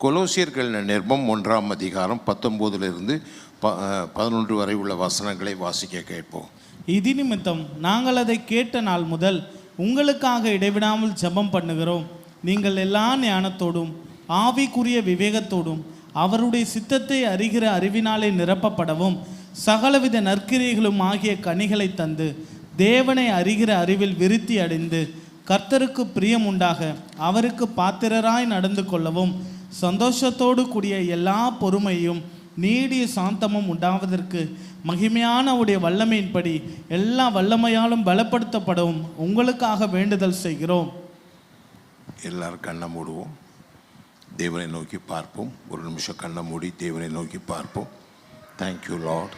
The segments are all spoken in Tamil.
கொலோசியர்கள் நிருபம் 1ஆம் அதிகாரம் 19 11 வரை உள்ள வசனங்களை வாசிக்க கேட்போம். இது நிமித்தம் நாங்கள் அதை கேட்ட நாள் முதல் உங்களுக்காக இடைவிடாமல் ஜெபம் பண்ணுகிறோம். நீங்கள் எல்லா ஞானத்தோடும் ஆவிக்குரிய விவேகத்தோடும் அவருடைய சித்தத்தை அறிகிற அறிவினாலே நிரப்பப்படவும் சகலவித நற்கிரியைகளும் ஆகிய கனிகளை தந்து தேவனை அறிகிற அறிவில் விருத்தி அடைந்து கர்த்தருக்கு பிரியம் உண்டாக அவருக்கு பாத்திரராய் நடந்து கொள்ளவும் சந்தோஷத்தோடு கூடிய எல்லா பொறுமையும் நீடிய சாந்தமும் உண்டாவதற்கு மகிமையான உடைய வல்லமையின்படி எல்லா வல்லமையாலும் பலப்படுத்தப்படவும் உங்களுக்காக வேண்டுதல் செய்கிறோம். எல்லாரும் கண்ணை மூடுவோம், தேவனை நோக்கி பார்ப்போம். ஒரு நிமிஷம் கண்ணை மூடி தேவனை நோக்கி பார்ப்போம். Thank you Lord.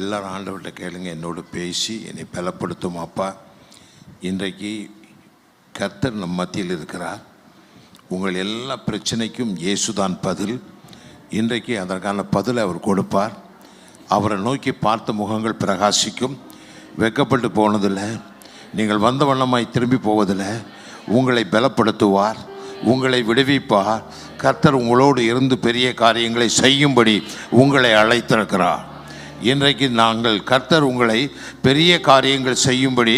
எல்லாரும் ஆண்டவர்கிட்ட கேளுங்க, என்னோடு பேசி என்னை பலப்படுத்தும் அப்பா. இன்றைக்கு கர்த்தர் நம் மத்தியில் இருக்கிறார். உங்கள் எல்லா பிரச்சனைக்கும் இயேசுதான் பதில். இன்றைக்கு அதற்கான பதிலை அவர் கொடுப்பார். அவரை நோக்கி பார்த்த முகங்கள் பிரகாசிக்கும். வெட்கப்பட்டு போனதில்லை, நீங்கள் வந்த வண்ணமாய் திரும்பி போவதில்லை. உங்களை பலப்படுத்துவார், உங்களை விடுவிப்பார். கர்த்தர் உங்களோடு இருந்து பெரிய காரியங்களை செய்யும்படி உங்களை அழைத்திருக்கிறார். இன்றைக்கு நாங்கள் கர்த்தர் உங்களை பெரிய காரியங்கள் செய்யும்படி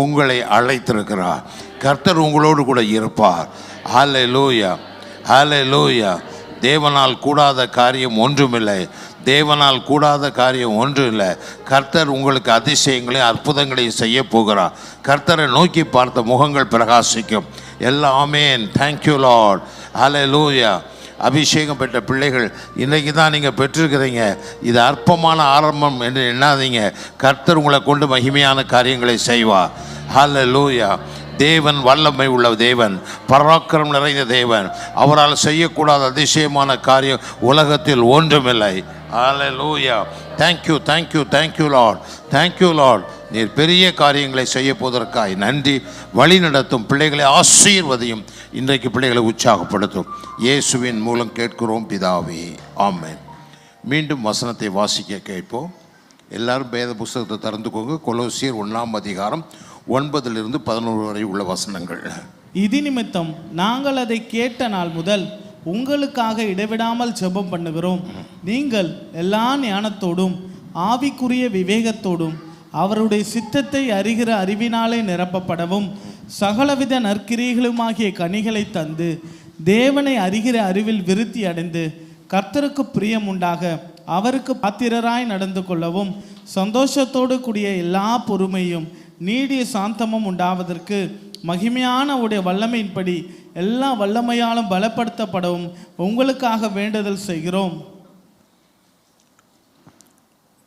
உங்களை அழைத்திருக்கிறார். கர்த்தர் உங்களோடு கூட இருப்பார். ஹல்லேலூயா, ஹல்லேலூயா. தேவனால் கூடாத காரியம் ஒன்றுமில்லை, தேவனால் கூடாத காரியம் ஒன்றும் இல்லை. கர்த்தர் உங்களுக்கு அதிசயங்களையும் அற்புதங்களையும் செய்ய போகிறார். கர்த்தரை நோக்கி பார்த்த முகங்கள் பிரகாசிக்கும். எல்லாம் ஆமென். Thank you Lord. ஹல்லேலூயா. அபிஷேகம் பெற்ற பிள்ளைகள் இன்றைக்கி தான் நீங்கள் பெற்றிருக்கிறீங்க. இது அற்பமான ஆரம்பம் என்று எண்ணாதீங்க. கர்த்தர் உங்களை கொண்டு மகிமையான காரியங்களை செய்வார். ஹல்லேலூயா. தேவன் வல்லமை உள்ள தேவன், பராக்கிரம் நிறைந்த தேவன். அவரால் செய்யக்கூடாத அதிசயமான காரியம் உலகத்தில் ஒன்றுமில்லை. Hallelujah. Thank you, thank you, thank you Lord, thank you Lord. நீர் பெரிய காரியங்களை செய்ய போவதற்காய் நன்றி. வழி நடத்தும் பிள்ளைகளை ஆசீர்வதியும். இன்றைக்கு பிள்ளைகளை உற்சாகப்படுத்தும். இயேசுவின் மூலம் கேட்கிறோம் பிதாவே, ஆமென். மீண்டும் வசனத்தை வாசிக்க கேட்போம். எல்லாரும் வேத புஸ்தகத்தை திறந்துக்கோங்க. கொலோசியர் 1ஆம் அதிகாரம் 9 11 வரை உள்ள வசனங்கள். இது நிமித்தம் நாங்கள் அதை கேட்ட நாள் முதல் உங்களுக்காக இடைவிடாமல் ஜெபம் பண்ணுகிறோம். நீங்கள் எல்லா ஞானத்தோடும் ஆவிக்குரிய விவேகத்தோடும் அவருடைய சித்தத்தை அறிகிற அறிவினாலே நிரப்பப்படவும் சகலவித நற்கிரியைகளுமாகிய கனிகளை தந்து தேவனை அறிகிற அறிவில் விருத்தி அடைந்து கர்த்தருக்கு பிரியம் உண்டாக அவருக்கு பாத்திரராய் நடந்து கொள்ளவும் சந்தோஷத்தோடு கூடிய எல்லா பொறுமையும் நீடிய சாந்தமும் உண்டாவதற்கு மகிமையான உடைய வல்லமையின்படி எல்லா வல்லமையாலும் பலப்படுத்தப்படவும் உங்களுக்காக வேண்டுதல் செய்கிறோம்.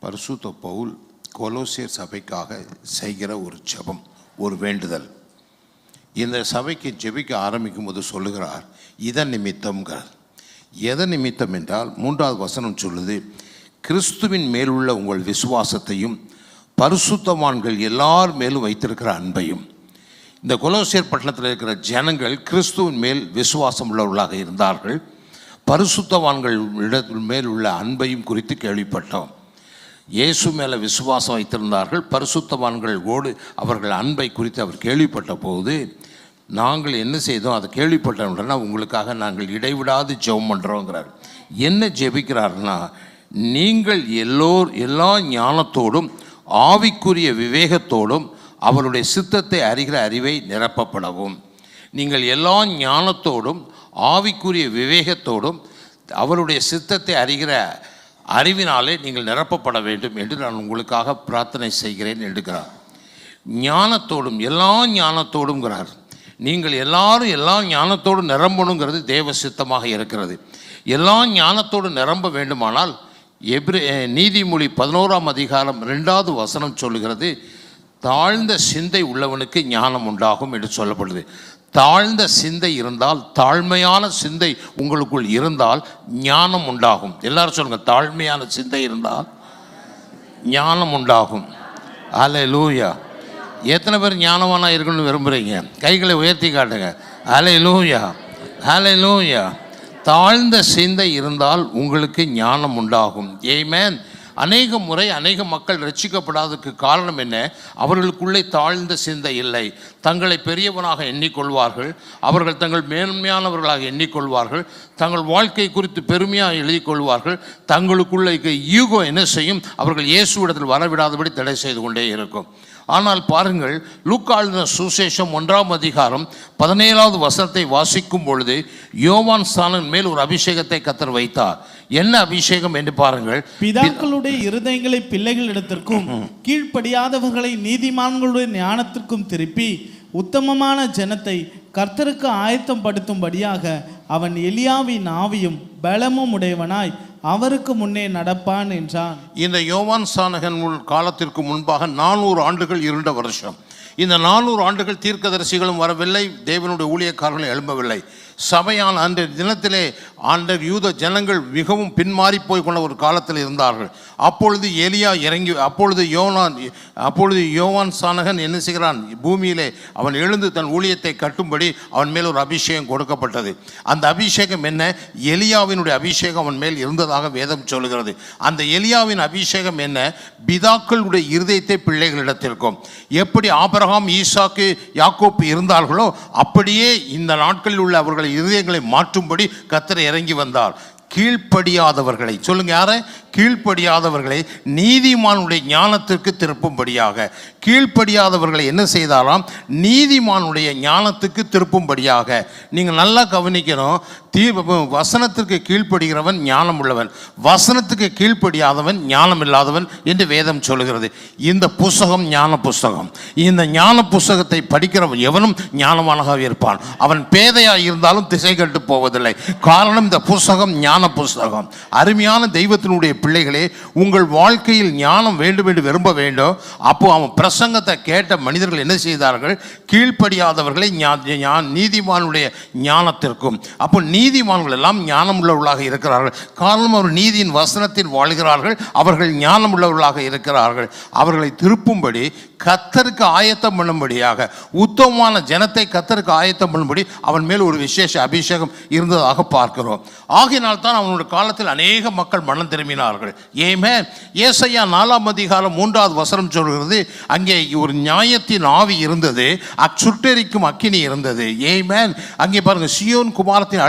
பரிசுத்த பவுல் கொலோசியர் சபைக்காக செய்கிற ஒரு ஜெபம், ஒரு வேண்டுதல். இந்த சபைக்கு ஜெபிக்க ஆரம்பிக்கும் போது சொல்லுகிறார், இதன் நிமித்தம்ங்கிறார். எதன் நிமித்தம் என்றால் 3வது வசனம் சொல்லுது, கிறிஸ்துவின் மேலுள்ள உங்கள் விசுவாசத்தையும் பரிசுத்தவான்கள் எல்லார் மேலும் வைத்திருக்கிற அன்பையும். இந்த கொலோசியர் பட்டணத்தில் இருக்கிற ஜனங்கள் கிறிஸ்துவின் மேல் விசுவாசம் உள்ளவர்களாக இருந்தார்கள். பரிசுத்தவான்கள் மேல் உள்ள அன்பையும் குறித்து கேள்விப்பட்டோம். இயேசு மேலே விசுவாசம் வைத்திருந்தார்கள். பரிசுத்தவான்களோடு அவர்கள் அன்பை குறித்து அவர் கேள்விப்பட்ட போது நாங்கள் என்ன செய்தோம், அதை கேள்விப்பட்ட உடனே உங்களுக்காக நாங்கள் இடைவிடாது ஜெபம் பண்ணுறோங்கிறார். என்ன ஜெபிக்கிறார்னா, நீங்கள் எல்லா ஞானத்தோடும் ஆவிக்குரிய விவேகத்தோடும் அவருடைய சித்தத்தை அறிகிற அறிவை நிரப்பப்படவும். நீங்கள் எல்லா ஞானத்தோடும் ஆவிக்குரிய விவேகத்தோடும் அவருடைய சித்தத்தை அறிகிற அறிவினாலே நீங்கள் நிரப்பப்பட வேண்டும் என்று நான் உங்களுக்காக பிரார்த்தனை செய்கிறேன் என்கிறார். ஞானத்தோடும் எல்லா ஞானத்தோடுங்கிறார். நீங்கள் எல்லாரும் எல்லா ஞானத்தோடும் நிரம்பணுங்கிறது தேவ சித்தமாக இருக்கிறது. எல்லா ஞானத்தோடு நிரம்ப வேண்டுமானால் நீதிமொழி 11ஆம் அதிகாரம் 2வது வசனம் சொல்லுகிறது, தாழ்ந்த சிந்தை உள்ளவனுக்கு ஞானம் உண்டாகும் என்று சொல்லப்படுது. தாழ்ந்த சிந்தை இருந்தால், தாழ்மையான சிந்தை உங்களுக்குள் இருந்தால் ஞானம் உண்டாகும். எல்லாரும் சொல்லுங்கள், தாழ்மையான சிந்தை இருந்தால் ஞானம் உண்டாகும். ஹல்லேலூயா. எத்தனை பேர் ஞானவானா இருக்கணும்னு விரும்புகிறீங்க? கைகளை உயர்த்தி காட்டுங்க. ஹல்லேலூயா, ஹல்லேலூயா. தாழ்ந்த சிந்தை இருந்தால் உங்களுக்கு ஞானம் உண்டாகும். ஆமென். அநேக முறை அநேக மக்கள் ரட்சிக்கப்படாததுக்கு காரணம் என்ன? அவர்களுக்குள்ளே தாழ்ந்த சிந்தை இல்லை. தங்களை பெரியவனாக எண்ணிக்கொள்வார்கள், அவர்கள் தங்கள் மேன்மையானவர்களாக எண்ணிக்கொள்வார்கள், தங்கள் வாழ்க்கை குறித்து பெருமையாக எழுதி கொள்வார்கள். தங்களுக்குள்ள ஈகோ என்ன செய்யும்? அவர்கள் இயேசுவிடத்தில் வரவிடாதபடி தடை செய்து கொண்டே இருக்கும். ஆனால் பாருங்கள், லூக்கா எழுதின சுவிசேஷம் 1ஆம் அதிகாரம் 17வது வசனத்தை வாசிக்கும் பொழுது யோவான் ஸ்நானன் மேல் ஒரு அபிஷேகத்தை கர்த்தர் வைத்தார். என்ன அபிஷேகம் என்று பாருங்கள். பிதாக்களுடைய இருதயங்களை பிள்ளைகளிடத்திற்கும் கீழ்ப்படியாதவர்களை நீதிமான்களுடைய ஞானத்திற்கும் திருப்பி உத்தமமான ஜனத்தை கர்த்தருக்கு ஆயத்தம் படுத்தும்படியாக அவன் எலியாவின் ஆவியும் பலமும் உடையவனாய் அவருக்கு முன்னே நடப்பான் என்றான். இந்த யோவான் ஸ்நானகன் காலத்திற்கு முன்பாக 400 ஆண்டுகள் இருண்ட வருஷம். இந்த 400 ஆண்டுகள் தீர்க்கதரிசிகளும் வரவில்லை, தேவனுடைய ஊழியக்காரர்களும் எழும்பவில்லை. சபையான அன்றைய தினத்திலே யூத ஜனங்கள் மிகவும் பின்மாறி போய் கொண்ட ஒரு காலத்தில் இருந்தார்கள். அப்பொழுது எலியா இறங்கி, அப்பொழுது யோவான் ஸ்நானகன் என்ன செய்கிறான்? பூமியிலே அவன் எழுந்து தன் ஊழியத்தை கட்டும்படி அவன் மேல் ஒரு அபிஷேகம் கொடுக்கப்பட்டது. அந்த அபிஷேகம் என்ன? எலியாவினுடைய அபிஷேகம் அவன் மேல் இருந்ததாக வேதம் சொல்லுகிறது. அந்த எலியாவின் அபிஷேகம் என்ன? பிதாக்களுடைய இருதயத்தை பிள்ளைகளிடத்திற்கும், எப்படி ஆபிரகாம், ஈசாக்கு, யாக்கோப்பு இருந்தார்களோ அப்படியே இந்த நாட்களில் உள்ள அவர்கள் இருதயங்களை மாற்றும்படி கர்த்தர் இறங்கி வந்தார். கீழ்ப்படியாதவர்களை சொல்லுங்க, யாரை? கீழ்ப்படியாதவர்களை நீதிமானுடைய ஞானத்திற்கு திருப்பும்படியாக. கீழ்ப்படியாதவர்களை என்ன செய்தாராம்? நீதிமானுடைய ஞானத்துக்கு திருப்பும்படியாக. நீங்கள் நல்லா கவனிக்கணும். வசனத்திற்கு கீழ்ப்படுகிறவன் ஞானம் உள்ளவன், வசனத்துக்கு கீழ்ப்படியாதவன் ஞானம் இல்லாதவன் என்று வேதம் சொல்லுகிறது. இந்த புஸ்தகம் ஞான புஸ்தகம். இந்த ஞான புஸ்தகத்தை படிக்கிறவன் எவனும் ஞானவானாக இருப்பான். அவன் பேதையாக இருந்தாலும் திசை கட்டு போவதில்லை. காரணம், இந்த புஸ்தகம் ஞான புஸ்தகம். அருமையான தெய்வத்தினுடைய பிள்ளைகளே, உங்கள் வாழ்க்கையில் ஞானம் வேண்டும் என்று விரும்ப வேண்டும். அப்போ அவன் பிரசங்கத்தை கேட்ட மனிதர்கள் என்ன செய்தார்கள்? கீழ்ப்படியாதவர்களை நீதிமானுடைய ஞானத்திற்கும். அப்போ நீதிமான்கள் எல்லாம் ஞானம் உள்ளவர்களாக இருக்கிறார்கள். காரணம், அவர் நீதியின் வசனத்தில் வாழ்கிறார்கள், அவர்கள் ஞானம் உள்ளவர்களாக இருக்கிறார்கள். அவர்களை திருப்பும்படி, கர்த்தருக்கு ஆயத்தம் பண்ணும்படியாக, உத்தமமான ஜனத்தை கர்த்தருக்கு ஆயத்தம் பண்ணும்படி அவன் மேல் ஒரு விசேஷ அபிஷேகம் இருந்ததாக பார்க்கிறோம். ஆகினால் தான் அவனுடைய காலத்தில் அநேக மக்கள் மனம் திரும்பினார்கள். ஏசாயா 4ஆம் அதிகாரம் 3வது வசனம் சொல்கிறது, அங்கே ஒரு நியாயத்தின் ஆவி இருந்தது, சுட்டெரிக்கும் அக்கினி இருந்தது. அங்கே பாருங்க, சியோன் குமாரத்தின்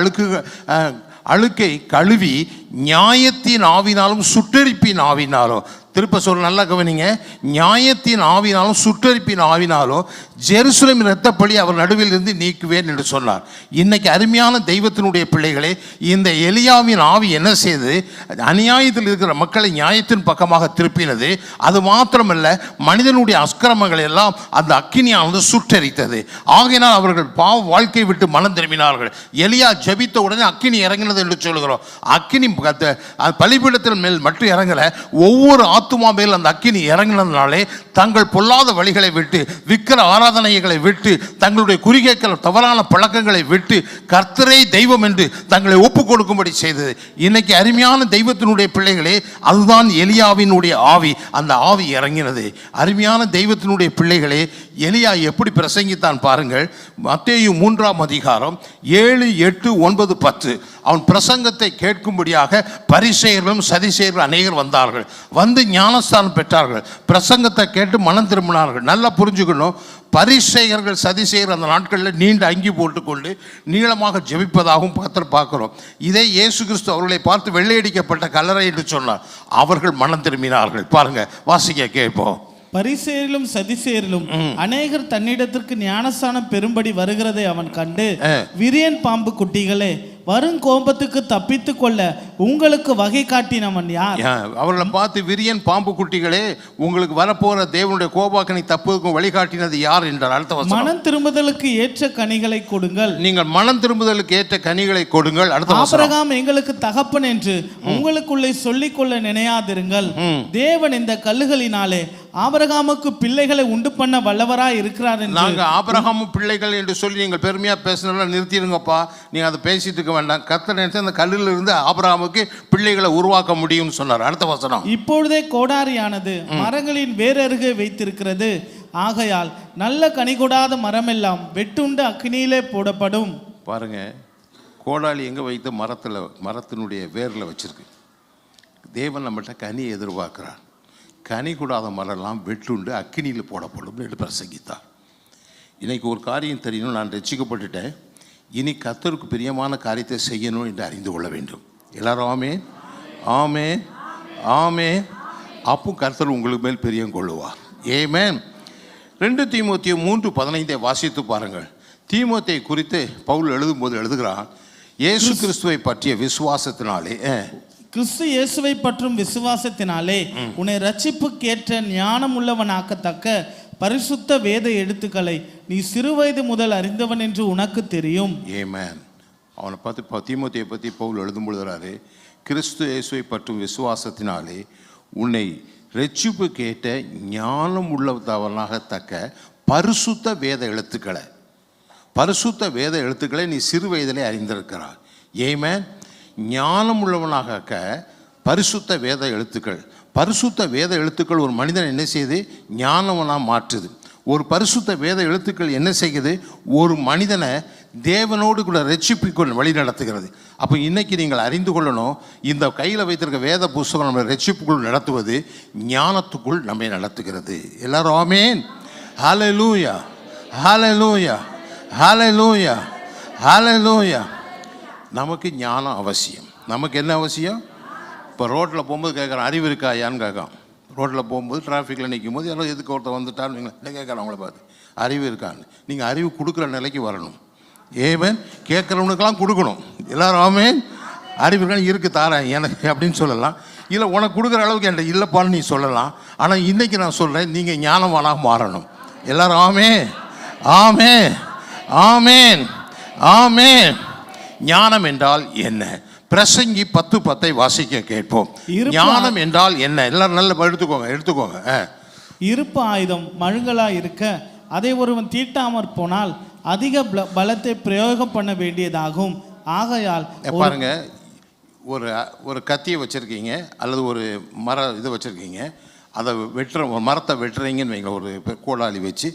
அழுக்கை கழுவி நியாயத்தின் ஆவினாலும் சுட்டெரிப்பின் ஆவினாலும், திருப்ப சொல்ல நல்லா கவனிங்க, நியாயத்தின் ஆவினாலும் சுட்டெரிப்பின் ஆவினாலும் ஜெருசலேம் இரத்தப்பழி அவர் நடுவில் இருந்து நீக்குவேன் என்று சொன்னார். இன்னைக்கு அருமையான தெய்வத்தினுடைய பிள்ளைகளே, இந்த எலியாவின் ஆவி என்ன செய்தது? அநியாயத்தில் இருக்கிற மக்களை நியாயத்தின் பக்கமாக திருப்பினது. அது மாத்திரமல்ல, மனிதனுடைய அஸ்கிரமங்களை எல்லாம் அந்த அக்கினியானது சுட்டெரித்தது. ஆகையினால் அவர்கள் பாவ வாழ்க்கை விட்டு மனம் திரும்பினார்கள். எலியா ஜெபித்த உடனே அக்கினி இறங்கினது என்று சொல்கிறோம். அக்கினி பலிபீடத்தின் மேல் மட்டும் இறங்கல, ஒவ்வொரு ஆத்துமா மேல் அந்த அக்கினி இறங்கினதுனாலே தங்கள் பொல்லாத வழிகளை விட்டு, விக்கிர ஆராதனைகளை விட்டு, தங்களுடைய குறுகிய தவறான பழக்கங்களை விட்டு கர்த்தரே தெய்வம் என்று தங்களை ஒப்புக் கொடுக்கும்படி செய்தது. இன்னைக்கு அருமையான தெய்வத்தினுடைய பிள்ளைகளே, அதுதான் எலியாவினுடைய ஆவி. அந்த ஆவி இறங்கினது. அருமையான தெய்வத்தினுடைய பிள்ளைகளே, எலியா எப்படி பிரசங்கித்தான் பாருங்கள். மத்தேயு 3ஆம் அதிகாரம் 7, 8, 9, 10 அவன் பிரசங்கத்தை கேட்கும்படியாக பரிசேயர்களும் சதிசேயர்களும் அநேகர் வந்தார்கள். வந்து ஞானஸ்தானம் பெற்றார்கள். பிரசங்கத்தை கேட்டு மனம் திரும்பினார்கள். நல்லா புரிஞ்சுக்கணும், பரிசேயர்கள் சதிசேயர் அந்த நாட்களில் நீண்ட அங்கி போட்டுக்கொண்டு நீளமாக ஜெபிப்பதாகவும் பார்க்கிறோம். இதே இயேசு கிறிஸ்து அவர்களை பார்த்து வெள்ளையடிக்கப்பட்ட கல்லறை என்று சொன்னார். அவர்கள் மனம் திரும்பினார்கள். பாருங்க, வாசிக்க கேட்போம். பரிசேயரிலும் சதிசேயரிலும் அநேகர் தன்னிடத்திற்கு ஞானஸ்தானம் பெறும்படி வருகிறதை அவன் கண்டு, விரியன் பாம்பு குட்டிகளே, வரும் கோபத்துக்கு தப்பித்துக் கொள்ள உங்களுக்கு வகை காட்டினவன் யார்? அவர்களை பார்த்து, விரியன் பாம்பு குட்டிகளே, உங்களுக்கு வரப்போற தேவனுடைய கோபாக்கனை தப்புவதற்கு வழிகாட்டினது யார் என்றார். அடுத்த வசனம், மனம் திரும்புதலுக்கு ஏற்ற கனிகளை கொடுங்கள். நீங்கள் மனம் திரும்புதலுக்கு ஏற்ற கனிகளை கொடுங்கள். அடுத்த வசனம், ஆபிரகாம் எங்களுக்கு தகப்பன் என்று உங்களுக்குள்ளே சொல்லிக் கொள்ள நினையாதிருங்கள். தேவன் இந்த கல்லுகளினாலே ஆபிரகாமுக்கு பிள்ளைகளை உண்டு பண்ண வல்லவராய் இருக்கிறார். நாங்க ஆபிரகாமு பிள்ளைகள் என்று சொல்லி நீங்கள் பெருமையா பேசினா நிறுத்திடுங்கப்பா. நீங்க அதை பேசிட்டு இருக்க வேண்டாம். கர்த்தர் நினைச்ச அந்த கல்லில் இருந்து ஆபிரகாமுக்கு பிள்ளைகளை உருவாக்க முடியும்னு சொன்னார். அடுத்த வசனம், இப்பொழுதே கோடாரியானது மரங்களின் வேறருகே வைத்திருக்கிறது. ஆகையால் நல்ல கனி கொடாத மரமெல்லாம் வெட்டுண்டு அக்கினியிலே போடப்படும். பாருங்க, கோடாலி எங்க வைத்து? மரத்தினுடைய வேர்ல வச்சிருக்கு. தேவன் நம்மகிட்ட கனியை எதிர்பார்க்கிறார். கனி கூடாத மரம்லாம் வெட்டுண்டு அக்கினியில் போடப்படும் என்று பிரசங்கித்தார். இன்றைக்கி ஒரு காரியம் தெரியணும், நான் ரட்சிக்கப்பட்டுட்டேன், இனி கர்த்தருக்கு பிரியமான காரியத்தை செய்யணும் என்று அறிந்து கொள்ள வேண்டும். எல்லாரும் ஆமே ஆமே ஆமே. அப்போ கர்த்தர் உங்களுக்கு மேல் பிரியம் கொள்ளுவார். ஏமேன். 2 தீமோத்தேயு 3:15 வாசித்து பாருங்கள். தீமோத்தேயு குறித்து பவுல் எழுதும்போது எழுதுகிறான், இயேசு கிறிஸ்துவை பற்றிய விசுவாசத்தினாலே, கிறிஸ்து இயேசுவை பற்றும் விசுவாசத்தினாலே உன்னை ரட்சிப்புக்கேற்ற ஞானம் உள்ளவனாக்கத்தக்க பரிசுத்த வேத எழுத்துக்களை நீ சிறுவயது முதல் அறிந்தவன் என்று உனக்கு தெரியும். ஏமேன். அவனை பார்த்து தீமோத்தேயை பற்றி பவுல் எழுதும்பொழுதுறாரு, கிறிஸ்து இயேசுவை பற்றும் விசுவாசத்தினாலே உன்னை ரட்சிப்பு கேட்ட ஞானம் உள்ளவனாகத்தக்க பரிசுத்த வேத எழுத்துக்களை நீ சிறு வயதிலே அறிந்திருக்கிறாய். ஏமேன். ஞானம் உள்ளவனாக பரிசுத்த வேத எழுத்துக்கள் ஒரு மனிதன் என்ன செய்யுது? ஞானவனாக மாற்றுது. ஒரு பரிசுத்த வேத எழுத்துக்கள் என்ன செய்யுது? ஒரு மனிதனை தேவனோடு கூட ரட்சிப்புக்குள் வழி நடத்துகிறது. அப்போ இன்னைக்கு நீங்கள் அறிந்து கொள்ளணும், இந்த கையில் வைத்திருக்க வேத புஸ்தகம் நம்ம ரட்சிப்புக்குள் நடத்துவது ஞானத்துக்குள் நம்மை நடத்துகிறது. எல்லாரும் ஆமேன். ஹல்லேலூயா ஹல்லேலூயா ஹல்லேலூயா ஹல்லேலூயா. நமக்கு ஞானம் அவசியம். நமக்கு என்ன அவசியம்? இப்போ ரோட்டில் போகும்போது கேட்குறான், அறிவு இருக்கா ஐயான்னு கேட்கான். ரோட்டில் போகும்போது டிராஃபிக்கில் நிற்கும் போது யாரோ எதுக்கு ஒருத்தர் வந்துட்டான்னு என்ன கேட்குறான், அவங்கள பார்த்து அறிவு இருக்கான்னு. நீங்கள் அறிவு கொடுக்குற நிலைக்கு வரணும். ஏவன் கேட்குறவனுக்கெல்லாம் கொடுக்கணும். எல்லாரும் ஆமேன். அறிவு இருக்கான்னு இருக்கு தாரேன் எனக்கு அப்படின்னு சொல்லலாம். இல்லை உனக்கு கொடுக்குற அளவுக்கு என்கிட்ட இல்லைப்பான்னு நீ சொல்லலாம். ஆனால் இன்றைக்கி நான் சொல்கிறேன், நீங்கள் ஞானவானாக மாறணும். எல்லாரும் ஆமே ஆமே ஆமேன் ஆமேன். ஞானம் என்றால் என்ன? பிரசங்கி 10:10 வாசிக்க கேட்போம். ஞானம் என்றால் என்ன? எல்லாரும் நல்ல எடுத்துக்கோங்க. இருப்பு ஆயுதம் மழுங்கலா இருக்க அதை ஒருவன் தீட்டாமற் போனால் அதிக பலத்தை பிரயோகம் பண்ண வேண்டியதாகும். ஆகையால் பாருங்க, ஒரு கத்தியை வச்சுருக்கீங்க அல்லது ஒரு இது வச்சுருக்கீங்க, அதை மரத்தை வெட்டுறீங்கன்னு வைங்க, ஒரு கோடாலி வச்சு.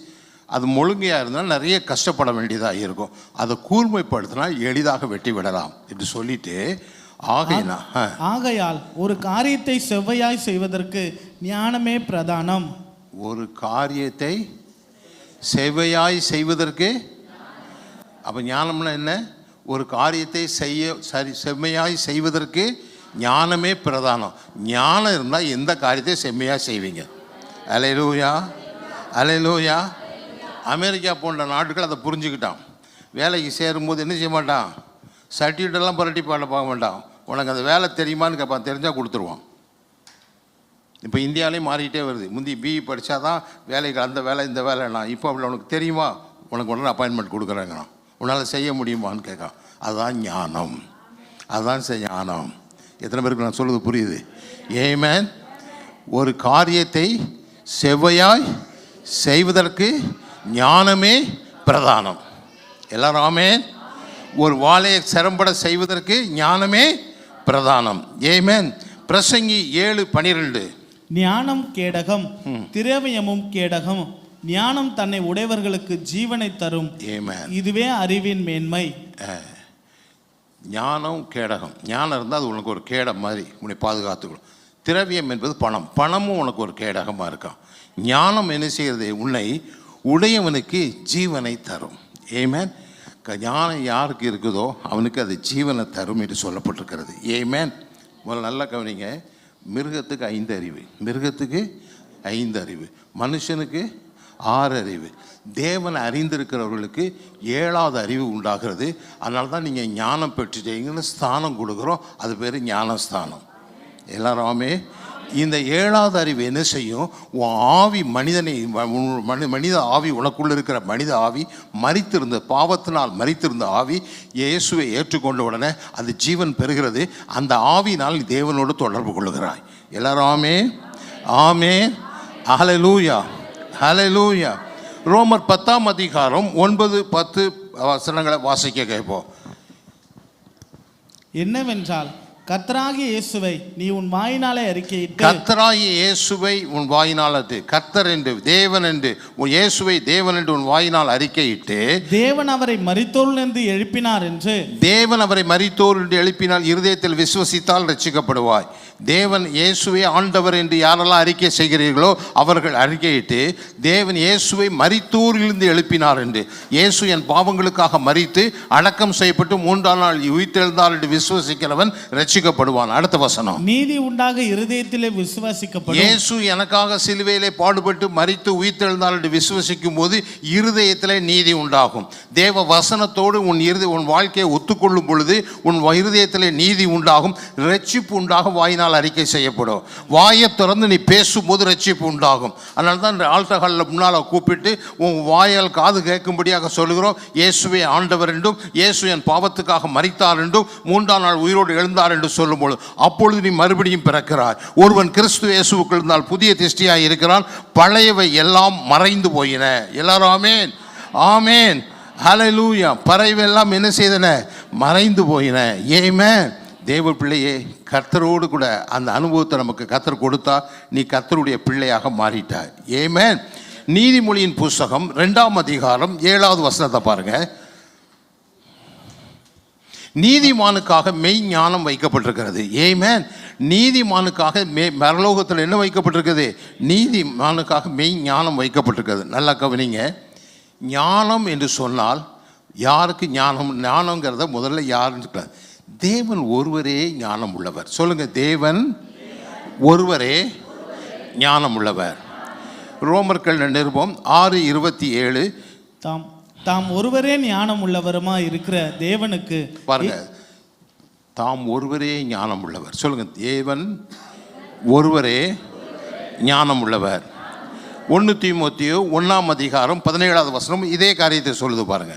அது முழுங்கையாக இருந்தால் நிறைய கஷ்டப்பட வேண்டியதாக இருக்கும். அதை கூர்மைப்படுத்தினால் எளிதாக வெட்டி விடலாம் என்று சொல்லிட்டு, ஆகையால் ஒரு காரியத்தை செவ்வையாய் செய்வதற்கு ஞானமே பிரதானம். ஒரு காரியத்தை செவ்வையாய் செய்வதற்கு, அப்போ ஞானம்னா என்ன? ஒரு காரியத்தை செம்மையாய் செய்வதற்கு ஞானமே பிரதானம். ஞானம் இருந்தால் எந்த காரியத்தை செம்மையாக செய்வீங்க. அல்லேலூயா அல்லேலூயா. அமெரிக்கா போன்ற நாடுகள் அதை புரிஞ்சுக்கிட்டான். வேலைக்கு சேரும்போது என்ன செய்ய மாட்டான்? சர்டிஃபிகேட்டெல்லாம் புரட்டி பார்க்க மாட்டான். உனக்கு அந்த வேலை தெரியுமான்னு கேட்பான். தெரிஞ்சால் கொடுத்துருவான். இப்போ இந்தியாவிலேயும் மாறிக்கிட்டே வருது. முந்தி பிஇ படித்தா தான் வேலைக்கு அந்த வேலை இந்த வேலைண்ணா. இப்போ அப்படி உனக்கு தெரியுமா? உனக்கு உடனே அப்பாயின்மெண்ட் கொடுக்குறாங்கண்ணா. உன்னால் செய்ய முடியுமான்னு கேட்கான். அதுதான் ஞானம். அதுதான் ஞானம். எத்தனை பேருக்கு நான் சொல்லுவது புரியுது? ஏமேன். ஒரு காரியத்தை செவ்வையாய் செய்வதற்கு ஞானமே பிரதானம். எல்லாரும் ஆமேன். ஒரு வாழையை சிரம்பட செய்வதற்கு ஞானமே பிரதானம். ஏமேன். பிரசங்கி 7:12 ஞானம் கேடகம், திரவியமும் கேடகம். ஞானம் தன்னை உடையவர்களுக்கு ஜீவனை தரும். இதுவே அறிவின் மேன்மை. ஞானம் கேடகம். ஞானம் இருந்தால் அது உனக்கு ஒரு கேடம் மாதிரி உன்னை பாதுகாத்துக்கணும். திரவியம் என்பது பணம். பணமும் உனக்கு ஒரு கேடகமாக இருக்கான். ஞானம் என்ன செய்கிறது? உன்னை உடையவனுக்கு ஜீவனை தரும். ஏமேன். ஞானம் யாருக்கு இருக்குதோ அவனுக்கு அது ஜீவனை தரும் என்று சொல்லப்பட்டிருக்கிறது. ஏமேன். முதல்ல நல்லா கவனிங்க. மிருகத்துக்கு 5 அறிவு, மனுஷனுக்கு 6 அறிவு. தேவனை அறிந்திருக்கிறவர்களுக்கு 7வது அறிவு உண்டாகிறது. அதனால தான் நீங்கள் ஞானம் பெற்றுட்டீங்கன்னு ஸ்தானம் கொடுக்குறோம். அது பேர் ஞானஸ்தானம். எல்லாருமே இந்த 7வது அறிவு என்ன செய்யும்? உன் ஆவி மனித ஆவி, உனக்குள்ள இருக்கிற மனித ஆவி மரித்திருந்த, பாவத்தினால் மரித்திருந்த ஆவி இயேசுவை ஏற்றுக்கொண்ட உடனே அது ஜீவன் பெறுகிறது. அந்த ஆவியினால் நீ தேவனோடு தொடர்பு கொள்ளுகிறாய். எல்லாரும் ஆமே ஆமே. ஹல்லேலூயா ஹல்லேலூயா. ரோமர் 10ஆம் அதிகாரம் 9-10 வசனங்களை வாசிக்க கேட்போம். என்னவென்றால் கர்த்தராகிய இயேசுவை நீ உன் வாயினாலே அறிக்கையிட்டு, கர்த்தராகிய இயேசுவை உன் வாயினால், கர்த்தர் என்று தேவன் என்று இயேசுவை தேவன் என்று உன் வாயினால் அறிக்கையிட்டு, தேவன் அவரை மரித்தோரிலிருந்து எழுப்பினார் என்று, தேவன் அவரை மரித்தோர் என்று எழுப்பினால் இருதயத்தில் விசுவசித்தால் ரட்சிக்கப்படுவாய். தேவன் இயேசுவை ஆண்டவர் என்று யாரெல்லாம் அறிக்கை செய்கிறீர்களோ அவர்கள் அறிக்கையிட்டு தேவன் இயேசுவை மரித்தோரிலிருந்து எழுப்பினார் என்று, இயேசு என் பாவங்களுக்காக மரித்து அடக்கம் செய்யப்பட்டு 3ஆம் நாள் உயிர்த்தெழுந்தார் என்று விசுவாசிக்கிறவன் ரட்சிக்கப்படுவான். அடுத்த வசனம், நீதி உண்டாக இருதயத்திலே விசுவாசிக்கப்படும். இயேசு எனக்காக சிலுவையிலே பாடுபட்டு மரித்து உயிர்த்தெழுந்தார் என்று விசுவாசிக்கும் போது இருதயத்திலே நீதி உண்டாகும். தேவ வசனத்தோடு உன் வாழ்க்கையை ஒத்துக்கொள்ளும் பொழுது உன் இருதயத்திலே நீதி உண்டாகும். ரட்சிப்பு உண்டாக வாயினால் அறிக்கை செய்யப்படும். வாயை திறந்து நீ பேசும்போது ரட்சிப்பு உண்டாகும். அதனால தான் ஆல்டர் ஹாலில் முன்னால் கூப்பிட்டு உன் வாயால் காது கேட்கும்படியாக சொல்கிறோம், இயேசுவே ஆண்டவர் என்றும் இயேசு என் பாவத்துக்காக மரித்தார் என்றும் 3ஆம் நாள் உயிரோடு எழுந்தார் என்று சொல்லும்போது அப்பொழுது நீ மறுபடியும் பிறக்கிறாய். ஒருவன் கிறிஸ்து இயேசுவுக்குள் இருந்தால் புதிய திஷ்டியாய் இருக்கிறான், பழையவை எல்லாம் மறைந்து போயின. எல்லாரும் ஆமேன், ஆமேன், ஹல்லேலூயா. பறவையெல்லாம் என்ன செய்தன? மறைந்து போயின. ஆமென். தேவ பிள்ளையே, கர்த்தரோடு கூட அந்த அனுபவத்தை நமக்கு கர்த்தர் கொடுத்தா நீ கர்த்தருடைய பிள்ளையாக மாறிட்டாய். ஆமென். நீதிமொழியின் புஸ்தகம் 2ஆம் அதிகாரம் 7வது வசனத்தை பாருங்க. நீதிமானுக்காக மெய் ஞானம் வைக்கப்பட்டிருக்கிறது. ஆமென். நீதிமானுக்காக பரலோகத்தில் என்ன வைக்கப்பட்டிருக்கிறது? நீதிமானுக்காக மெய் ஞானம் வைக்கப்பட்டிருக்கிறது. நல்லா கவனிங்க. ஞானம் என்று சொன்னால் யாருக்கு ஞானம்? ஞானங்கிறத முதல்ல யாருன்னு, தேவன் ஒருவரே ஞானம் உள்ளவர். சொல்லுங்க, தேவன் ஒருவரே ஞானம் உள்ளவர். ரோமர்கள் நிருபம் 6:27, தாம் ஒருவரே ஞானம் உள்ளவருமா இருக்கிற தேவனுக்கு பாருங்க, தாம் ஒருவரே ஞானம் உள்ளவர். சொல்லுங்க, தேவன் ஒருவரே ஞானம் உள்ளவர். 1 தீமோத்தேயு 1ஆம் அதிகாரம் 17வது வசனம் இதே காரியத்தை சொல்லுது பாருங்க.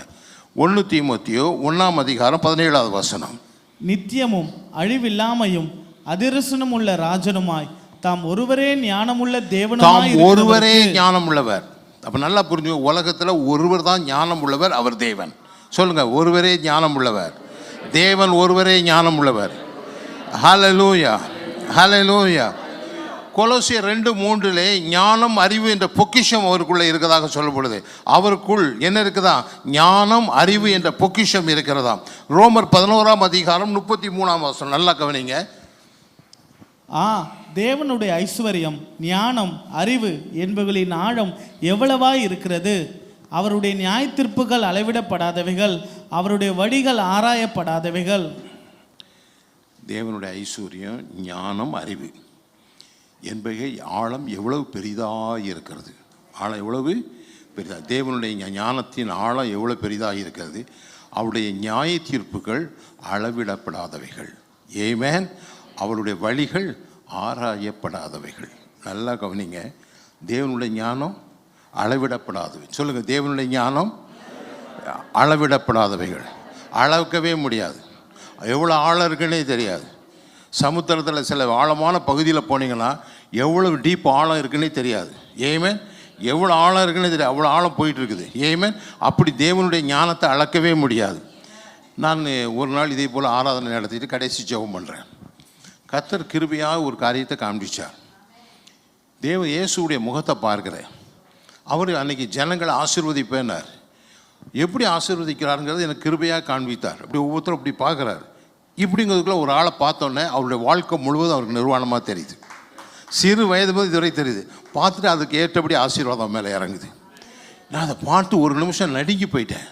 1 தீமோத்தேயு 1ஆம் அதிகாரம் 17வது வசனம், நித்தியமும் அழிவில்லாமையும் அதிரசனும் உள்ள ராஜனுமாய் தாம் ஒருவரே ஞானமுள்ள தேவனுமாய் ஒருவரே ஞானம் உள்ளவர். அப்ப நல்லா புரிஞ்சு, உலகத்துல ஒருவர் தான் ஞானம் உள்ளவர், அவர் தேவன். சொல்லுங்க, ஒருவரே ஞானம் உள்ளவர், தேவன் ஒருவரே ஞானம் உள்ளவர். ஹல்லேலூயா, ஹல்லேலூயா. கொலோசியர் 2:3 ஞானம் அறிவு என்ற பொக்கிஷம் அவருக்குள்ளே இருக்கிறதாக சொல்லப்படுது. அவருக்குள் என்ன இருக்குதா? ஞானம் அறிவு என்ற பொக்கிஷம் இருக்கிறதா. ரோமர் 11ஆம் அதிகாரம் 33ஆம் வசனம் நல்லா கவனிங்க. தேவனுடைய ஐஸ்வர்யம் ஞானம் அறிவு என்பவர்களின் ஆழம் எவ்வளவாய் இருக்கிறது. அவருடைய நியாயத்தீர்ப்புகள் அளவிடப்படாதவைகள், அவருடைய வழிகள் ஆராயப்படாதவைகள். தேவனுடைய ஐஸ்வர்யம் ஞானம் அறிவு என்பவை ஆழம் எவ்வளவு பெரிதாக இருக்கிறது. ஆழம் எவ்வளவு பெரிதாக, தேவனுடைய ஞானத்தின் ஆழம் எவ்வளவு பெரிதாக இருக்கிறது. அவருடைய நியாய தீர்ப்புகள் அளவிடப்படாதவைகள். ஆமென். அவருடைய வழிகள் ஆராயப்படாதவைகள். நல்லா கவனிங்க, தேவனுடைய ஞானம் அளவிடப்படாதவை. சொல்லுங்க, தேவனுடைய ஞானம் அளவிடப்படாதவைகள். அளக்கவே முடியாது. எவ்வளோ ஆழம் இருக்குன்னே தெரியாது. சமுத்திரத்தில் சில ஆழமான பகுதியில் போனீங்கன்னா எவ்வளவு டீப் ஆழம் இருக்குன்னே தெரியாது. ஆமென். எவ்வளோ ஆழம் இருக்குன்னே தெரியாது, அவ்வளோ ஆழம் போயிட்டு இருக்குது. ஆமென். அப்படி தேவனுடைய ஞானத்தை அளக்கவே முடியாது. நான் ஒரு நாள் இதே போல் ஆராதனை நடத்திட்டு கடைசி ஜெபம் பண்ணுறேன். கர்த்தர் கிருபையாக ஒரு காரியத்தை காண்பிச்சார். இயேசுடைய முகத்தை பார்க்கிறேன். அவர் அன்னைக்கு ஜனங்களை ஆசீர்வதிப்பேனார். எப்படி ஆசீர்வதிக்கிறாருங்கிறது எனக்கு கிருபையாக காண்பித்தார். அப்படி ஒவ்வொருத்தரும் அப்படி பார்க்குறாரு. இப்படிங்கிறதுக்குள்ள ஒரு ஆளை பார்த்தோன்னே அவருடைய வாழ்க்கை முழுவதும் அவருக்கு நிர்வாணமாக தெரியுது. சிறு வயது போது இதுவரை தெரியுது. பார்த்துட்டு அதுக்கு ஏற்றபடி ஆசீர்வாதம் மேலே இறங்குது. நான் அதை பார்த்து ஒரு நிமிஷம் நடுங்கி போயிட்டேன்.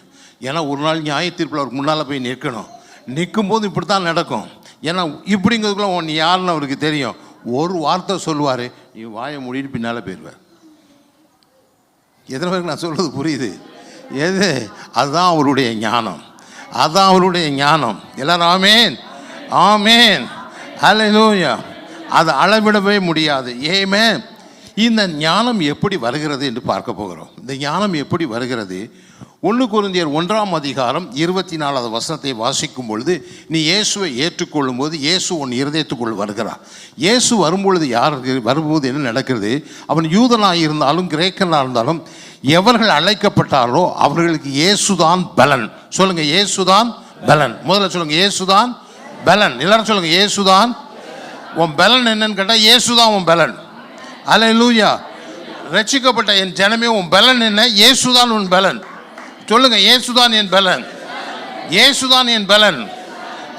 ஏன்னா ஒரு நாள் நியாய தீர்ப்பில் அவருக்கு முன்னால் போய் நிற்கணும். நிற்கும் போது இப்படி தான் நடக்கும். ஏன்னா இப்படிங்கிறதுக்குள்ள நீ யாருன்னு அவருக்கு தெரியும். ஒரு வார்த்தை சொல்லுவார், நீ வாயை மூடிட்டு பின்னால் போயிடுவார். எத்தனை பேருக்கு நான் சொல்கிறது புரியுது? எது? அதுதான் அவருடைய ஞானம், அதுதான் அவருடைய ஞானம். எல்லாரும் ஆமேன், ஆமேன், ஹல்லேலூயா. அதை அளவிடவே முடியாது. ஆமென். இந்த ஞானம் எப்படி வருகிறது என்று பார்க்க போகிறோம். இந்த ஞானம் எப்படி வருகிறது? 1 கொரிந்தியர் 1ஆம் அதிகாரம் 24வது வசனத்தை வாசிக்கும் பொழுது, நீ இயேசுவை ஏற்றுக்கொள்ளும் போது இயேசு உன் இருதயத்துக்குள் வருகிறார். இயேசு வரும்பொழுது வரும்போது என்ன நடக்கிறது? அவன் யூதனாக இருந்தாலும் கிரேக்கனாக இருந்தாலும் எவர்கள் அழைக்கப்பட்டாரோ அவர்களுக்கு இயேசுதான் பலன். சொல்லுங்க, இயேசுதான் பலன். முதல்ல சொல்லுங்க, இயேசுதான் பலன். எல்லாரும் சொல்லுங்க, இயேசுதான். உன் பலன் என்னன்னு கேட்டால் இயேசுதான் உன் பலன். அல்லேலூயா. ரட்சிக்கப்பட்ட என் ஜனமே, உன் பலன் என்ன? இயேசுதான் உன் பலன். சொல்லுங்க, இயேசுதான் என் பலன், இயேசுதான் என் பலன்.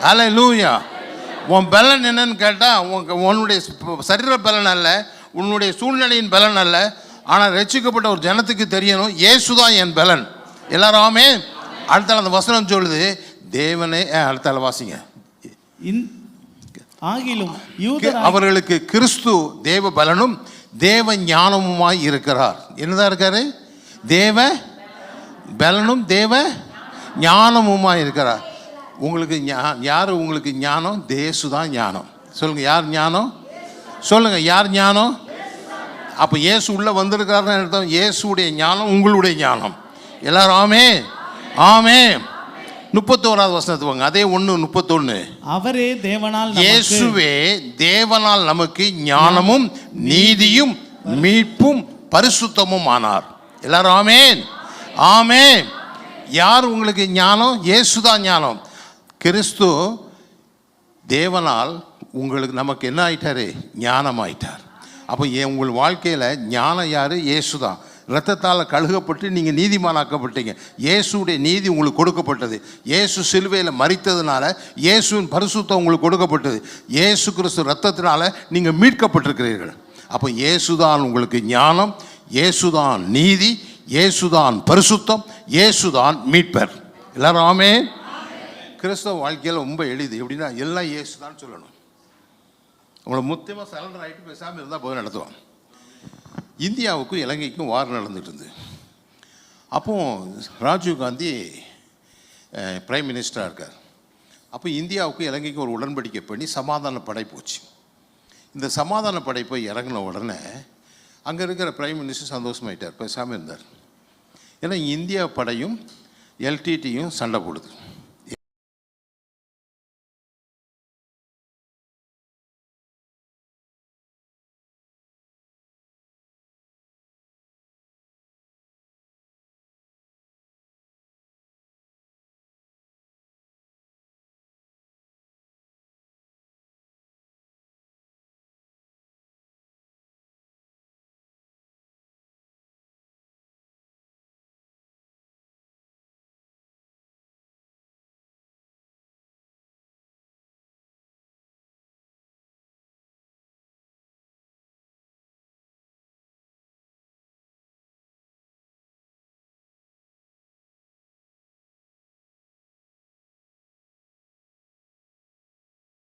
அல்லேலூயா. உன் பலன் என்னன்னு கேட்டால் உன்னுடைய சரீர பலன் அல்ல, உன்னுடைய சூழ்நிலையின் பலன் அல்ல. ஆனால் ரட்சிக்கப்பட்ட ஒரு ஜனத்துக்கு தெரியணும், இயேசுதான் என் பலன். எல்லாராமே அடுத்தால அந்த வசனம் சொல்லுது, தேவனே அடுத்தால வாசிங்க. ஆகிலும் அவர்களுக்கு கிறிஸ்து தேவ பலனும் தேவ ஞானமுமாய் இருக்கிறார். என்னதான் இருக்காரு? தேவ பலனும் தேவ ஞானமுமாய் இருக்கிறார். உங்களுக்கு யார் உங்களுக்கு ஞானம்? இயேசு தான் ஞானம். சொல்லுங்க, யார் ஞானம்? சொல்லுங்க, யார் ஞானம்? அப்போ இயேசு உள்ள வந்திருக்காருன்னு அர்த்தம். இயேசுடைய ஞானம் உங்களுடைய ஞானம். எல்லாரும் ஆமே ஆமே. 31வது வசனத்துக்கு வாங்க. அதே 1:31. அவரே தேவனால், இயேசுவே தேவனால் நமக்கு ஞானமும் நீதியும் மீட்பும் பரிசுத்தமும் ஆனார். எல்லாரும் ஆமேன் ஆமேன். யார் உங்களுக்கு ஞானம்? இயேசுதான் ஞானம். கிறிஸ்து தேவனால் உங்களுக்கு நமக்கு என்ன ஆயிட்டாரு? ஞானம் ஆயிட்டார். அப்போ உங்கள் வாழ்க்கையில் ஞானம் யார்? இயேசு தான். இரத்தத்தால் கழுகப்பட்டு நீங்கள் நீதிமானாக்கப்பட்டீங்க. இயேசுடைய நீதி உங்களுக்கு கொடுக்கப்பட்டது. இயேசு சிலுவையில் மரித்ததுனால இயேசுவின் பரிசுத்தம் உங்களுக்கு கொடுக்கப்பட்டது. இயேசு கிறிஸ்து இரத்தத்தினால நீங்கள் மீட்கப்பட்டிருக்கிறீர்கள். அப்போ இயேசுதான் உங்களுக்கு ஞானம், இயேசுதான் நீதி, இயேசுதான் பரிசுத்தம், இயேசுதான் மீட்பர். எல்லாரும் ஆமே. கிறிஸ்தவ வாழ்க்கையில் ரொம்ப எளிது. எப்படின்னா எல்லாம் இயேசுதான் சொல்லணும். உங்களை முக்கியமாக சரண்டர் ஆகிட்டு பேசாமல் இருந்தால் போதும், நடத்துவான். இந்தியாவுக்கும் இலங்கைக்கும் வார் நடந்துட்டு இருந்து. அப்போது ராஜீவ்காந்தி பிரைம் மினிஸ்டராக இருக்கார். அப்போ இந்தியாவுக்கும் இலங்கைக்கும் ஒரு உடன்படிக்கை பண்ணி சமாதான படை போச்சு. இந்த சமாதான படை போய் இறங்கின உடனே அங்கே இருக்கிற பிரைம் மினிஸ்டர் சந்தோஷமாயிட்டார், பேசாமல் இருந்தார். ஏன்னா இந்தியா படையும் எல்டிடியும் சண்டை போடுது.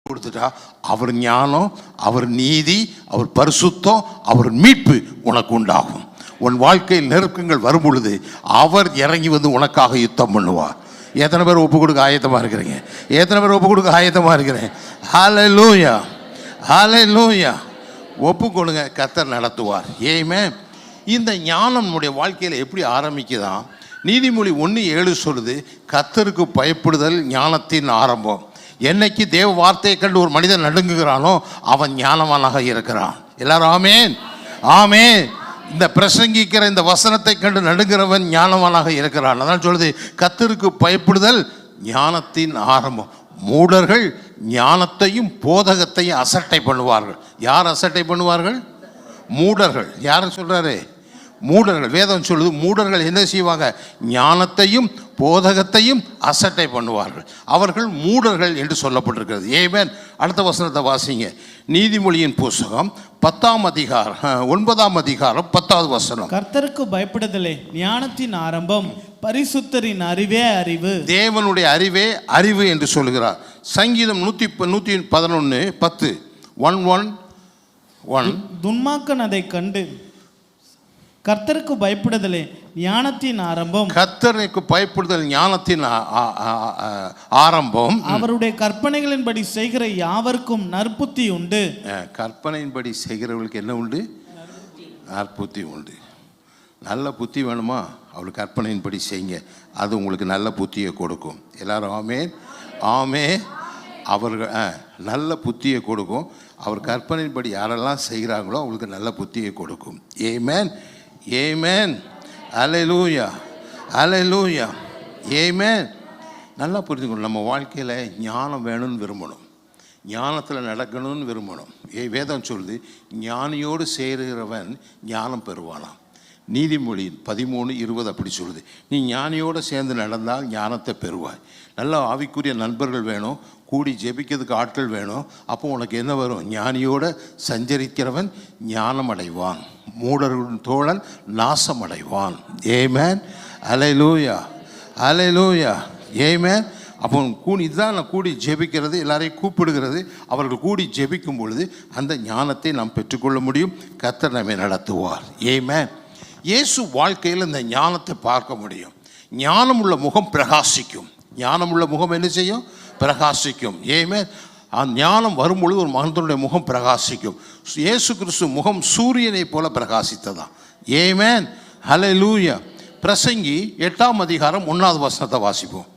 கொடுத்துட்டா அவர் ஞானம், அவர் நீதி, அவர் பரிசுத்தம், அவர் மீட்பு உனக்கு உண்டாகும். உன் வாழ்க்கையில் நெருக்கங்கள் வரும் பொழுது அவர் இறங்கி வந்து உனக்காக யுத்தம் பண்ணுவார். எத்தனை பேர் ஒப்பு கொடுக்க ஆயத்தமாக இருக்கிறீங்க? எத்தனை பேர் ஒப்பு கொடுக்க ஆயத்தமாக இருக்கிறேன்? ஹல்லேலூயா ஹல்லேலூயா. ஒப்பு கொடுங்க, கர்த்தர் நடத்துவார். ஏமே இந்த ஞானம் நம்முடைய வாழ்க்கையில் எப்படி ஆரம்பிக்குதான்? நீதிமொழி 1:7 சொல்லுது, கர்த்தருக்கு பயப்படுதல் ஞானத்தின் ஆரம்பம். என்னைக்கு தேவ வார்த்தையை கண்டு ஒரு மனிதன் நடுங்குகிறானோ அவன் ஞானவானாக இருக்கிறான். எல்லாரும் ஆமேன் ஆமேன். இந்த பிரசங்கிக்கிற இந்த வசனத்தை கண்டு நடுங்கிறவன் ஞானவானாக இருக்கிறான். அதான் சொல்லுது, கர்த்தருக்கு பயப்படுதல் ஞானத்தின் ஆரம்பம். மூடர்கள் ஞானத்தையும் போதகத்தையும் அசட்டை பண்ணுவார்கள். யார் அசட்டை பண்ணுவார்கள்? மூடர்கள். யார் சொல்றாரு? மூடர்கள். வேதம் சொல்லுது, மூடர்கள் என்ன செய்வாங்க? ஞானத்தையும் போதகத்தையும் அசட்டை பண்ணுவார்கள். அவர்கள் மூடர்கள் என்று சொல்லப்பட்டிருக்கிறது. ஏமேன். அடுத்த வசனத்தை வாசிங்க. நீதிமொழியின் புஸ்தகம் 10ஆம் அதிகாரம் 9ஆம் அதிகாரம் 10வது வசனம். கர்த்தருக்கு பயப்படுதலே ஞானத்தின் ஆரம்பம், பரிசுத்தரின் அறிவே அறிவு. தேவனுடைய அறிவே அறிவு என்று சொல்கிறார். சங்கீதம் 111:10 1:1 துன்மார்க்கன் அதை கண்டு கர்த்தருக்கு பயப்படுதலே ஞானத்தின் ஆரம்பம். கர்த்தருக்கு பயப்படுதல் ஞானத்தின் ஆரம்பம். அவருடைய கற்பனைகளின்படி செய்கிற யாவருக்கும் நற்புத்தி உண்டு. கற்பனையின்படி செய்கிறவர்களுக்கு என்ன உண்டு? நற்புத்தி உண்டு. நல்ல புத்தி வேணுமா? அவளுக்கு கற்பனையின்படி செய்யுங்க, அது உங்களுக்கு நல்ல புத்தியை கொடுக்கும். எல்லாரும் ஆமே ஆமே. அவர்கள் நல்ல புத்தியை கொடுக்கும். அவர் கற்பனையின்படி யாரெல்லாம் செய்கிறாங்களோ அவங்களுக்கு நல்ல புத்தியை கொடுக்கும். ஏமேன் ஏமேன். அல்லேலூயா அல்லேலூயா. ஏமேன். நல்லா புரிஞ்சுக்கணும், நம்ம வாழ்க்கையில் ஞானம் வேணும்னு விரும்பணும், ஞானத்தில் நடக்கணும்னு விரும்பணும். வேதம் சொல்லுது, ஞானியோடு சேருகிறவன் ஞானம் பெறுவானாம். நீதிமொழி 13:20 அப்படி சொல்லுது. நீ ஞானியோடு சேர்ந்து நடந்தால் ஞானத்தை பெறுவாய். நல்ல ஆவிக்குரிய நண்பர்கள் வேணும், கூடி ஜெபிக்கிறதுக்கு ஆட்கள் வேணும். அப்போ உனக்கு என்ன வரும்? ஞானியோடு சஞ்சரிக்கிறவன் ஞானம் அடைவான், மூடர்களின் தோழன் நாசம் அடைவான். ஆமென், அல்லேலூயா, அல்லேலூயா, ஆமென். அப்போ இதுதான் நான் கூடி ஜெபிக்கிறது, எல்லாரையும் கூப்பிடுகிறது. அவர்கள் கூடி ஜெபிக்கும் பொழுது அந்த ஞானத்தை நாம் பெற்றுக்கொள்ள முடியும். கர்த்தர் நம்மை நடத்துவார். ஆமென். இயேசு வாழ்க்கையில் இந்த ஞானத்தை பார்க்க முடியும். ஞானம் உள்ள முகம் பிரகாசிக்கும். ஞானம் உள்ள முகம் என்ன செய்யும்? பிரகாசிக்கும். ஆமென். ஞானம் வரும்பொழுது ஒரு மகனுடைய முகம் பிரகாசிக்கும். இயேசு கிறிஸ்து முகம் சூரியனை போல பிரகாசித்ததான். ஆமென், அல்லேலூயா. பிரசங்கி 8:1 வாசிப்போம்.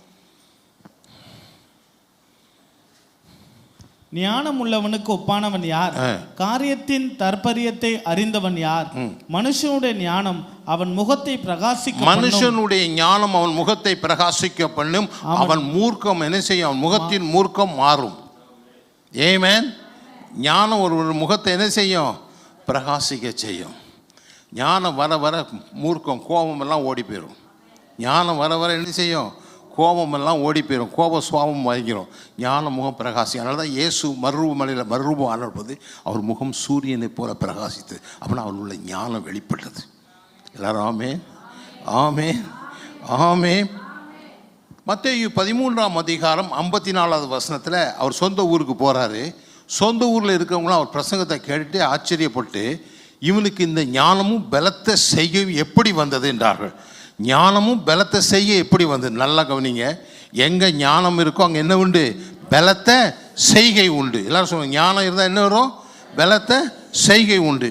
ஞானம் உள்ளவனுக்கு ஒப்பானவன் யார்? காரியத்தின் தற்பரியத்தை அறிந்தவன் யார்? மனுஷனுடைய ஞானம் அவன் முகத்தை பிரகாசிக்க மனுஷனுடைய ஞானம் அவன் முகத்தை பிரகாசிக்க பண்ணும். அவன் மூர்க்கம் என்ன செய்யும்? அவன் முகத்தின் மூர்க்கம் மாறும். ஆமென். ஞானம் ஒரு முகத்தை என்ன செய்யும்? பிரகாசிக்க செய்யும். ஞானம் வர வர மூர்க்கம், கோபம் எல்லாம் ஓடி போயிடும். ஞானம் வர வர என்ன செய்யும்? கோபமெல்லாம் ஓடி போயிடும், கோப சுவாபம் வாங்கிடும். ஞான முகம் பிரகாசி. அதனால தான் இயேசு மறுரூபமலையில் மறுரூபம் ஆனபோது அவர் முகம் சூரியனை போல பிரகாசித்து, அப்படின்னா அவர் உள்ள ஞானம் வெளிப்பட்டது. எல்லாரும் ஆமென், ஆமென், ஆமென். மத்தேயு 13:54 அவர் சொந்த ஊருக்கு போகிறாரு. சொந்த ஊரில் இருக்கிறவங்களும் அவர் பிரசங்கத்தை கேட்டுட்டு ஆச்சரியப்பட்டு, இவனுக்கு இந்த ஞானமும் பலத்த செய்கையும் எப்படி வந்தது என்றார்கள். ஞானமும் பலத்தை செய்ய எப்படி வந்தது? நல்லா கவனிங்க. எங்கே ஞானம் இருக்கோ அங்கே என்ன உண்டு? பலத்த செய்கை உண்டு. எல்லாரும் சொல்லுங்க, ஞானம் இருந்தால் என்ன வரும்? பலத்த செய்கை உண்டு.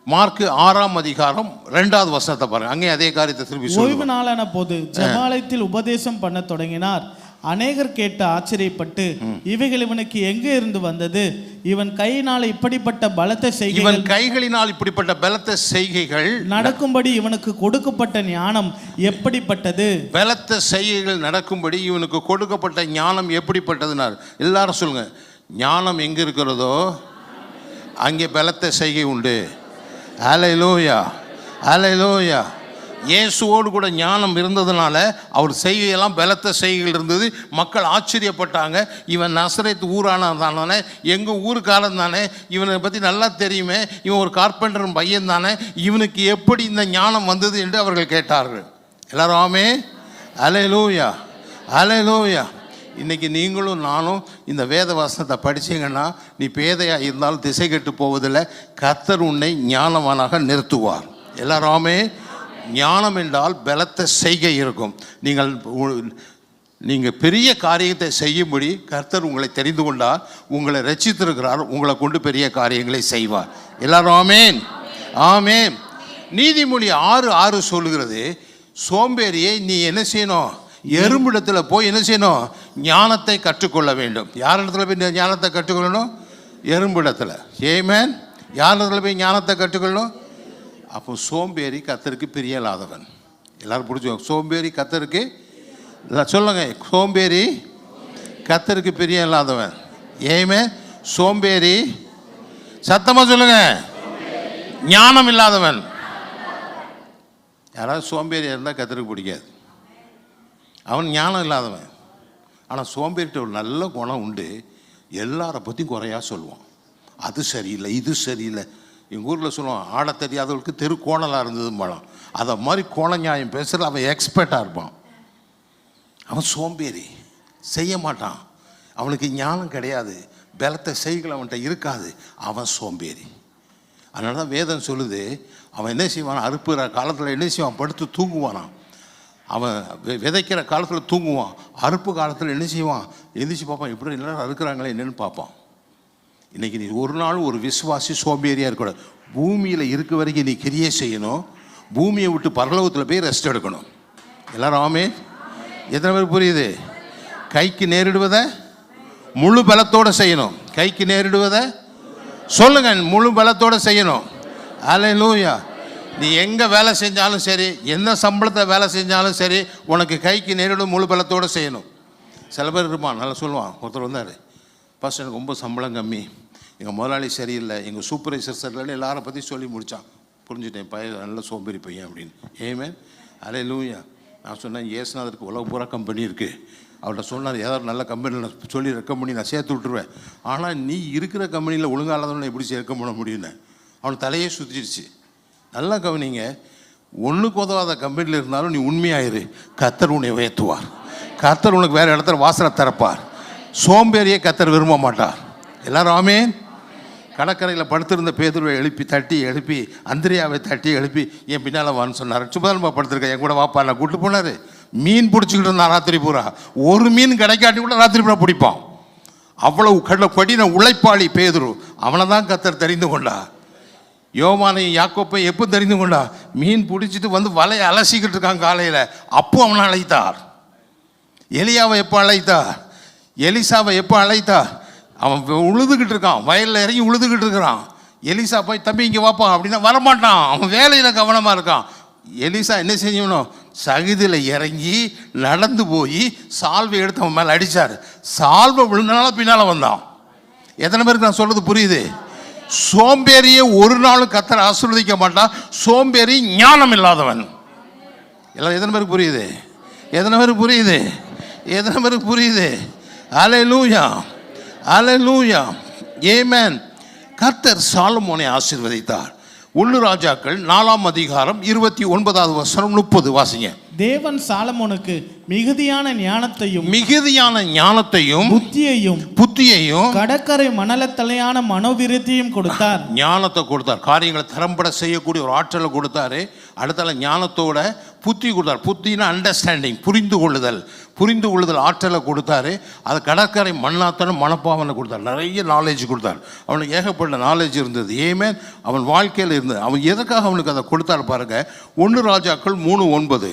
மார்க்கு 6:2 பாருங்க. அங்கே அதே காரியத்தை திருப்பி சொல்லுங்க. ஓய்வு நாளான போது ஜெபாலயத்தில் உபதேசம் பண்ண தொடங்கினார். அநேகர் கேட்டு ஆச்சரியப்பட்டு, இவைகள் இவனுக்கு எங்கே இருந்து வந்தது? இவன் கையினால் இப்படிப்பட்ட பலத்த செய்கைகள், இவன் கைகளினால் இப்படிப்பட்ட பலத்த செய்கைகள் நடக்கும்படி இவனுக்கு கொடுக்கப்பட்ட ஞானம் எப்படிப்பட்டது? பலத்த செய்கைகள் நடக்கும்படி இவனுக்கு கொடுக்கப்பட்ட ஞானம் எப்படிப்பட்டதுனார். எல்லாரும் சொல்லுங்க, ஞானம் எங்கே இருக்கிறதோ அங்கே பலத்த செய்கை உண்டு. அல்லேலூயா, அல்லேலூயா. இயேசுவோடு கூட ஞானம் இருந்ததுனால அவர் செய்கையெல்லாம் பலத்த செய்கைகள் இருந்தது. மக்கள் ஆச்சரியப்பட்டாங்க. இவன் நசரேத் ஊரானவன் தானே, எங்கள் ஊருக்காரன் தானே, இவனை பற்றி நல்லா தெரியுமே, இவன் ஒரு கார்பெண்டர் பையன் தானே, இவனுக்கு எப்படி இந்த ஞானம் வந்தது என்று அவர்கள் கேட்டார்கள். எல்லாரும் ஆமென், அல்லேலூயா, அல்லேலூயா. இன்றைக்கி நீங்களும் நானும் இந்த வேத வசனத்தை படித்தீங்கன்னா, நீ பேதையாக இருந்தாலும் திசை கெட்டு போவதில்லை. கர்த்தர் உன்னை ஞானவானாக நிறுத்துவார். எல்லாரும் ஆமென். ஞானம் என்றால் பலத்த செய்கை இருக்கும். நீங்கள் பெரிய காரியத்தை செய்யும்படி கர்த்தர் உங்களை தெரிந்து கொண்டால், உங்களை ரட்சித்திருக்கிறார், உங்களை கொண்டு பெரிய காரியங்களை செய்வார். எல்லாரும் ஆமென், ஆமென். நீதிமொழி 6:6 சொல்லுகிறது, சோம்பேறியை நீ என்ன செய்யணும்? எறும்பிடத்தில் போய் என்ன செய்யணும்? ஞானத்தை கற்றுக்கொள்ள வேண்டும். யார் இடத்துல போய் ஞானத்தை கற்றுக்கொள்ளணும்? எறும்பிடத்தில். ஆமென். யார் இடத்துல போய் ஞானத்தை கற்றுக்கொள்ளணும்? அப்போ சோம்பேறி கர்த்தருக்கு பிரியலாதவன். எல்லாரும் பிடிச்சோம். சோம்பேறி கர்த்தருக்கு சொல்லுங்க, சோம்பேறி கர்த்தருக்கு பிரியம் இல்லாதவன். ஆமென். சோம்பேறி, சத்தமாக சொல்லுங்க, ஞானம் இல்லாதவன். யாராவது சோம்பேறியாக இருந்தால் கர்த்தருக்கு பிடிக்காது. அவன் ஞானம் இல்லாதவன். ஆனால் சோம்பேறிட்ட ஒரு நல்ல குணம் உண்டு. எல்லாரை பற்றியும் குறையாக சொல்லுவான். அது சரியில்லை, இது சரியில்லை. எங்கள் ஊரில் சொல்லுவான், ஆட தெரியாதவர்களுக்கு தெரு கோணலாக இருந்தது பழம். அதை மாதிரி கோண நியாயம் பேசுகிற அவன் எக்ஸ்பர்ட்டாக இருப்பான். அவன் சோம்பேறி, செய்ய மாட்டான். அவனுக்கு ஞானம் கிடையாது, பலத்தை செய்கள் அவன்கிட்ட இருக்காது. அவன் சோம்பேறி. அதனால தான் வேதம் சொல்லுது, அவன் என்ன செய்வான்? அறுப்புற காலத்தில் என்ன செய்வான்? படுத்து தூங்குவானான். அவன் விதைக்கிற காலத்தில் தூங்குவான். அறுப்பு காலத்தில் என்ன செய்வான்? எந்திரிச்சு பார்ப்பான், இப்படி எல்லாரும் அறுக்கிறாங்களே என்னென்னு பார்ப்பான். இன்றைக்கி நீ ஒரு நாள் ஒரு விசுவாசி சோம்பேறியாக இருக்கக்கூடாது. பூமியில் இருக்க வரைக்கும் நீ கிரியை செய்யணும். பூமியை விட்டு பரலோகத்தில் போய் ரெஸ்ட் எடுக்கணும். எல்லாரும் ஆமென். எத்தனை பேர் புரியுது? கைக்கு நேரிடுவதை முழு பலத்தோடு செய்யணும். கைக்கு நேரிடுவதை சொல்லுங்க, முழு பலத்தோடு செய்யணும். அல்லேலூயா. நீ எங்கே வேலை செஞ்சாலும் சரி, எந்த சம்பளத்தை வேலை செஞ்சாலும் சரி, உனக்கு கைக்கு நேரிடும் முழு பலத்தோடு செய்யணும். சில பேர் இருப்பான், நல்லா சொல்லுவான். ஒருத்தர் வந்தார், ஃபஸ்ட் எனக்கு ரொம்ப சம்பளம் கம்மி, எங்கள் முதலாளி சரியில்லை, எங்கள் சூப்பர்வைசர் சரியில்லைன்னு எல்லாரை பற்றி சொல்லி முடித்தான். புரிஞ்சுட்டேன், பையன் நல்ல சோம்பேறி பையன் அப்படின்னு. ஏமே அல்லேலூயா. நான் சொன்னேன், ஏசுநாதருக்கு உலக பூரா கம்பெனி இருக்குது, அவர்கிட்ட சொன்னார் ஏதாவது நல்ல கம்பெனியில் சொல்லி ரெக்கமெண்ட் நான் சேர்த்து விட்டுருவேன். ஆனால் நீ இருக்கிற கம்பெனியில் ஒழுங்கானவனை எப்படி சேர்க்க பண்ண முடியும்னு அவனுக்கு தலையே சுற்றிடுச்சு. நல்லா கவனிங்க, ஒன்றுக்கு உதவாத கம்பெனியில் இருந்தாலும் நீ உண்மையாயிரு, கர்த்தர் உன்னை உயர்த்துவார். கர்த்தர் உனக்கு வேறு இடத்துல வாசலை திறப்பார். சோம்பேறியை கர்த்தர் விரும்ப மாட்டார். எல்லாரும் ஆமென். கடற்கரையில் படுத்திருந்த பேதுருவை எழுப்பி அந்திரியாவை தட்டி எழுப்பி என் பின்னால் வான்னு சொன்னார். சும்மா படுத்திருக்கேன், என் கூட வாப்பா நான் கூப்பிட்டு போனார். மீன் பிடிச்சிக்கிட்டு இருந்தான் ராத்திரி பூரா. ஒரு மீன் கிடைக்காட்டி கூட ராத்திரி பூரா பிடிப்பான். அவ்வளவு கடின உழைப்பாளி பேதுரு. அவனை தான் கர்த்தர் தெரிந்து கொண்டா. யோவானை யாக்கோப்பை எப்போ தெரிந்து கொண்டா? மீன் பிடிச்சிட்டு வந்து வலையை அலசிக்கிட்டு இருக்கான் காலையில், அப்போ அவனை அழைத்தார். எலியாவை எப்போ அழைத்தார்? எலிசாவை எப்போ அழைத்தார்? அவன் உழுதுகிட்டு இருக்கான், வயலில் இறங்கி உழுதுகிட்டு இருக்கிறான். எலிசா போய் தம்பி இங்கே வாப்பா அப்படின்னா வரமாட்டான், அவன் வேலையில் கவனமாக இருக்கான். எலிசா என்ன செய்யணும்? சகிதில் இறங்கி நடந்து போய் சால்வை எடுத்து அவன் மேலே அடித்தார். சால்வை விழுந்தனால பின்னால் வந்தான். எத்தனை பேருக்கு நான் சொல்கிறது புரியுது? சோம்பேறியை ஒரு நாளும் கர்த்தர் ஆசீர்வதிக்க மாட்டான். சோம்பேறி ஞானம் இல்லாதவன். எல்லாம் எத்தனை பேருக்கு புரியுது? எத்தனை பேருக்கு புரியுது? எத்தனை பேருக்கு புரியுது? அல்லேலூயா, அல்லேலூயா, ஆமென். கர்த்தர் சாலமோனை ஆசீர்வதித்தார். 1 ராஜாக்கள் 4ஆம் அதிகாரம் 29வது வசனம் 30 வாசிங்க. தேவன் சாலமோனுக்கு மிகுதியான ஞானத்தையும் புத்தியையும் கடற்கரை மணலத்தலையான மனோவிருத்தியும் கொடுத்தார். ஞானத்தை கொடுத்தார். காரியங்களை திறம்பட செய்யக்கூடிய ஒரு ஆற்றலை கொடுத்தாரு. அடுத்தால ஞானத்தோட புத்தி கொடுத்தார். புத்தினா அண்டர்ஸ்டாண்டிங், புரிந்து கொள்ளுதல் ஆற்றலை கொடுத்தாரு. அது கடற்கரை மனப்பாவனை கொடுத்தார். நிறைய நாலேஜ் கொடுத்தார். அவனுக்கு ஏகப்பட்ட நாலேஜ் இருந்தது. ஏமே அவன் வாழ்க்கையில் இருந்தது. அவன் எதுக்காக அவனுக்கு அதை கொடுத்தார் பாருங்க. 1 ராஜாக்கள் 3:9.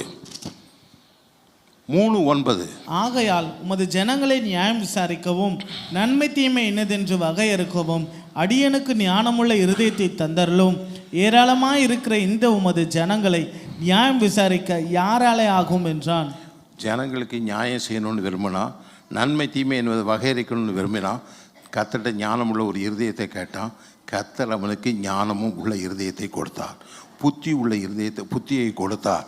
ஆகையால் உமது ஜனங்களை நியாயம் விசாரிக்கவும் நன்மை தீமை என்னதென்று வகையறுக்கவும் அடியனுக்கு ஞானமுள்ள இருதயத்தை தந்தருளும். ஏராளமாய் இருக்கிற இந்த உமது ஜனங்களை நியாயம் விசாரிக்க யாராலே ஆகும் என்றான். ஜனங்களுக்கு நியாயம் செய்யணும்னு விரும்பினா, நன்மை தீமை என்பதை வகையறுக்கணும்னு விரும்பினா, கர்த்தர்கிட்ட ஞானமுள்ள ஒரு இருதயத்தை கேட்டான். கர்த்தர் அவனுக்கு ஞானமும் உள்ள இருதயத்தை கொடுத்தார். புத்தி உள்ள புத்தியை கொடுத்தார்.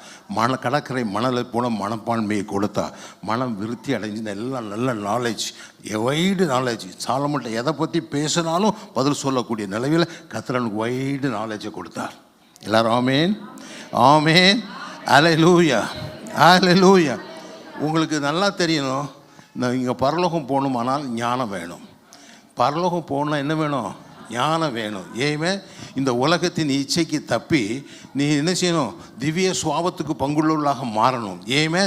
கடற்கரை மணலை போல மனப்பான்மையை கொடுத்தார். மனம் விருத்தி அடைஞ்சு நல்ல நாலேஜ், வைடு நாலேஜ். சாலமோன்ட்ட எதை பற்றி பேசினாலும் பதில் சொல்லக்கூடிய நிலையில் கர்த்தருக்கு வைடு நாலேஜை கொடுத்தார். எல்லாரும் ஆமென், ஆமென், அல்லேலூயா, அல்லேலூயா. உங்களுக்கு நல்லா தெரியணும், இங்கே பரலோகம் போகணுமானால் ஞானம் வேணும். பரலோகம் போகணுன்னா என்ன வேணும்? ஞானம் வேணும். ஏமே இந்த உலகத்தின் இச்சைக்கு தப்பி நீ என்ன செய்யணும்? திவ்ய சுவாபத்துக்கு பங்குள்ளவர்களாக மாறணும். ஏமே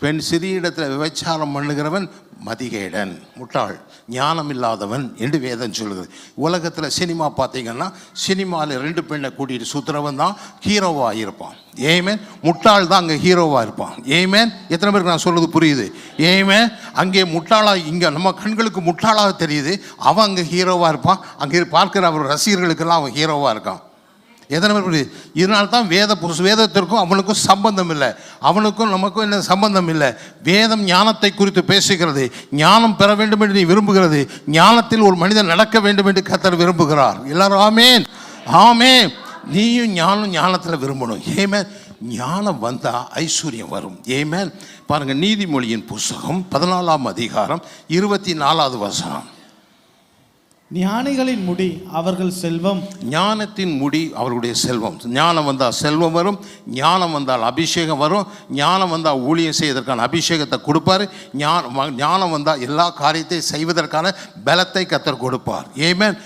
பெண் சிறிய இடத்துல விபச்சாரம் பண்ணுகிறவன் மதிகேடன், முட்டாள், ஞானம் இல்லாதவன் என்று வேதம் சொல்லுது. உலகத்தில் சினிமா பார்த்தீங்கன்னா சினிமாவில் 2 பெண்ணை கூட்டிகிட்டு சுற்றுறவன் தான் ஹீரோவாக இருப்பான். ஏமேன் முட்டாள் தான் அங்கே ஹீரோவாக இருப்பான். ஏமேன் எத்தனை பேருக்கு நான் சொல்கிறது புரியுது? ஏமேன் அங்கே முட்டாளாக, இங்கே நம்ம கண்களுக்கு முட்டாளாக தெரியுது, அவன் அங்கே ஹீரோவாக இருப்பான். அங்கே பார்க்குற அவர் ரசிகர்களுக்கெல்லாம் அவன் ஹீரோவாக இருக்கான். எத்தனை பேர் புரியுது? இதனால தான் வேதத்திற்கும் அவனுக்கும் சம்பந்தம் இல்லை, அவனுக்கும் நமக்கும் என்ன சம்பந்தம் இல்லை. வேதம் ஞானத்தை குறித்து பேசுகிறது. ஞானம் பெற வேண்டும் என்று நீ விரும்புகிறது. ஞானத்தில் ஒரு மனிதன் நடக்க வேண்டும் என்று கர்த்தர் விரும்புகிறார். எல்லாரும் ஆமென், ஆமென். நீயும் ஞானத்தில் விரும்பணும். ஏமே ஞானம் வந்தால் ஐஸ்வர்யம் வரும். ஏமே பாருங்கள், நீதிமொழியின் புஸ்தகம் 14ஆம் அதிகாரம் 24வது வசனம். ஞானிகளின் முடி அவர்கள் செல்வம். ஞானத்தின் முடி அவர்களுடைய செல்வம். ஞானம் வந்தால் செல்வம் வரும். ஞானம் வந்தால் அபிஷேகம் வரும். ஞானம் வந்தால் ஊழியம் செய்வதற்கான அபிஷேகத்தை கொடுப்பார். ஞானம் வந்தால் எல்லா காரியத்தையும் செய்வதற்கான பலத்தை கர்த்தர் கொடுப்பார். ஏமேன்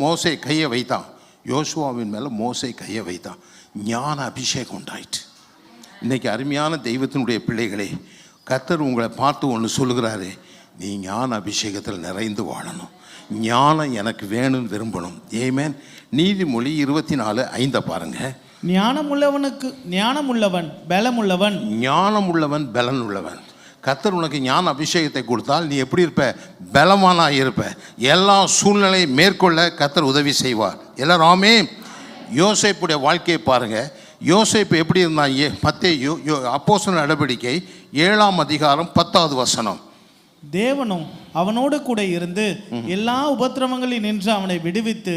மோசே கையை வைத்தான். யோசுவாவின் மேலே மோசே கையை வைத்தான். ஞான அபிஷேகம் உண்டாயிற்று. இன்றைக்கி அருமையான தெய்வத்தினுடைய பிள்ளைகளே, கர்த்தர் உங்களை பார்த்து ஒன்று சொல்லுகிறாரு, நீ ஞான அபிஷேகத்தில் நிறைந்து வாழணும். ஞானம் எனக்கு வேணும்னு விரும்பணும். ஏமேன் நீதிமொழி 24:5 பாருங்க. ஞானமுள்ளவன் பலன் உள்ளவன். கர்த்தர் உனக்கு ஞான அபிஷேகத்தை கொடுத்தால் நீ எப்படி இருப்ப? பலமானாக இருப்ப. எல்லா சூழ்நிலையும் மேற்கொள்ள கர்த்தர் உதவி செய்வார். எல்லாரும் ஆமென். யோசேப்புடைய வாழ்க்கையை பாருங்க. யோசேப்பு எப்படி இருந்தான்? அப்போஸ்தலர் நடவடிக்கை 7ஆம் அதிகாரம் 10வது வசனம். தேவனும் அவனோடு கூட இருந்து எல்லா உபத்திரவங்களில் நின்று அவனை விடுவித்து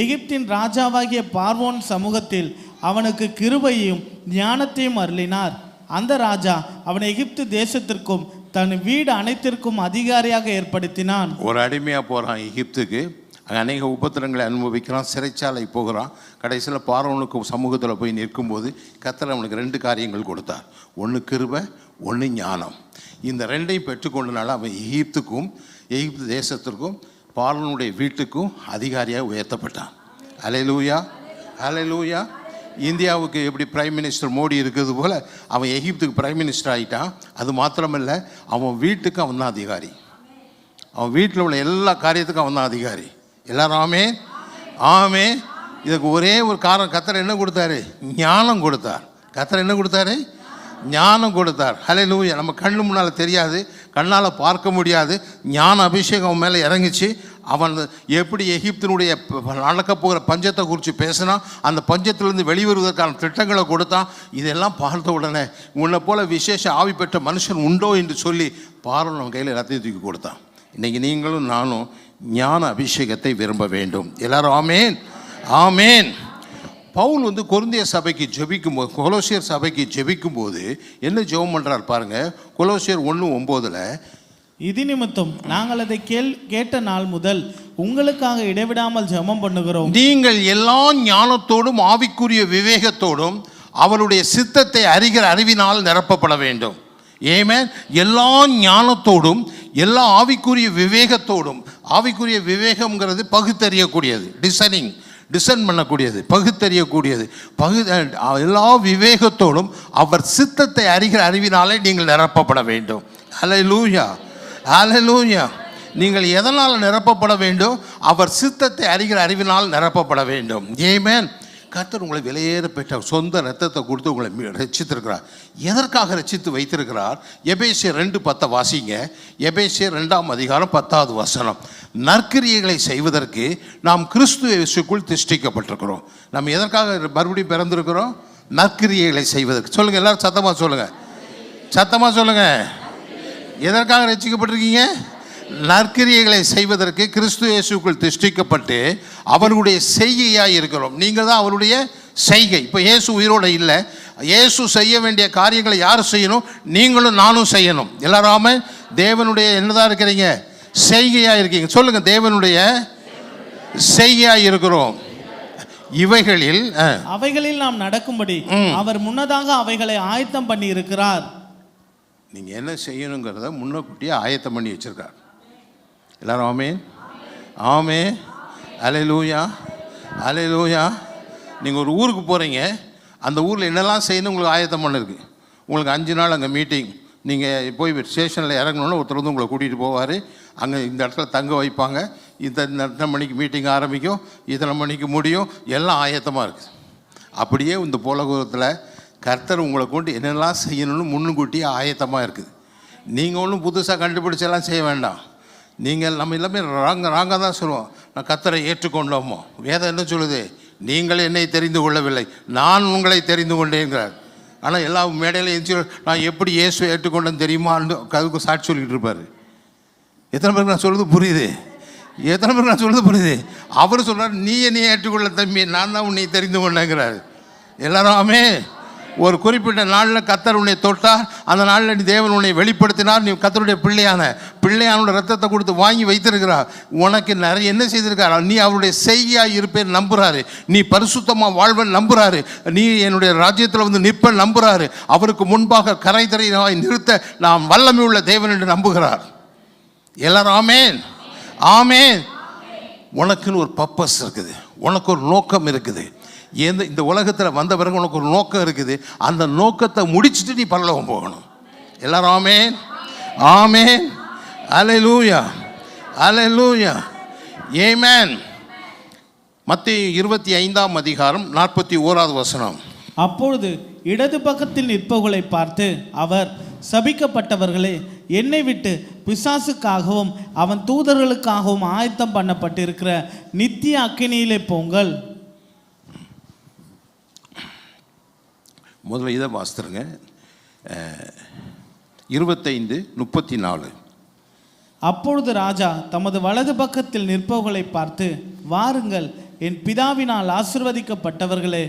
எகிப்தின் ராஜாவாகிய பார்வோன் சமூகத்தில் அவனுக்கு கிருபையும் ஞானத்தையும் அருளினார். அந்த ராஜா அவனை எகிப்து தேசத்திற்கும் தன் வீடு அனைத்திற்கும் அதிகாரியாக ஏற்படுத்தினான். ஒரு அடிமையா போறான் எகிப்துக்கு, அநேக உபத்திரங்களை அனுபவிக்கிறான், சிறைச்சாலை போகிறான். கடைசியில் பார்வோனுக்கு சமூகத்தில் போய் நிற்கும்போது கர்த்தர் அவனுக்கு 2 காரியங்கள் கொடுத்தார். ஒன்று கிருபை, ஒன்று ஞானம். இந்த 2ஐயும் பெற்றுக்கொண்டனால அவன் எகிப்து தேசத்திற்கும் பார்வோனுடைய வீட்டுக்கும் அதிகாரியாக உயர்த்தப்பட்டான். அல்லேலூயா, அல்லேலூயா. இந்தியாவுக்கு எப்படி பிரைம் மினிஸ்டர் மோடி இருக்கிறது போல் அவன் எகிப்துக்கு பிரைம் மினிஸ்டர் ஆகிட்டான். அது மாத்திரமில்லை, அவன் வீட்டுக்கு அவன் தான் அதிகாரி. அவன் வீட்டில் உள்ள எல்லா காரியத்துக்கும் அவன் தான் அதிகாரி. எல்லாரும் ஆமே ஆமே. இதுக்கு ஒரே ஒரு காரணம், கர்த்தர் என்ன கொடுத்தாரு? ஞானம் கொடுத்தார். கர்த்தர் என்ன கொடுத்தாரு? ஞானம் கொடுத்தார். ஹல்லேலூயா. நம்ம கண்ணு முன்னால் தெரியாது, கண்ணால் பார்க்க முடியாது. ஞான அபிஷேகம் அவன் மேலே இறங்கிச்சு. அவன் எப்படி எகிப்தினுடைய நடக்க போகிற பஞ்சத்தை குறித்து பேசினா, அந்த பஞ்சத்திலிருந்து வெளிவருவதற்கான திட்டங்களை கொடுத்தான். இதெல்லாம் பார்த்த உடனே உன்னை போல விசேஷ ஆவி பெற்ற மனுஷன் உண்டோ என்று சொல்லி பார்வோன் அவன் கையில் எல்லாத்தையும் தூக்கி கொடுத்தான். இன்றைக்கி நீங்களும் நானும் ஞான அபிஷேகத்தை விரும்ப வேண்டும். எல்லாரும் ஆமேன், ஆமேன். பவுல் கொரிந்திய சபைக்கு ஜெபிக்கும்போது, கொலோசியர் சபைக்கு ஜெபிக்கும்போது என்ன ஜெபம் பண்ணுறார் பாருங்க. கொலோசியர் 1:9, இது நிமித்தம் நாங்கள் அதை கேட்ட நாள் முதல் உங்களுக்காக இடைவிடாமல் ஜெபம் பண்ணுகிறோம். நீங்கள் எல்லா ஞானத்தோடும் ஆவிக்குரிய விவேகத்தோடும் அவருடைய சித்தத்தை அறிகிற அறிவினால் நிரப்பப்பட வேண்டும். ஏமேன். எல்லா ஞானத்தோடும் எல்லா ஆவிக்குரிய விவேகத்தோடும். ஆவிக்குரிய விவேகம்ங்கிறது பகுத்தறியக்கூடியது, டிசைன் பண்ணக்கூடியது, பகுத்தறியக்கூடியது. எல்லா விவேகத்தோடும் அவர் சித்தத்தை அறிகிற அறிவினாலே நீங்கள் நிரப்பப்பட வேண்டும். அல்லேலூயா, அல்லேலூயா. நீங்கள் எதனால் நிரப்பப்பட வேண்டும்? அவர் சித்தத்தை அறிகிற அறிவினால் நிரப்பப்பட வேண்டும். ஆமென். கர்த்தர் உங்களை விலையேற பெற்ற சொந்த ரத்தத்தை கொடுத்து உங்களை ரட்சித்திருக்கிறார். எதற்காக ரட்சித்து வைத்திருக்கிறார்? எபேசியர் 2:10 வாசிங்க. எபேசியர் 2:10 நற்கிரியைகளை செய்வதற்கு நாம் கிறிஸ்து இயேசுக்குள் திஷ்டிக்கப்பட்டிருக்கிறோம். நம்ம எதற்காக மறுபடியும் பிறந்திருக்கிறோம்? நற்கிரியைகளை செய்வதற்கு. சொல்லுங்க, எல்லாரும் சத்தமாக சொல்லுங்க, சத்தமாக சொல்லுங்க. எதற்காக ரட்சிக்கப்பட்டிருக்கீங்க? நற்கிரியைகளை செய்வதற்கு கிறிஸ்து இயேசுக்குள் திஷ்டிக்கப்பட்டு அவருடைய செய்கையாக இருக்கிறோம். நீங்கள் தான் அவருடைய செய்கை. இப்போ இயேசு உயிரோடு இல்லை. இயேசு செய்ய வேண்டிய காரியங்களை யார் செய்யணும்? நீங்களும் நானும் செய்யணும். எல்லாராம தேவனுடைய என்னதான் இருக்கிறீங்க? செய்கையாக இருக்கீங்க. சொல்லுங்க, தேவனுடைய செய்கையாக இருக்கிறோம். அவைகளில் நாம் நடக்கும்படி அவர் முன்னதாக அவைகளை ஆயத்தம் பண்ணி இருக்கிறார். நீங்கள் என்ன செய்யணுங்கிறத முன்னக்கூட்டியே ஆயத்தம் பண்ணி வச்சிருக்கார். எல்லாரும் ஆமென், ஆமென், அல்லேலூயா, அல்லேலூயா. நீங்கள் ஒரு ஊருக்கு போகிறீங்க, அந்த ஊரில் என்னெல்லாம் செய்யணும் உங்களுக்கு ஆயத்தம் பண்ணிருக்கு. உங்களுக்கு 5 நாள் அங்கே மீட்டிங். நீங்கள் போய் ஸ்டேஷனில் இறங்கணுன்னு ஒருத்தர் உங்களை கூட்டிகிட்டு போவார். அங்கே இந்த இடத்துல தங்க வைப்பாங்க. இத்தனை மணிக்கு மீட்டிங் ஆரம்பிக்கும், இத்தனை மணிக்கு முடியும். எல்லாம் ஆயத்தமாக இருக்குது. அப்படியே இந்த போலகுரத்தில் கர்த்தர் உங்களை கொண்டு என்னெல்லாம் செய்யணும்னு முன்னுக்கூட்டியே ஆயத்தமாக இருக்குது. நீங்கள் ஒன்றும் புதுசாக கண்டுபிடிச்செல்லாம் செய்ய வேண்டாம். நீங்கள் நம்ம எல்லாமே ராங்காக தான் சொல்லுவோம். நான் கர்த்தரை ஏற்றுக்கொண்டோமோ. வேதம் என்ன சொல்லுது? நீங்கள் என்னை தெரிந்து கொள்ளவில்லை, நான் உங்களை தெரிந்து கொண்டேங்கிறார். ஆனால் எல்லா மேடையில் எழுச்சி நான் எப்படி இயேசுவை ஏற்றுக்கொண்டேன்னு தெரியுமான்னு அதுக்கு சாட்சி சொல்லிக்கிட்டு இருப்பார். எத்தனை பேருக்கு நான் சொல்கிறது புரியுது? எத்தனை பேருக்கு நான் சொல்கிறது புரியுது? அவர் சொல்கிறார், நீ என்னை ஏற்றுக்கொள்ள தம்பி, நான் தான் உன்னை தெரிந்து கொண்டேங்கிறார். எல்லாருமே ஒரு குறிப்பிட்ட நாளில் கர்த்தர் உன்னை தொட்டார். அந்த நாளில் நீ தேவன் உன்னை வெளிப்படுத்தினார். நீ கர்த்தருடைய பிள்ளையானோட ரத்தத்தை கொடுத்து வாங்கி வைத்திருக்கிறார். உனக்கு நிறைய என்ன செய்திருக்கார்? நீ அவருடைய செய்கையாக இருப்பேன் நம்புகிறாரு. நீ பரிசுத்தமாக வாழ்வன் நம்புகிறாரு. நீ என்னுடைய ராஜ்யத்தில் நிற்பன் நம்புகிறாரு. அவருக்கு முன்பாக கரைதரையை நிறுத்த நாம் வல்லமை உள்ள தேவன் என்று நம்புகிறார். எல்லாரும் ஆமென், ஆமென். உனக்குன்னு ஒரு பர்பஸ் இருக்குது, உனக்கு ஒரு நோக்கம் இருக்குது. இந்த உலகத்தில் வந்த பிறகு உனக்கு ஒரு நோக்கம் இருக்குது. அந்த நோக்கத்தை முடிச்சுட்டு நீ பரலோகம் போகணும். எல்லாரும் ஆமென், ஆமென், அல்லேலூயா, அல்லேலூயா, ஆமென். மத்தேயு 25:41. அப்பொழுது இடது பக்கத்தில் நிற்பவர்களை பார்த்து அவர், சபிக்கப்பட்டவர்களே, என்னை விட்டு பிசாசுக்காகவும் அவன் தூதர்களுக்காகவும் ஆயத்தம் பண்ணப்பட்டிருக்கிற நித்திய அக்கினியிலே போங்கள். முதல்ல இதை வாசித்துருங்க. 25:34. அப்பொழுது ராஜா தமது வலது பக்கத்தில் நிற்பவர்களை பார்த்து, வாருங்கள், என் பிதாவினால் ஆசிர்வதிக்கப்பட்டவர்களே,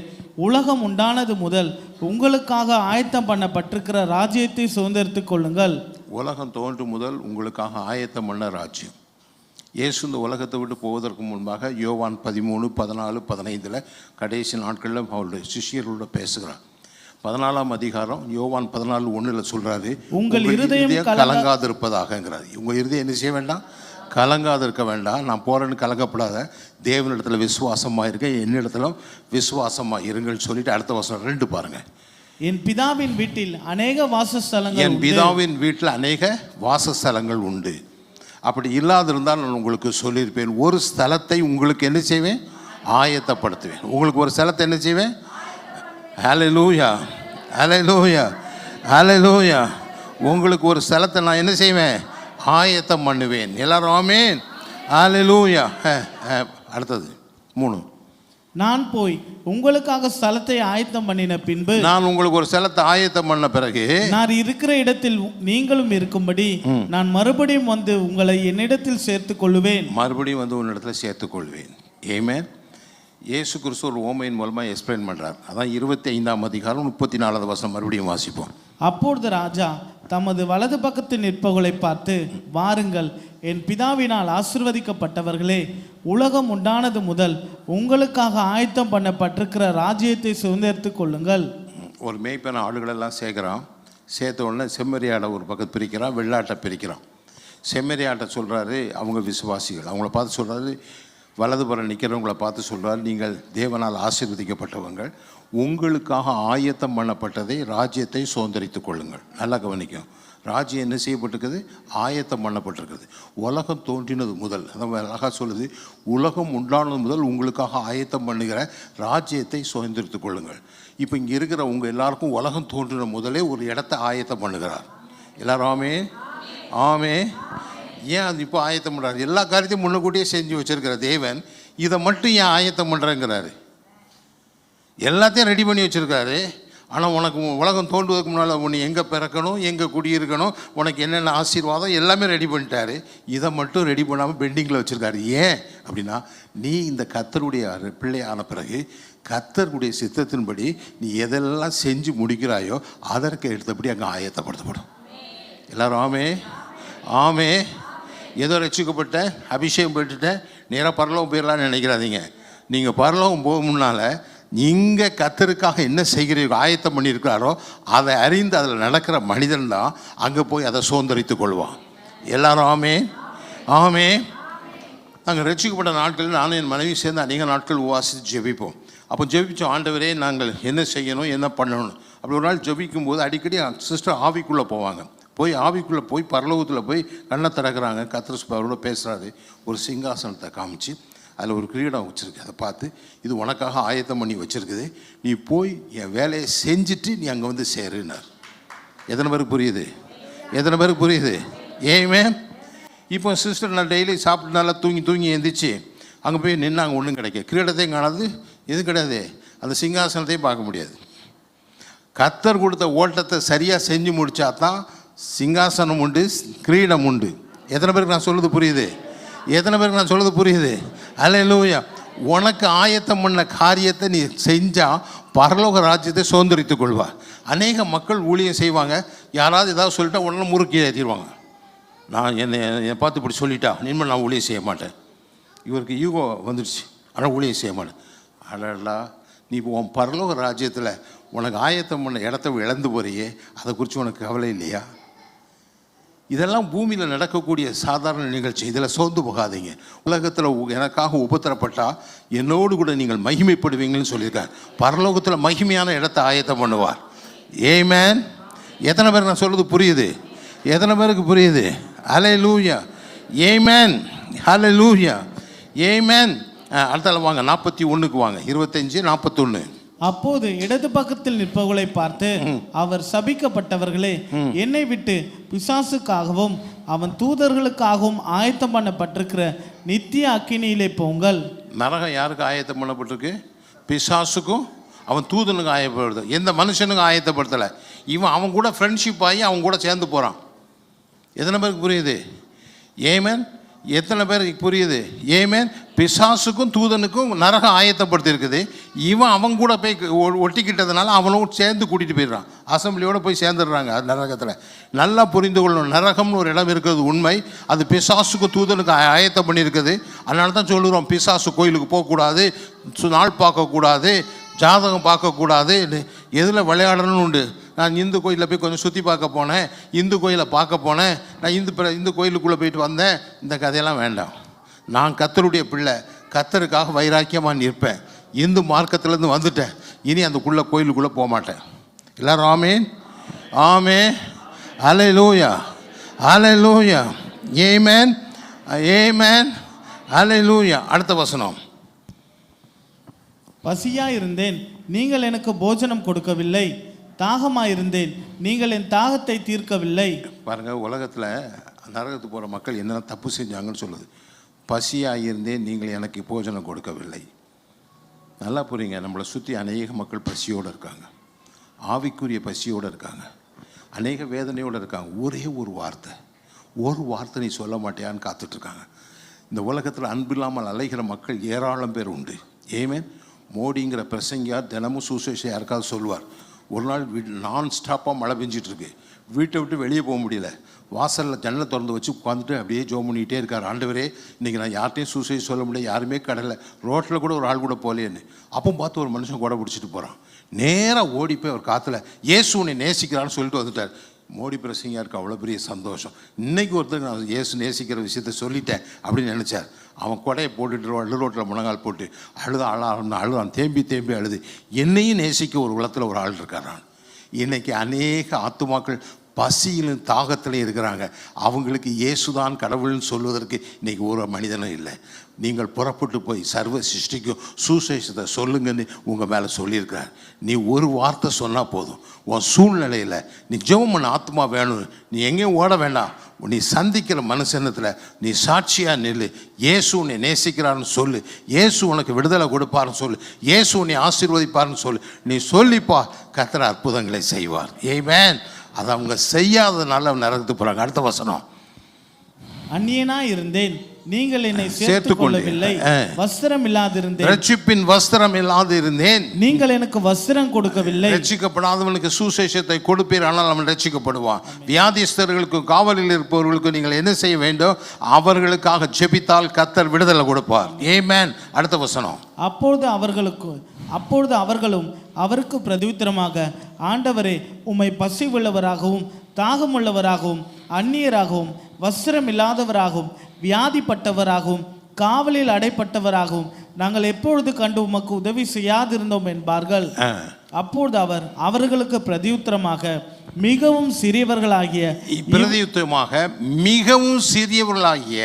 உலகம் உண்டானது முதல் உங்களுக்காக ஆயத்தம் பண்ணப்பட்டிருக்கிற ராஜ்யத்தை சுதந்திரித்துக் கொள்ளுங்கள். உலகம் தோன்றும் முதல் உங்களுக்காக ஆயத்தம் பண்ண ராஜ்யம். இயேசு இந்த உலகத்தை விட்டு போவதற்கு முன்பாக யோவான் 13, 14, 15 கடைசி நாட்களில் அவருடைய சிஷியர்களோட பேசுகிறார். 14ஆம் அதிகாரம் யோவான் 14:1 சொல்றாரு, உங்கள் இருதயம் கலங்காதிருப்பதாகங்கிறார். உங்கள் இருதயம் என்ன செய்ய வேண்டாம்? கலங்காது இருக்க வேண்டாம். நான் போறேன்னு கலங்கப்படாத, தேவனிடத்துல விசுவாசமாக இருக்க, என்னிடத்திலும் விசுவாசமாக இருங்கன்னு சொல்லிட்டு அடுத்த வசனம் 2 பாருங்க. என் பிதாவின் வீட்டில் அநேக வாசஸ்தலங்கள், என் பிதாவின் வீட்டில் அநேக வாசஸ்தலங்கள் உண்டு. அப்படி இல்லாதிருந்தால் நான் உங்களுக்கு சொல்லியிருப்பேன், ஒரு ஸ்தலத்தை உங்களுக்கு என்ன செய்வேன்? ஆயத்தப்படுத்துவேன். உங்களுக்கு ஒரு ஸ்தலத்தை என்ன செய்வேன்? ஹல்லேலூயா, ஹல்லேலூயா, ஹல்லேலூயா. உங்களுக்கு ஒரு ஸ்தலத்தை நான் என்ன செய்வேன்? ஆயத்தம் பண்ணுவேன். எல்லாரும் ஆமென், ஹல்லேலூயா. அடுத்தது 3. நான் போய் உங்களுக்காக ஸ்தலத்தை ஆயத்தம் பண்ணின பின்பு, நான் உங்களுக்கு ஒரு ஸ்தலத்தை ஆயத்தம் பண்ண பிறகு, நான் இருக்கிற இடத்தில் நீங்களும் இருக்கும்படி நான் மறுபடியும் வந்து உங்களை என்னிடத்தில் சேர்த்துக் கொள்ளுவேன். மறுபடியும் வந்து உன்னிடத்தில் சேர்த்துக் கொள்வேன். ஆமென். இயேசு கிறிஸ்து ஒரு ஓமையின் மூலமாக எக்ஸ்பிளைன் பண்ணுறார். அதான் 25ஆம் அதிகாரம் 34வது வசனம் மறுபடியும் வாசிப்போம். அப்பொழுது ராஜா தமது வலது பக்கத்தில் நிற்பவர்களை பார்த்து, வாருங்கள், என் பிதாவினால் ஆசிர்வதிக்கப்பட்டவர்களே, உலகம் உண்டானது முதல் உங்களுக்காக ஆயத்தம் பண்ணப்பட்டிருக்கிற ராஜ்யத்தை சுதந்திரித்துக் கொள்ளுங்கள். ஒரு மேய்ப்பன ஆடுகளெல்லாம் சேர்க்குறான். சேர்த்த உடனே செம்மறியாடை ஒரு பக்கத்து பிரிக்கிறான், வெள்ளாட்டை பிரிக்கிறான். செம்மறியாட்டை சொல்கிறாரு, அவங்க விசுவாசிகள், அவங்கள பார்த்து சொல்கிறாரு, வலதுபுறம் நிற்கிறவங்களை பார்த்து சொல்கிறார், நீங்கள் தேவனால் ஆசீர்வதிக்கப்பட்டவங்கள், உங்களுக்காக ஆயத்தம் பண்ணப்பட்டதை ராஜ்யத்தை சுதந்திரித்துக் கொள்ளுங்கள். நல்லா கவனிக்கும். ராஜ்யம் என்ன செய்யப்பட்டிருக்குது? ஆயத்தம் பண்ணப்பட்டிருக்குது. உலகம் தோன்றினது முதல், அதான் அழகாக சொல்லுது, உலகம் உண்டானது முதல் உங்களுக்காக ஆயத்தம் பண்ணுகிற ராஜ்யத்தை சுதந்திரித்துக் கொள்ளுங்கள். இப்போ இங்கே இருக்கிற உங்கள் எல்லாருக்கும் உலகம் தோன்றின முதலே ஒரு இடத்த ஆயத்தம் பண்ணுகிறார். எல்லாரும் ஆமே, ஆமே. ஏன் அது இப்போ ஆயத்தம் பண்ணுறாரு? எல்லா காரியத்தையும் முன்னக்கூட்டியே செஞ்சு வச்சுருக்கிற தேவன் இதை மட்டும் ஏன் ஆயத்தம் பண்ணுறேங்கிறாரு? எல்லாத்தையும் ரெடி பண்ணி வச்சுருக்காரு. ஆனால் உனக்கு உலகம் தோன்றுவதற்கு முன்னால் உன்னை எங்கே பிறக்கணும், எங்கே குடியிருக்கணும், உனக்கு என்னென்ன ஆசீர்வாதம் எல்லாமே ரெடி பண்ணிட்டாரு. இதை மட்டும் ரெடி பண்ணாமல் பெண்டிங்கில் வச்சுருக்காரு. ஏன் அப்படின்னா, நீ இந்த கர்த்தருடைய பிள்ளை ஆன பிறகு கர்த்தருடைய சித்தத்தின்படி நீ எதெல்லாம் செஞ்சு முடிக்கிறாயோ அதற்கு எடுத்தபடி அங்கே ஆயத்தப்படுத்தப்படும். எல்லாரும் ஆமே, ஆமே. ஏதோ ரட்சிக்கப்பட்ட அபிஷேகம் பெற்றுட்டேன் நேராக பரலோகம் போயிடலான்னு நினைக்கிறாதீங்க. நீங்கள் பரலோகம் போக முன்னால் இங்கே கர்த்தருக்காக என்ன செய்கிறீர்கள், ஆயத்தம் பண்ணியிருக்கிறாரோ அதை அறிந்து அதில் நடக்கிற மனிதன் தான் அங்கே போய் அதை சுதந்திரித்துக் கொள்வான். எல்லாரும் ஆமே, ஆமே. நாங்கள் ரட்சிக்கப்பட்ட நாட்களில் நானும் என் மனைவி சேர்ந்து அநேக நாட்கள் உபவாசித்து ஜெபிப்போம். அப்போ ஜெபிச்சோம், ஆண்டவரே நாங்கள் என்ன செய்யணும், என்ன பண்ணணும். அப்படி ஒரு நாள் ஜெபிக்கும் போது அடிக்கடி சிஸ்டர் ஆவிக்குள்ளே போவாங்க. போய் ஆவிக்குள்ளே போய் பரலோகத்தில் போய் கண்ணை திறக்கிறாங்க. கர்த்தர் அவரோட பேசுகிறாரு. ஒரு சிங்காசனத்தை காமிச்சு அதில் ஒரு கிரீடம் வச்சுருக்கு. அதை பார்த்து, இது உனக்காக ஆயத்தம் பண்ணி வச்சுருக்குது, நீ போய் என் வேலையை செஞ்சுட்டு நீ அங்கே வந்து சேருனார். எத்தனை பேருக்கு புரியுது? எத்தனை பேருக்கு புரியுது? ஏமே. இப்போ சிஸ்டர் நான் டெய்லி சாப்பிட்டு நல்லா தூங்கி எழுந்திரிச்சு அங்கே போய் நின்று அங்கே ஒன்றும் கிடைக்க, கிரீடத்தையும் காணாது, எதுவும் கிடையாது, அந்த சிங்காசனத்தையும் பார்க்க முடியாது. கர்த்தர் கொடுத்த ஓட்டத்தை சரியாக செஞ்சு முடித்தா தான் சிங்காசனம் உண்டு, கிரீடம் உண்டு. எத்தனை பேருக்கு நான் சொல்லுறது புரியுது? எத்தனை பேருக்கு நான் சொல்லுறது புரியுது? அல்லேலூயா. உனக்கு ஆயத்தம் பண்ண காரியத்தை நீ செஞ்சால் பரலோக ராஜ்யத்தை சுதந்திரித்துக் கொள்வார். அநேக மக்கள் ஊழியம் செய்வாங்க, யாராவது ஏதாவது சொல்லிட்டா உடனே முறுக்கி ஏற்றிடுவாங்க. நான் என்னை பார்த்து இப்படி சொல்லிட்டா இனிமேல் நான் ஊழியம் செய்ய மாட்டேன். இவருக்கு ஈகோ வந்துடுச்சு, ஆனால் ஊழியம் செய்ய மாட்டேன். அடடா, நீ உன் பரலோக ராஜ்யத்தில் உனக்கு ஆயத்தம் பண்ண இடத்த இழந்து போறியே, அதை குறித்து உனக்கு கவலை இல்லையா? இதெல்லாம் பூமியில் நடக்கக்கூடிய சாதாரண நிகழ்ச்சி. இதில் சோர்ந்து போகாதீங்க. உலகத்தில் எனக்காக உபத்திரப்பட்டால் என்னோடு கூட நீங்கள் மகிமைப்படுவீங்கன்னு சொல்லியிருக்கார். பரலோகத்தில் மகிமையான இடத்தை ஆயத்தம் பண்ணுவார். ஆமென். எத்தனை பேருக்கு நான் சொல்கிறது புரியுது? எத்தனை பேருக்கு புரியுது? ஹல்லேலூயா, ஆமென், ஹல்லேலூயா, ஆமென். அடுத்தால வாங்க, 41க்கு வாங்க, 25, 41. அப்போது இடது பக்கத்தில் நிற்பவர்களை பார்த்து, அவர் சபிக்கப்பட்டவர்களே, என்னை விட்டு பிசாசுக்காகவும் அவன் தூதர்களுக்காகவும் ஆயத்தம் பண்ணப்பட்டிருக்கிற நித்திய அக்கினியிலே போங்கள். நரகம் யாருக்கு ஆயத்தம் பண்ணப்பட்டிருக்கு? பிசாசுக்கும் அவன் தூதனுக்கு ஆயப்படுது. எந்த மனுஷனுக்கும் ஆயத்தப்படுத்தலை. இவன் அவன் கூட ஃப்ரெண்ட்ஷிப் ஆகி அவன் கூட சேர்ந்து போகிறான். எத்தனை பேருக்கு புரியுது? ஏமேன். எத்தனை பேருக்கு புரியுது? ஏமேன். பிசாசுக்கும் தூதனுக்கும் நரகம் ஆயத்தப்படுத்தியிருக்குது. இவன் அவங்க கூட போய் ஒட்டிக்கிட்டதுனால அவனும் சேர்ந்து கூட்டிகிட்டு போயிடுறான். அசம்பிளியோடு போய் சேர்ந்துடுறாங்க நரகத்தில். நல்லா புரிந்து கொள்ளணும், நரகம்னு ஒரு இடம் இருக்கிறது உண்மை. அது பிசாசுக்கும் தூதனுக்கு ஆயத்தம் பண்ணியிருக்குது. அதனால தான் சொல்லுறோம், பிசாசு கோயிலுக்கு போகக்கூடாது, நாள் பார்க்கக்கூடாது, ஜாதகம் பார்க்கக்கூடாது, எதில் விளையாடணும்னு உண்டு. நான் இந்து கோயிலில் போய் கொஞ்சம் சுற்றி பார்க்க போனேன், இந்து கோயிலை பார்க்க போனேன், நான் இந்து கோயிலுக்குள்ளே போயிட்டு வந்தேன், இந்த கதையெல்லாம் வேண்டாம். நான் கர்த்தருடைய பிள்ளை, கர்த்தருக்காக வைராக்கியமாக நிற்பேன். இந்து மார்க்கத்திலேருந்து வந்துட்டேன், இனி அந்த கோயிலுக்குள்ளே போக மாட்டேன். எல்லாரும் ஆமேன், ஆமேன், அல்லேலூயா, அல்லேலூயா, ஆமென், ஆமென், அல்லேலூயா. அடுத்த வசனம். பசியாயிருந்தேன், நீங்கள் எனக்கு போஜனம் கொடுக்கவில்லை. தாகமாயிருந்தேன், நீங்கள் என் தாகத்தை தீர்க்கவில்லை. பாருங்கள், உலகத்தில் நரகத்துக்கு போகிற மக்கள் என்னென்ன தப்பு செஞ்சாங்கன்னு சொல்லுது. பசியாயிருந்தேன், நீங்கள் எனக்கு போஜனம் கொடுக்கவில்லை. நல்லா புரியுங்க, நம்மளை சுற்றி அநேக மக்கள் பசியோடு இருக்காங்க, ஆவிக்குரிய பசியோடு இருக்காங்க, அநேக வேதனையோடு இருக்காங்க. ஒரே ஒரு வார்த்தை நீ சொல்ல மாட்டியான்னு காத்துட்ருக்காங்க. இந்த உலகத்தில் அன்பு இல்லாமல் அலைகிற மக்கள் ஏராளம் பேர் உண்டு. ஏமேன். மோடிங்கிற பிரசங்கியார் தினமும் சுசேஷம் யாருக்காவது சொல்லுவார். ஒரு நாள் நான் ஸ்டாப்பாக மழை பெஞ்சிட்ருக்கு, வீட்டை விட்டு வெளியே போக முடியல, வாசலில் ஜன்னலை திறந்து வச்சு உட்காந்துட்டு அப்படியே ஜோம் பண்ணிகிட்டே இருக்கார். ஆண்டவரே, இன்றைக்கி நான் யார்கிட்டையும் சூசைட் சொல்ல முடியல, யாருமே கடலை, ரோட்டில் கூட ஒரு ஆள் கூட போகலேன்னு. அப்போ பார்த்து ஒரு மனுஷன் கூட பிடிச்சிட்டு போகிறான். நேராக ஓடி போய் ஒரு காற்றுல இயேசு உன்னை நேசிக்கிறான்னு சொல்லிட்டு வந்துட்டார். மோடி பிரசங்கியாருக்கு அவ்வளோ பெரிய சந்தோஷம். இன்றைக்கி ஒருத்தருக்கு நான் இயேசு நேசிக்கிற விஷயத்த சொல்லிட்டேன் அப்படின்னு நினச்சார். அவன் கொடையை போட்டுட்டு அழு ரோட்டில் முழங்கால் போட்டு அழுதான், தேம்பி அழுது. என்னையும் நேசிக்க ஒரு உலகத்தில் ஒரு ஆள் இருக்காரான். இன்றைக்கி அநேக ஆத்துமாக்கள் பசியிலும் தாகத்திலையும் இருக்கிறாங்க. அவங்களுக்கு இயேசுதான் கடவுள்னு சொல்வதற்கு இன்றைக்கி ஒரு மனிதனும் இல்லை. நீங்கள் புறப்பட்டு போய் சர்வ சிருஷ்டிக்கும் சுசேஷத்தை சொல்லுங்கன்னு உங்கள் மேலே சொல்லியிருக்கிறார். நீ ஒரு வார்த்தை சொன்னால் போதும். உன் சூழ்நிலையில் நீ ஜெபம் பண்ண ஆத்மா வேணும், நீ எங்கேயும் ஓட வேண்டாம். நீ சந்திக்கிற மனுஷனத்தில் நீ சாட்சியாக நில்லு. இயேசு உன்னை நேசிக்கிறான்னு சொல்லு, இயேசு உனக்கு விடுதலை கொடுப்பாருன்னு சொல்லு, இயேசு உன்னை ஆசீர்வதிப்பாருன்னு சொல்லு. நீ சொல்லிப்பா, கர்த்தர் அற்புதங்களை செய்வார். ஆமென். அதை அவங்க செய்யாததுனால நரகத்துக்கு போகிறாங்க. அடுத்த வசனம். அந்நியனாய் இருந்தேன், நீங்கள் என்னை சேர்த்துக் கொள்ளவில்லை. வஸ்திரம் இல்லாதிருந்தேன், ரட்சிப்பின் வஸ்திரம் இல்லாது இருந்தேன், நீங்கள் எனக்கு வஸ்திரம் கொடுக்கவில்லை. ரட்சிக்கப்படாதவனுக்கு சுசேஷத்தை கொடுப்பீர், ஆனால் அவன் ரட்சிக்கப்படுவான். வியாதிஸ்தர்களுக்கு, காவலில் இருப்பவர்களுக்கு நீங்கள் என்ன செய்ய வேண்டும்? அவர்களுக்காக ஜெபித்தால் கர்த்தர் விடுதலை கொடுப்பார். ஆமென். அடுத்த வசனம். அப்பொழுது அவர்களும் அவருக்கு பிரதியுத்தரமாக, ஆண்டவரே, உம்மை பசி உள்ளவராகவும் தாகமுள்ளவராகவும் அந்நியராகவும் வஸ்திரம் இல்லாதவராகவும் வியாதிப்பட்டவராகவும் காவலில் அடைப்பட்டவராகவும் நாங்கள் எப்பொழுது கண்டு உமக்கு உதவி செய்யாதிருந்தோம் என்பார்கள். அப்பொழுது அவர் அவர்களுக்கு பிரதியுத்தரமாக, மிகவும் சிறியவர்களாகிய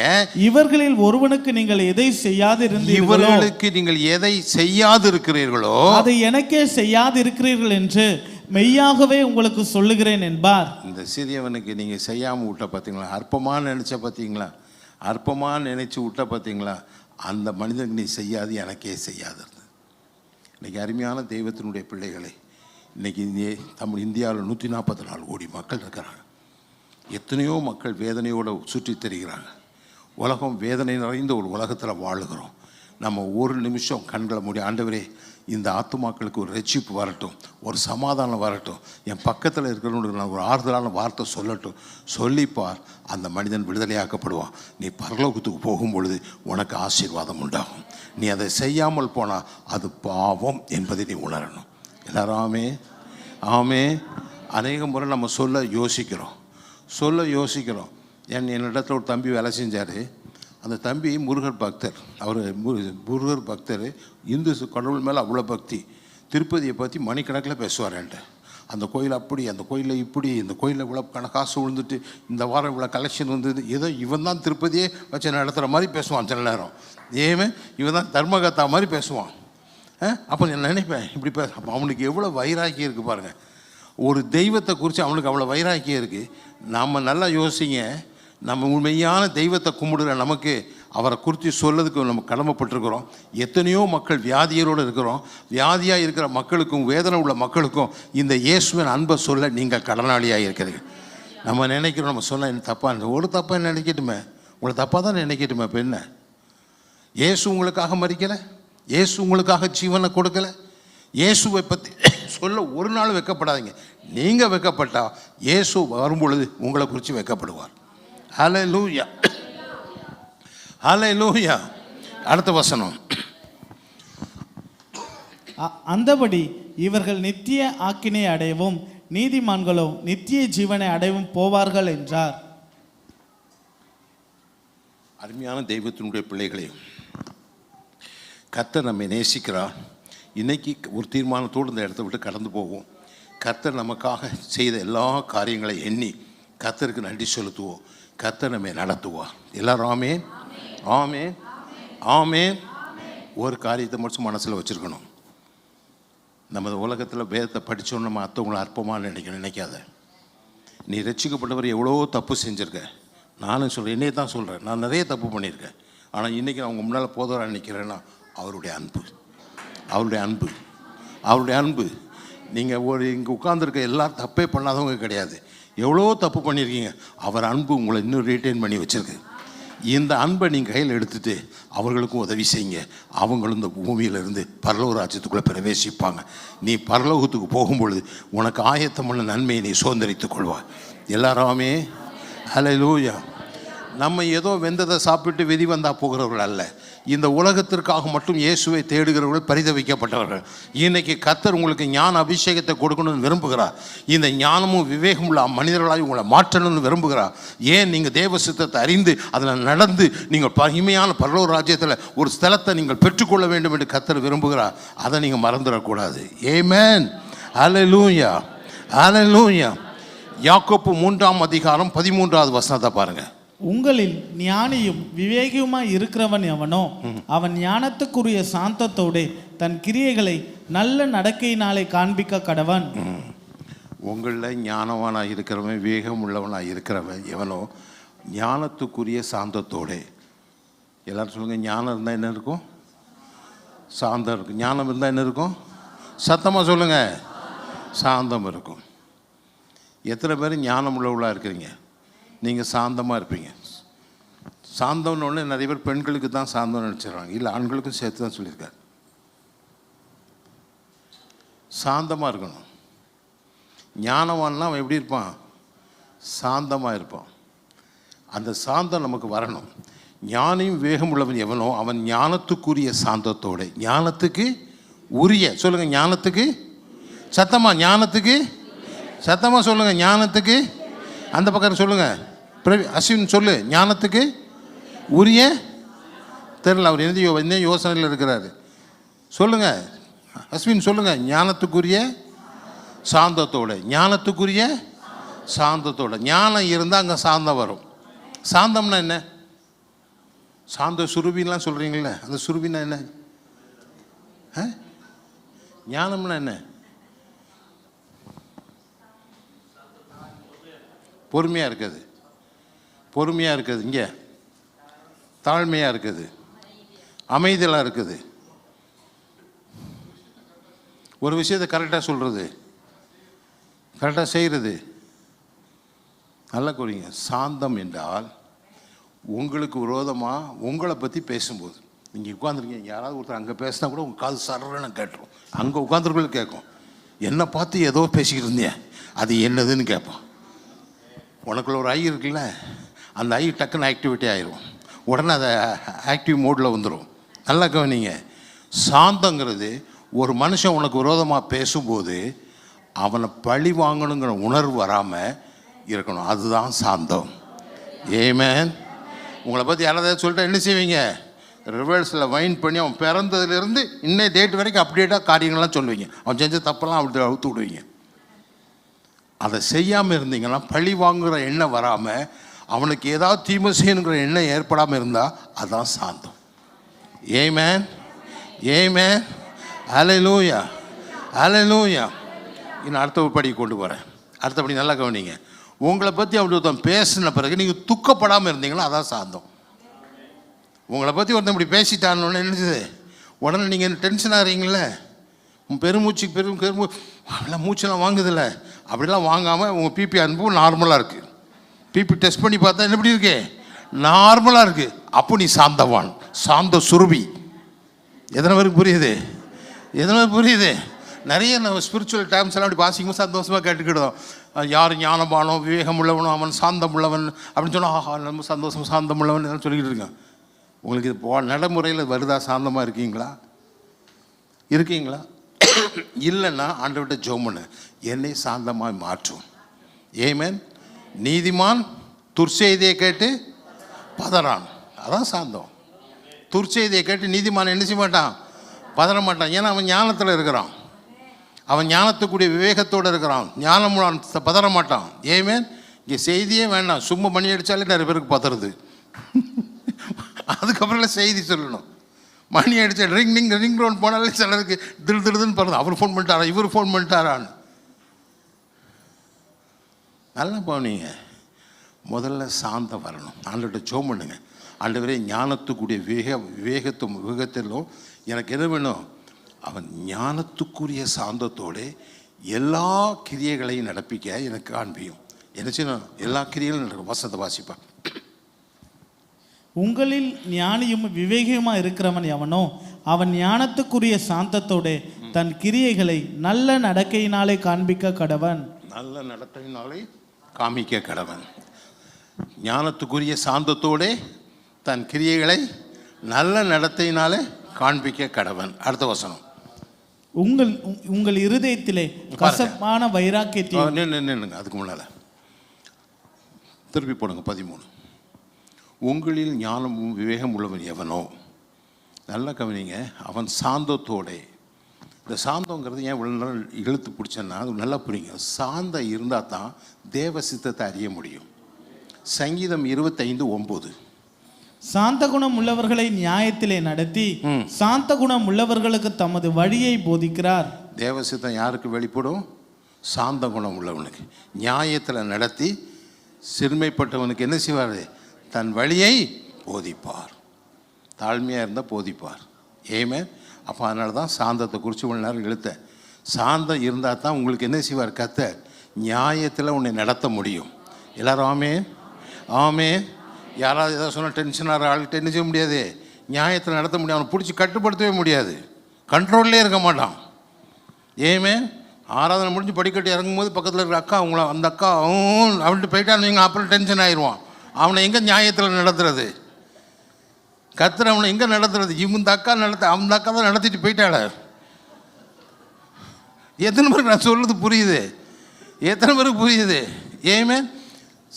இவர்களில் ஒருவனுக்கு நீங்கள் எதை செய்யாதிருக்கிறீர்களோ அதை எனக்கே செய்யாதிருக்கிறீர்கள் என்று மெய்யாகவே உங்களுக்கு சொல்லுகிறேன் என்பார். இந்த சிறியவனுக்கு நீங்கள் செய்யாமல் விட்ட பார்த்தீங்களா? அற்பமாக நினைச்ச பார்த்தீங்களா? அற்பமாக நினைச்சு விட்ட பார்த்தீங்களா? அந்த மனிதனுக்கு நீ செய்யாது, எனக்கே செய்யாது. இன்றைக்கி அருமையான தெய்வத்தினுடைய பிள்ளைகளை, இன்றைக்கி இந்தியாவில் 144 கோடி மக்கள் இருக்கிறாங்க. எத்தனையோ மக்கள் வேதனையோடு சுற்றி தெரிகிறாங்க. உலகம் வேதனை நிறைந்த ஒரு உலகத்தில் வாழுகிறோம். நம்ம ஒரு நிமிஷம் கண்களை மூடி, ஆண்டவரே, இந்த ஆத்துமாக்களுக்கு ஒரு ரட்சிப்பு வரட்டும், ஒரு சமாதானம் வரட்டும், என் பக்கத்தில் இருக்கிறவங்களுக்கு நான் ஒரு ஆறுதலான வார்த்தை சொல்லட்டும், சொல்லிப்பார். அந்த மனிதன் விடுதலையாக்கப்படுவான். நீ பரலோகத்துக்கு போகும் பொழுது உனக்கு ஆசீர்வாதம் உண்டாகும். நீ அதை செய்யாமல் போனால் அது பாவம் என்பதை நீ உணரணும். எல்லாராமே ஆமே. அநேக முறை நம்ம சொல்ல யோசிக்கிறோம். என்னிடத்தில் ஒரு தம்பி வேலை செஞ்சார். அந்த தம்பி முருகர் பக்தர். அவர் முருகர் பக்தர். இந்து கடவுள் மேலே அவ்வளோ பக்தி. திருப்பதியை பற்றி மணிக்கணக்கில் பேசுவார் என்கிட்ட. அந்த கோயில் அப்படி, அந்த கோயிலில் இப்படி, இந்த கோயிலில் இவ்வளோ காசு விழுந்துட்டு, இந்த வாரம் இவ்வளோ கலெக்ஷன் வந்தது. ஏதோ இவன் தான் திருப்பதியே வச்சு நடத்துகிற மாதிரி பேசுவான் சில நேரம். இவன் தான் தர்மகத்தா மாதிரி பேசுவான். அப்போ நான் நினைப்பேன், இப்படி அப்போ அவனுக்கு எவ்வளோ வைராக்கியம் இருக்குது பாருங்கள். ஒரு தெய்வத்தை குறித்து அவனுக்கு அவ்வளோ வைராக்கியம் இருக்குது. நாம் நல்லா யோசிங்க, நம்ம உண்மையான தெய்வத்தை கும்பிடுற நமக்கு அவரை குறித்து சொல்லதுக்கு நம்ம கடமைப்பட்டிருக்கிறோம். எத்தனையோ மக்கள் வியாதியரோடு இருக்கிறோம். வியாதியாக இருக்கிற மக்களுக்கும் வேதனை உள்ள மக்களுக்கும் இந்த இயேசுவின் அன்பை சொல்ல நீங்கள் கடனாளியாக இருக்கிறீங்க. நம்ம நினைக்கிறோம், நம்ம சொன்னால் என்ன தப்பாக ஒரு தப்பாக நினைக்கட்டுமே. உங்களை தப்பாக தான் நினைக்கட்டுமே. இப்போ என்ன, இயேசு உங்களுக்காக மரிக்கலை, இயேசு உங்களுக்காக ஜீவனை கொடுக்கலை. இயேசுவை பற்றி சொல்ல ஒரு நாள் வெட்கப்படாதீங்க. நீங்கள் வெட்கப்பட்டா இயேசு வரும்பொழுது உங்களை குறித்து வெட்கப்படுவார். ஹல்லேலூயா, ஹல்லேலூயா. அடுத்த வசனம். அந்தபடி இவர்கள் நித்திய ஆக்கினை அடையவும் நீதிமான்களோ நித்திய ஜீவனை அடையவும் போவார்கள் என்றார். அருமையான தெய்வத்தினுடைய பிள்ளைகளையும் கர்த்தர் நம்மை நேசிக்கிறார். இன்னைக்கு ஒரு தீர்மானத்தோடு இந்த இடத்த விட்டு கடந்து போவோம். கர்த்தர் நமக்காக செய்த எல்லா காரியங்களை எண்ணி கர்த்தருக்கு நன்றி செலுத்துவோம். கர்த்தர் நம்மை நடத்துவார். எல்லாரும் ஆமேன், ஆமேன், ஆமேன். ஒரு காரியத்தை மட்டும் மனசில் வச்சுருக்கணும். நமது உலகத்தில் வேதத்தை படித்தோன்னு நம்ம மற்றவங்களை அற்பமாக நினைக்காத. நீ ரட்சிக்கப்பட்டவர் எவ்வளோ தப்பு செஞ்சுருக்க. நானும் சொல்கிறேன், என்னையே தான் சொல்கிறேன், நான் நிறைய தப்பு பண்ணியிருக்கேன். ஆனால் இன்றைக்கி நான் உங்கள் முன்னால் போதவராக நிற்கிறேன்னா அவருடைய அன்பு, அவருடைய அன்பு, அவருடைய அன்பு. நீங்கள் இங்கே உட்காந்துருக்க எல்லாரும் தப்பே பண்ணாதவங்க கிடையாது. எவ்வளோ தப்பு பண்ணியிருக்கீங்க. அவர் அன்பு உங்களை இன்னும் ரீட்டைன் பண்ணி வச்சுருக்கு. இந்த அன்பை நீங்கள் கையில் எடுத்துகிட்டு அவர்களுக்கும் உதவி செய்யுங்க. அவங்களும் இந்த பூமியிலிருந்து பரலோக ராஜ்யத்துக்குள்ளே பிரவேசிப்பாங்க. நீ பரலோகத்துக்கு போகும்பொழுது உனக்கு ஆயத்தமான நன்மையை நீ சுதந்திரித்துக் கொள்வாய். எல்லாராமே ஹல்லேலூயா. நம்ம ஏதோ வெந்ததை சாப்பிட்டு விதி வந்தால் போகிறவர்கள் அல்ல. இந்த உலகத்திற்காக மட்டும் இயேசுவை தேடுகிறவர்கள் பரிதவிக்கப்பட்டவர்கள். இன்றைக்கி கர்த்தர் உங்களுக்கு ஞான அபிஷேகத்தை கொடுக்கணும்னு விரும்புகிறார். இந்த ஞானமும் விவேகம் உள்ள மனிதர்களாக உங்களை மாற்றணும்னு விரும்புகிறார். ஏன் நீங்கள் தேவ சித்தத்தை அறிந்து அதில் நடந்து நீங்கள் மகிமையான பரலோக ராஜ்யத்தில் ஒரு ஸ்தலத்தை நீங்கள் பெற்றுக்கொள்ள வேண்டும் என்று கர்த்தர் விரும்புகிறார். அதை நீங்கள் மறந்துடக்கூடாது. ஆமென், ஹல்லேலூயா, ஹல்லேலூயா. யாக்கோப்பு 3:13 பாருங்கள். உங்களில் ஞானியும் விவேகியுமாய் இருக்கிறவன் எவனோ அவன் ஞானத்துக்குரிய சாந்தத்தோடு தன் கிரியைகளை நல்ல நடக்கையினாலே காண்பிக்க கடவன். உங்களில் ஞானவானாக இருக்கிறவன், விவேகம் உள்ளவனாக இருக்கிறவன் எவனோ ஞானத்துக்குரிய சாந்தத்தோடு. எல்லாரும் சொல்லுங்கள், ஞானம் இருந்தால் என்ன இருக்கும்? சாந்தம் இருக்கும். ஞானம் இருந்தால் என்ன இருக்கும்? சத்தமாக சொல்லுங்கள், சாந்தம் இருக்கும். எத்தனை பேர் ஞானம் உள்ளவர்களாக இருக்கிறீங்க? நீங்கள் சாந்தமாக இருப்பீங்க. சாந்தம்னு ஒன்று நிறைய பேர் பெண்களுக்கு தான் சாந்தம் நினச்சிடுறாங்க. இல்லை, ஆண்களுக்கும் சேர்த்து தான் சொல்லியிருக்காரு. சாந்தமாக இருக்கணும். ஞானவான்னா அவன் எப்படி இருப்பான்? சாந்தமாக இருப்பான். அந்த சாந்தம் நமக்கு வரணும். ஞானியும் வேகம் உள்ளவன் எவனோ அவன் ஞானத்துக்குரிய சாந்தத்தோடு, ஞானத்துக்கு உரிய, சொல்லுங்கள், ஞானத்துக்கு, சத்தமாக, ஞானத்துக்கு, சத்தமாக சொல்லுங்கள், ஞானத்துக்கு, அந்த பக்கம் சொல்லுங்கள், அஸ்வின் சொல்லு, ஞானத்துக்கு உரிய. தெரியல, அவர் என்ன யோசனையில் இருக்கிறாரு. சொல்லுங்கள் அஸ்வின், சொல்லுங்கள், ஞானத்துக்குரிய சாந்தத்தோடு, ஞானத்துக்குரிய சாந்தத்தோடு. ஞானம் இருந்தால் அங்கே சாந்தம் வரும். சாந்தம்னா என்ன? சாந்த சுருபின்லாம் சொல்கிறீங்களே, அந்த சுருபின்னா என்ன? ஞானம்னா என்ன? பொறுமையாக இருக்குது, பொறுமையாக இருக்குது, இங்கே தாழ்மையாக இருக்குது, அமைதியாக இருக்குது, ஒரு விஷயத்தை கரெக்டாக சொல்கிறது, கரெக்டாக செய்கிறது. நல்லா கூறிங்க. சாந்தம் என்றால் உங்களுக்கு விரோதமாக உங்களை பற்றி பேசும்போது, நீங்கள் உட்காந்துருக்கீங்க, யாராவது ஒருத்தர் அங்கே பேசினா கூட உங்கள் காது சரன்னு கேட்டுரும். அங்கே உட்காந்துருக்கல கேட்கும், என்னை பார்த்து ஏதோ பேசிக்கிட்டு இருந்தேன், அது என்னதுன்னு கேட்பான். உனக்குள்ள ஒரு ஐ இருக்குல்ல, அந்த ஐ டக்குன்னு ஆக்டிவிட்டி ஆயிரும், உடனே அதை ஆக்டிவ் மோடில் வந்துடும். நல்லா கவனிங்க. சாந்தங்கிறது ஒரு மனுஷன் உனக்கு விரோதமாக பேசும்போது அவனை பழி வாங்கணுங்கிற உணர்வு வராமல் இருக்கணும். அதுதான் சாந்தம். ஆமென். உங்களை பற்றி யாராவது சொல்லிட்டா என்ன செய்வீங்க? ரிவர்ஸில் வைண்ட் பண்ணி அவன் பிறந்ததுலேருந்து இன்னைய டேட் வரைக்கும் அப்டேட்டாக காரியங்கள்லாம் சொல்லுவீங்க. அவன் செஞ்ச தப்பெல்லாம் அப்படி அவுத்து விடுவீங்க. அதை செய்யாமல் இருந்தீங்கன்னா பழி வாங்குகிற எண்ணம் வராமல், அவனுக்கு ஏதாவது தீமை செய்யணுங்கிற எண்ணம் ஏற்படாமல் இருந்தால் அதுதான் சாந்தம். ஆமென், ஆமென், ஹல்லேலூயா, ஹல்லேலூயா. இன்னும் அடுத்த படி கொண்டு போகிறேன். அடுத்தபடி நல்லா கவனிங்க. உங்களை பற்றி அப்படி ஒருத்தன் பேசின பிறகு நீங்கள் துக்கப்படாமல் இருந்தீங்கன்னா அதான் சாந்தம். உங்களை பற்றி ஒருத்தன் இப்படி பேசிட்டான்னு என்னது, உடனே நீங்கள் டென்ஷன் ஆகிறீங்களே, பெருமூச்சு அப்படிலாம் மூச்செல்லாம் வாங்குதில்ல, அப்படிலாம் வாங்காமல் உங்கள் பிபி அனுப்பும் நார்மலாக இருக்குது. பிபி டெஸ்ட் பண்ணி பார்த்தா என்ன எப்படி இருக்கு? நார்மலாக இருக்குது. அப்போ நீ சாந்தவான், சாந்த சுரபி. எத்தனை பேருக்கு புரியுது? எத்தனை பேருக்கு புரியுது? நிறைய நம்ம ஸ்பிரிச்சுவல் டேர்ம்ஸ் எல்லாம் அப்படி வாசிக்கும் சந்தோஷமாக கேட்டுக்கிட்டோம். யார் ஞானபானோ விவேகம் உள்ளவனோ அவன் சாந்தம் உள்ளவன் அப்படின்னு சொன்னால், ஆஹா நம்ம சந்தோஷம் சாந்தம் உள்ளவன் எல்லாம் சொல்லிக்கிட்டு இருக்கேன். உங்களுக்கு இது நடைமுறையில் வருதா? சாந்தமாக இருக்கீங்களா? இருக்கீங்களா? இல்லைன்னா ஆண்டவர்கிட்ட ஜெபம் பண்ணு, என்னை சாந்தமாக மாற்றும். ஏமேன். நீதிமான் துர்ச்செய்தியை கேட்டு பதறான், அதான் சாந்தம். துர்ச்செய்தியை கேட்டு நீதிமான் என்ன செய்ய மாட்டான்? பதற மாட்டான். ஏன்னா அவன் ஞானத்தில் இருக்கிறான், அவன் ஞானத்துக்குரிய விவேகத்தோடு இருக்கிறான். ஞானம் பதற மாட்டான். ஏமேன். இங்கே செய்தியே வேண்டாம், சும்மா மணி அடித்தாலே நிறைய பேருக்கு பதறது. அதுக்கப்புறம் செய்தி சொல்லணும். மணி அடித்த ரிங் ரவுண்ட் போனாலே சிலருக்கு திருதுன்னு படுறது. அவர் ஃபோன் பண்ணிட்டாரா, இவர் ஃபோன் பண்ணிட்டாரான்னு. நல்லா போனீங்க. முதல்ல சாந்தம் வரணும். ஆண்டவர்கிட்ட ஜெபம் பண்ணுங்க. ஆண்டவரே ஞானத்துக்குரிய விவேகத்திலும் எனக்கு என்ன வேணும்? அவன் ஞானத்துக்குரிய சாந்தத்தோடு எல்லா கிரியைகளையும் நடப்பிக்க எனக்கு காண்பியும். என்ன செய்யணும்? எல்லா கிரியைகளும் நடக்கும். வசனத்தை வாசிப்பான். உங்களில் ஞானியும் விவேகியுமா இருக்கிறவன் எவனோ அவன் ஞானத்துக்குரிய சாந்தத்தோடு தன் கிரியைகளை நல்ல நடக்கையினாலே காண்பிக்க கடவன். நல்ல நடக்கையினாலே காமிக்க கடவன். ஞானத்துக்குரிய சாந்தத்தோடு தன் கிரியைகளை நல்ல நடத்தையினாலே காண்பிக்க கடவன். அடுத்த வசனம். உங்கள் இருதயத்திலே கசப்பான வைராக்கியத்தை. நின்னுங்க. அதுக்கு முன்னால திருப்பி போடுங்க. 13. உங்களில் ஞானமும் விவேகம் உள்ளவன் எவனோ, நல்லா கவனிங்க, அவன் சாந்தத்தோட. இந்த சாந்தங்கிறது ஏன் இவ்வளோ நாள் இழுத்து பிடிச்சேன்னா அது நல்லா புரியுங்க. சாந்தம் இருந்தால் தான் தேவ சித்தத்தை அறிய முடியும். சங்கீதம் 25:9. சாந்த குணம் உள்ளவர்களை நியாயத்திலே நடத்தி சாந்த குணம் உள்ளவர்களுக்கு தமது வழியை போதிக்கிறார். தேவ சித்தம் யாருக்கு வெளிப்படும்? சாந்த குணம் உள்ளவனுக்கு. நியாயத்தில் நடத்தி சிறுமைப்பட்டவனுக்கு என்ன செய்வார்? தன் வழியை போதிப்பார். தாழ்மையாக இருந்தால் போதிப்பார். ஏமே. அப்போ அதனால தான் சாந்தத்தை குறித்து இவ்வளோ நேரம் இழுத்தேன். சாந்தம் இருந்தால் தான் உங்களுக்கு என்ன செய்வார்? கர்த்தர் நியாயத்தில் உன்னை நடத்த முடியும். எல்லாரும் ஆமே ஆமே. யாராவது எதாவது சொன்னால் டென்ஷனாக ஆளுகிட்ட என்ன செய்ய முடியாது? நியாயத்தில் நடத்த முடியும். அவனை பிடிச்சி கட்டுப்படுத்தவே முடியாது. கண்ட்ரோல்லே இருக்க மாட்டான். ஏமே. ஆராதனை முடிஞ்சு படிக்கட்டு இறங்கும்போது பக்கத்தில் இருக்கிற அக்கா அவங்கள அந்த அக்கா அவன்கிட்ட போயிட்டான்னு நீங்கள் அப்புறம் டென்ஷன் ஆயிடுவான். அவனை எங்கே நியாயத்தில் நடத்துறது? கர்த்தர் அவனை எங்கே நடத்துறது? இந்த அக்கா அந்த அக்கா தான் நடத்திட்டு போயிட்டாள. எத்தனை பேருக்கு நான் சொல்கிறது புரியுது? எத்தனை பேருக்கு புரியுது? ஏமே.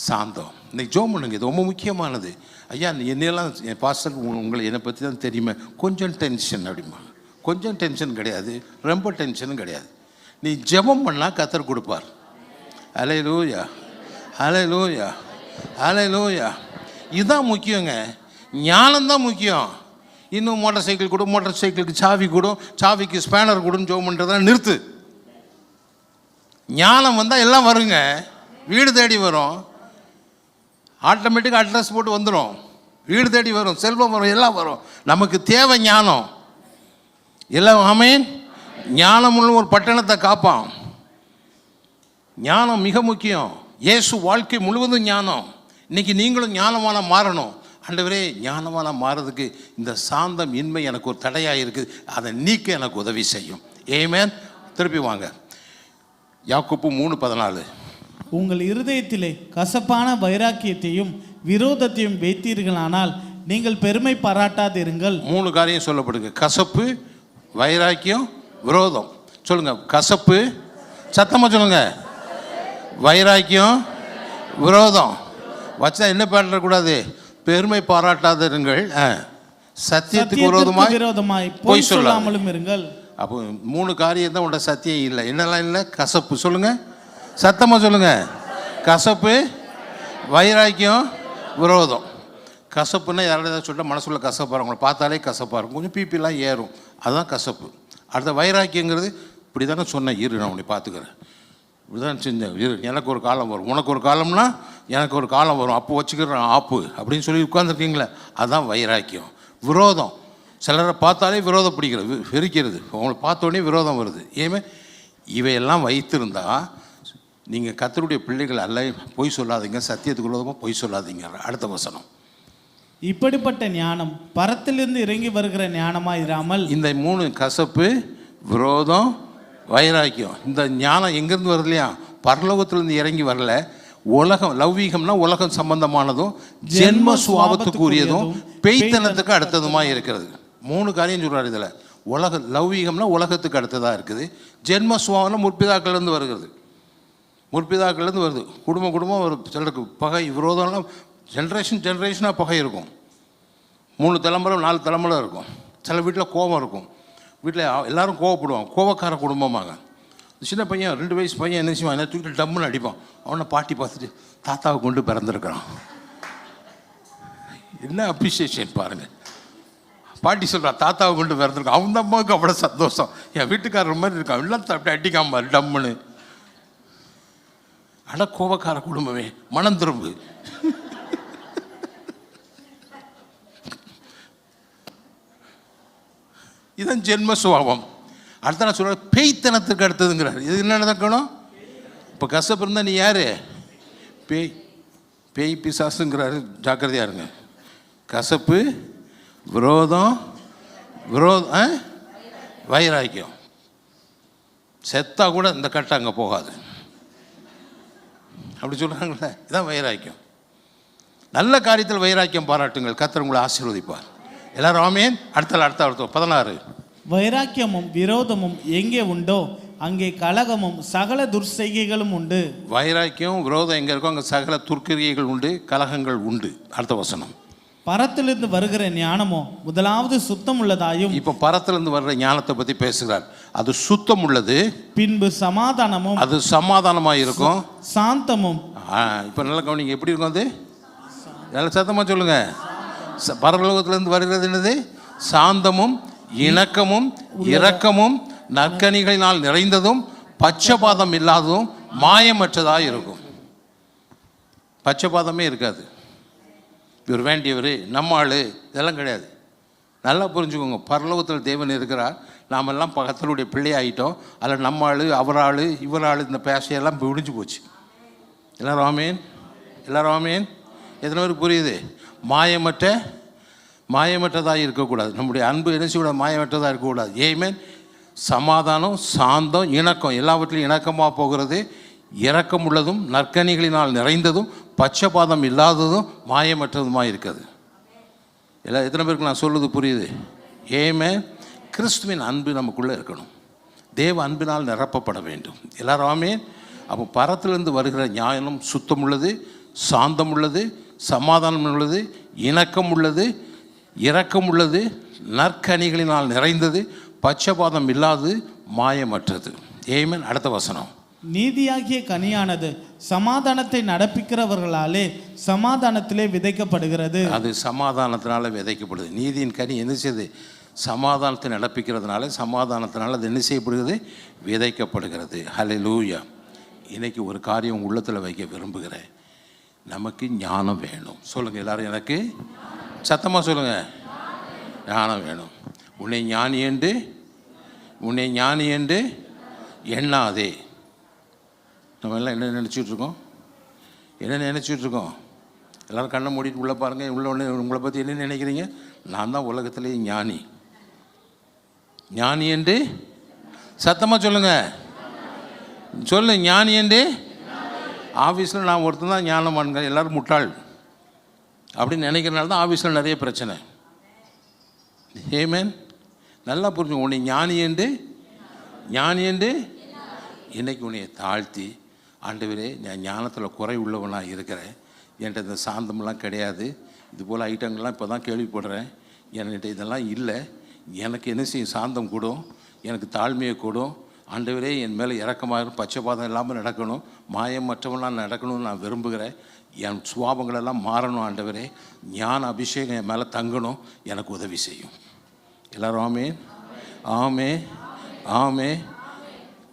சாந்தம். இன்னைக்கு ஜோம் பண்ணுங்க. இது ரொம்ப முக்கியமானது. ஐயா என்னையெல்லாம் என் பாஸ்டர் உங்களை என்னை பற்றி தான் தெரியுமே. கொஞ்சம் டென்ஷன் அப்படிமா. கொஞ்சம் டென்ஷன் கிடையாது, ரொம்ப டென்ஷனும் கிடையாது. நீ ஜெபம் பண்ணால் கர்த்தர் கொடுப்பார். அல்லேலூயா அல்லேலூயா அல்லேலூயா. இதுதான் முக்கியங்க. ஞானம்தான் முக்கியம். இன்னும் மோட்டார் சைக்கிள் கொடு, மோட்டார் சைக்கிளுக்கு சாவி கொடு, சாவிக்கு ஸ்பேனர் கொடுன்னு ஜெபம் பண்ணுறதா நிறுத்து. ஞானம் வந்தால் எல்லாம் வருங்க. வீடு தேடி வரும். ஆட்டோமேட்டிக்காக அட்ரஸ் போட்டு வந்துடும். வீடு தேடி வரும், செல்வம் வரும், எல்லாம் வரும். நமக்கு தேவை ஞானம். எல்லாம் ஆமேன். ஞானம் உள்ள ஒரு பட்டணத்தை காப்பான். ஞானம் மிக முக்கியம். இயேசு வாழ்க்கை முழுவதும் ஞானம். இன்றைக்கி நீங்களும் ஞானமான மாறணும். ஆண்டவரே ஞானமான மாறதுக்கு இந்த சாந்தம் இன்மை எனக்கு ஒரு தடையாக இருக்குது, அதை நீக்க எனக்கு உதவி செய்யும். ஏமேன். திருப்பி வாங்க. யாக்கோப்பு 3:14. உங்கள் இருதயத்திலே கசப்பான வைராக்கியத்தையும் விரோதத்தையும் வைத்தீர்களானால் நீங்கள் பெருமை பாராட்டாதிருங்கள். 3 காரியம் சொல்லப்படுங்க. கசப்பு, வைராக்கியம், விரோதம். சொல்லுங்க. கசப்பு, சத்தமாக சொல்லுங்க. வைராக்கியம், விரோதம். வச்சா என்ன பாடக்கூடாது? பெருமை பாராட்டாதிருங்கள், சத்தியத்துக்கு விரோதமாய் பொய் சொல்லாமலும் இருங்கள். அப்போ 3 காரியம் தான் உங்களோட சத்தியம் இல்லை. என்னெல்லாம் இல்லை? கசப்பு. சொல்லுங்க. சத்தமாக சொல்லுங்க. கசப்பு, வைராக்கியம், விரோதம். கசப்புன்னா யாராவது ஏதாவது சொல்லிட்டு மனசுக்குள்ள கசப்பாக அவங்கள பார்த்தாலே கசப்பாக இருக்கும், கொஞ்சம் பிபிலாம் ஏறும். அதுதான் கசப்பு. அடுத்த வைராக்கியங்கிறது இப்படி தானே சொன்னேன், இரு நான் உன்னை பார்த்துக்கிறேன், இப்படி தான் செஞ்சேன், இரு எனக்கு ஒரு காலம் வரும், உனக்கு ஒரு காலம்னா எனக்கு ஒரு காலம் வரும், அப்போ வச்சுக்கிறேன் ஆப்பு அப்படின்னு சொல்லி உட்காந்துருக்கீங்களே, அதுதான் வைராக்கியம். விரோதம். சிலரை பார்த்தாலே விரோதம் பிடிக்கிறது, வெறிக்கிறது, அவங்கள பார்த்தோடனே விரோதம் வருது. ஏமே இவையெல்லாம் வைத்திருந்தா நீங்கள் கர்த்தருடைய பிள்ளைகள் அல்ல. பொய் சொல்லாதீங்க, சத்தியத்துக்கு விரோதமாக பொய் சொல்லாதீங்க. அடுத்த வசனம். இப்படிப்பட்ட ஞானம் பரத்திலிருந்து இறங்கி வருகிற ஞானமா இராமல் இந்த 3 கசப்பு, விரோதம், வைராக்கியம், இந்த ஞானம் எங்கேருந்து வருது இல்லையா? பரலோகத்திலிருந்து இறங்கி வரல. உலகம், லௌவீகம்னா உலகம் சம்பந்தமானதும் ஜென்ம சுவாபத்துக்குரியதும் பெய்த்தனத்துக்கு அடுத்ததுமா இருக்கிறது. 3 காரியம் சொல்றாரு இதில். லௌவீகம்னா உலகத்துக்கு அடுத்ததாக இருக்குது. ஜென்ம சுவாபம்னா முற்பிதாக்கள்லேருந்து வருகிறது. முற்பிதாக்கள்லேருந்து வருது. குடும்பம் ஒரு சிலருக்கு பகை, விரோதம்லாம் ஜென்ரேஷனாக பகை இருக்கும். 3 தலைமுறை 4 தலைமுறை இருக்கும். சில வீட்டில் கோபம் இருக்கும். வீட்டில் எல்லோரும் கோவப்படுவாங்க. கோவக்கார குடும்பமாக. சின்ன பையன் 2 வயசு பையன் என்ன செய்வான், என்ன தூக்கிட்டு டம்முன்னு அடிப்பான். அவனை பாட்டி பார்த்துட்டு தாத்தாவை கொண்டு பிறந்திருக்கிறான். என்ன அப்ரிசியேஷன் பாருங்கள். பாட்டி சொல்கிறான் தாத்தாவை கொண்டு பிறந்திருக்கான். அவங்க அம்மாவுக்கு அவ்வளோ சந்தோஷம். என் வீட்டுக்காரர் மாதிரி இருக்கான். எல்லாம் அப்படி அடிக்காம டம்முன்னு. அட கோபக்கார குடும்பமே, மனம் திரும்பு. இதுதான் ஜென்ம சுபாவம். அடுத்த நான் சொல்ற பேய்த்தனத்துக்கு அடுத்ததுங்கிறார். இது என்ன நடக்கணும்? இப்போ கசப்பு இருந்தால் நீ யார்? பேய் பிசாசுங்கிறாரு. ஜாக்கிரதையா இருங்க. கசப்பு, விரோதம், வைராக்கியம். செத்தா கூட இந்த கட்டை அங்கே போகாது. அப்படி சொல்கிறாங்களே, இதுதான் வைராக்கியம். நல்ல காரியத்தில் வைராக்கியம் பாராட்டுங்கள், கர்த்தர் உங்களை ஆசீர்வதிப்பார். எல்லாரும் ஆமென். அடுத்த 16. வைராக்கியமும் விரோதமும் எங்கே உண்டோ அங்கே கலகமும் சகல துர்செய்கைகளும் உண்டு. வைராக்கியம், விரோதம் எங்கே இருக்கோ அங்கே சகல துர்க்கிரியைகள் உண்டு, கலகங்கள் உண்டு. அடுத்த வசனம். பரத்திலிருந்து வருகிற ஞானமோ முதலாவது சுத்தம் உள்ளதாயும். இப்போ பரத்திலிருந்து வர்ற ஞானத்தை பற்றி பேசுகிறார். அது சுத்தம் உள்ளது, பின்பு சமாதானமும், அது சமாதானமாக இருக்கும், சாந்தமும். இப்போ நல்ல கவனிங்க, எப்படி இருக்கும் அது? நல்ல சத்தமாக சொல்லுங்க. பரலோகத்திலிருந்து வருகிறது என்னது? சாந்தமும், இணக்கமும், இரக்கமும், நற்கனிகளினால் நிறைந்ததும், பட்சபாதம் இல்லாததும், மாயமற்றதாக இருக்கும். பட்சபாதமே இருக்காது. இவர் வேண்டியவர், நம்ம ஆள், இதெல்லாம் கிடையாது. நல்லா புரிஞ்சுக்கோங்க. பரலோகத்தில் தேவன் இருக்கிறார். நாமெல்லாம் பக்கத்தினுடைய பிள்ளை ஆகிட்டோம். அதில் நம்ம ஆள், அவர் ஆள், இவர் ஆள், இந்த பேசையெல்லாம் விடிஞ்சு போச்சு. எல்லாரும் ஆமேன், எல்லாரும் ஆமேன். எத்தனை பேருக்கு புரியுது? மாயமற்றதாக இருக்கக்கூடாது. நம்முடைய அன்பு என்ன செய்யக்கூடாது? மாயமற்றதாக இருக்கக்கூடாது. ஏமேன். சமாதானம், சாந்தம், இணக்கம், எல்லாவற்றிலும் இணக்கமாக போகிறது. இரக்கம் உள்ளதும், நற்கனிகளினால் நிறைந்ததும், பட்சபாதம் இல்லாததும், மாயமற்றதுமாக இருக்கிறது. எத்தனை பேருக்கு நான் சொல்லுது புரியுது? ஏமேன். கிறிஸ்துவின் அன்பு நமக்குள்ளே இருக்கணும். தேவ அன்பினால் நிரப்பப்பட வேண்டும். எல்லாரும் ஆமேன். அப்போ பரத்திலிருந்து வருகிற ஞானம் சுத்தம் உள்ளது, சாந்தம் உள்ளது, சமாதானம் உள்ளது, இணக்கம் உள்ளது, இரக்கம் உள்ளது, நற்கனிகளினால் நிறைந்தது, பட்சபாதம் இல்லாதது, மாயமற்றது. ஏமேன். அடுத்த வசனம். நீதியாகிய கனியானது சமாதானத்தை நடப்பிக்கிறவர்களாலே சமாதானத்திலே விதைக்கப்படுகிறது. அது சமாதானத்தினால விதைக்கப்படுது. நீதியின் கனி என்ன செய்யுது? சமாதானத்தை நடப்பிக்கிறதுனால, சமாதானத்தினால அது என்ன செய்யப்படுகிறது? விதைக்கப்படுகிறது. ஹல்லேலூயா. இன்னைக்கு ஒரு காரியம் உள்ளத்தில் வைக்க விரும்புகிறேன். நமக்கு ஞானம் வேணும். சொல்லுங்கள் எல்லாரும், எனக்கு சத்தமாக சொல்லுங்கள், ஞானம் வேணும். உன்னை ஞானி என்று எண்ணாதே. நம்ம எல்லாம் என்ன நினச்சிட்ருக்கோம்? எல்லோரும் கண்ணை மூடிட்டு உள்ளே பாருங்கள். உள்ள உங்களை பற்றி என்ன நினைக்கிறீங்க? நான் தான் உலகத்திலேயே ஞானி என்று சத்தமாக சொல்லு. ஞானி என்று. ஆஃபீஸில் நான் ஒருத்தன் தான் ஞானம் பண்ணுங்க, எல்லோரும் முட்டாள் அப்படின்னு நினைக்கிறனால தான் ஆஃபீஸில் நிறைய பிரச்சனை. ஏமேன். நல்லா புரிஞ்சுங்க. உன்னை ஞானி என்று இன்றைக்கி உன்னை தாழ்த்தி, ஆண்டவரே நான் ஞானத்தில் குறை உள்ளவனாக இருக்கிறேன், என்கிட்ட இந்த சாந்தமெல்லாம் கிடையாது, இது போல் ஐட்டங்கள்லாம் இப்போ தான் கேள்விப்படுறேன், என்கிட்ட இதெல்லாம் இல்லை, எனக்கு என்ன செய்யும்? சாந்தம் கூடும், எனக்கு தாழ்மையை கூடும். ஆண்டவரே என் மேலே இரக்கமாக, பட்சபாதம் இல்லாமல் நடக்கணும், மாயமற்றவனாக நடக்கணும்னு நான் விரும்புகிறேன். என் சுபாவங்களெல்லாம் மாறணும். ஆண்டவரே ஞான அபிஷேகம் என் மேலே தங்கணும், எனக்கு உதவி செய்யும். எல்லாரும் ஆமே.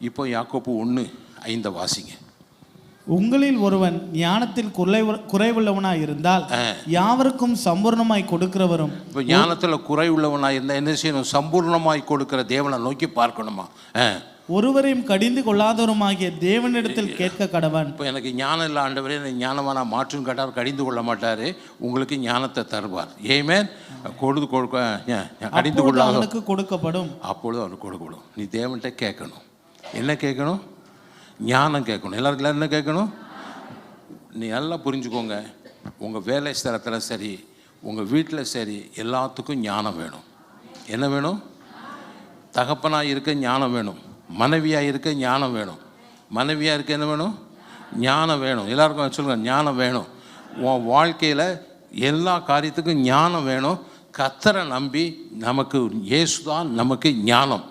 இப்போ யாக்கோப்பு 1:5 வாசிங்க. உங்களில் ஒருவன் ஞானத்தில் குறைவுள்ளவனாய் இருந்தால் யாவருக்கும் சம்பூர்ணமாய் கொடுக்கிறவரும். இப்போ ஞானத்தில் குறை உள்ளவனாக இருந்தால் என்ன செய்யணும்? சம்பூர்ணமாய் கொடுக்கிற தேவனை நோக்கி பார்க்கணுமா? ஒருவரையும் கடிந்து கொள்ளாதவருமாகிய தேவனிடத்தில் கேட்க கடவன். இப்போ எனக்கு ஞானம் இல்லை ஆண்டவரே, எனக்கு ஞானமாக நான் மாற்றும் கேட்டார், கடிந்து கொள்ள மாட்டார், உங்களுக்கு ஞானத்தை தருவார். ஏமேன். கடிந்து கொள்ள அவனுக்கு கொடுக்கப்படும். அப்பொழுது அவனுக்கு கொடுக்கப்படும். நீ தேவன்கிட்ட கேட்கணும். என்ன கேட்கணும்? ஞானம் கேட்கணும். எல்லாருக்கும் என்ன கேட்கணும்? நீ நல்லா புரிஞ்சுக்கோங்க. உங்கள் வேலை ஸ்தலத்தில் சரி, உங்கள் வீட்டில் சரி, எல்லாத்துக்கும் ஞானம் வேணும். என்ன வேணும்? தகப்பனாக இருக்க ஞானம் வேணும். மனைவியாக இருக்க ஞானம் வேணும். மனைவியாக இருக்க என்ன வேணும்? ஞானம் வேணும். எல்லாருக்கும் சொல்லுங்கள், ஞானம் வேணும். உன் வாழ்க்கையில் எல்லா காரியத்துக்கும் ஞானம் வேணும். கர்த்தரை நம்பி நமக்கு இயேசு தான் நமக்கு ஞானம்.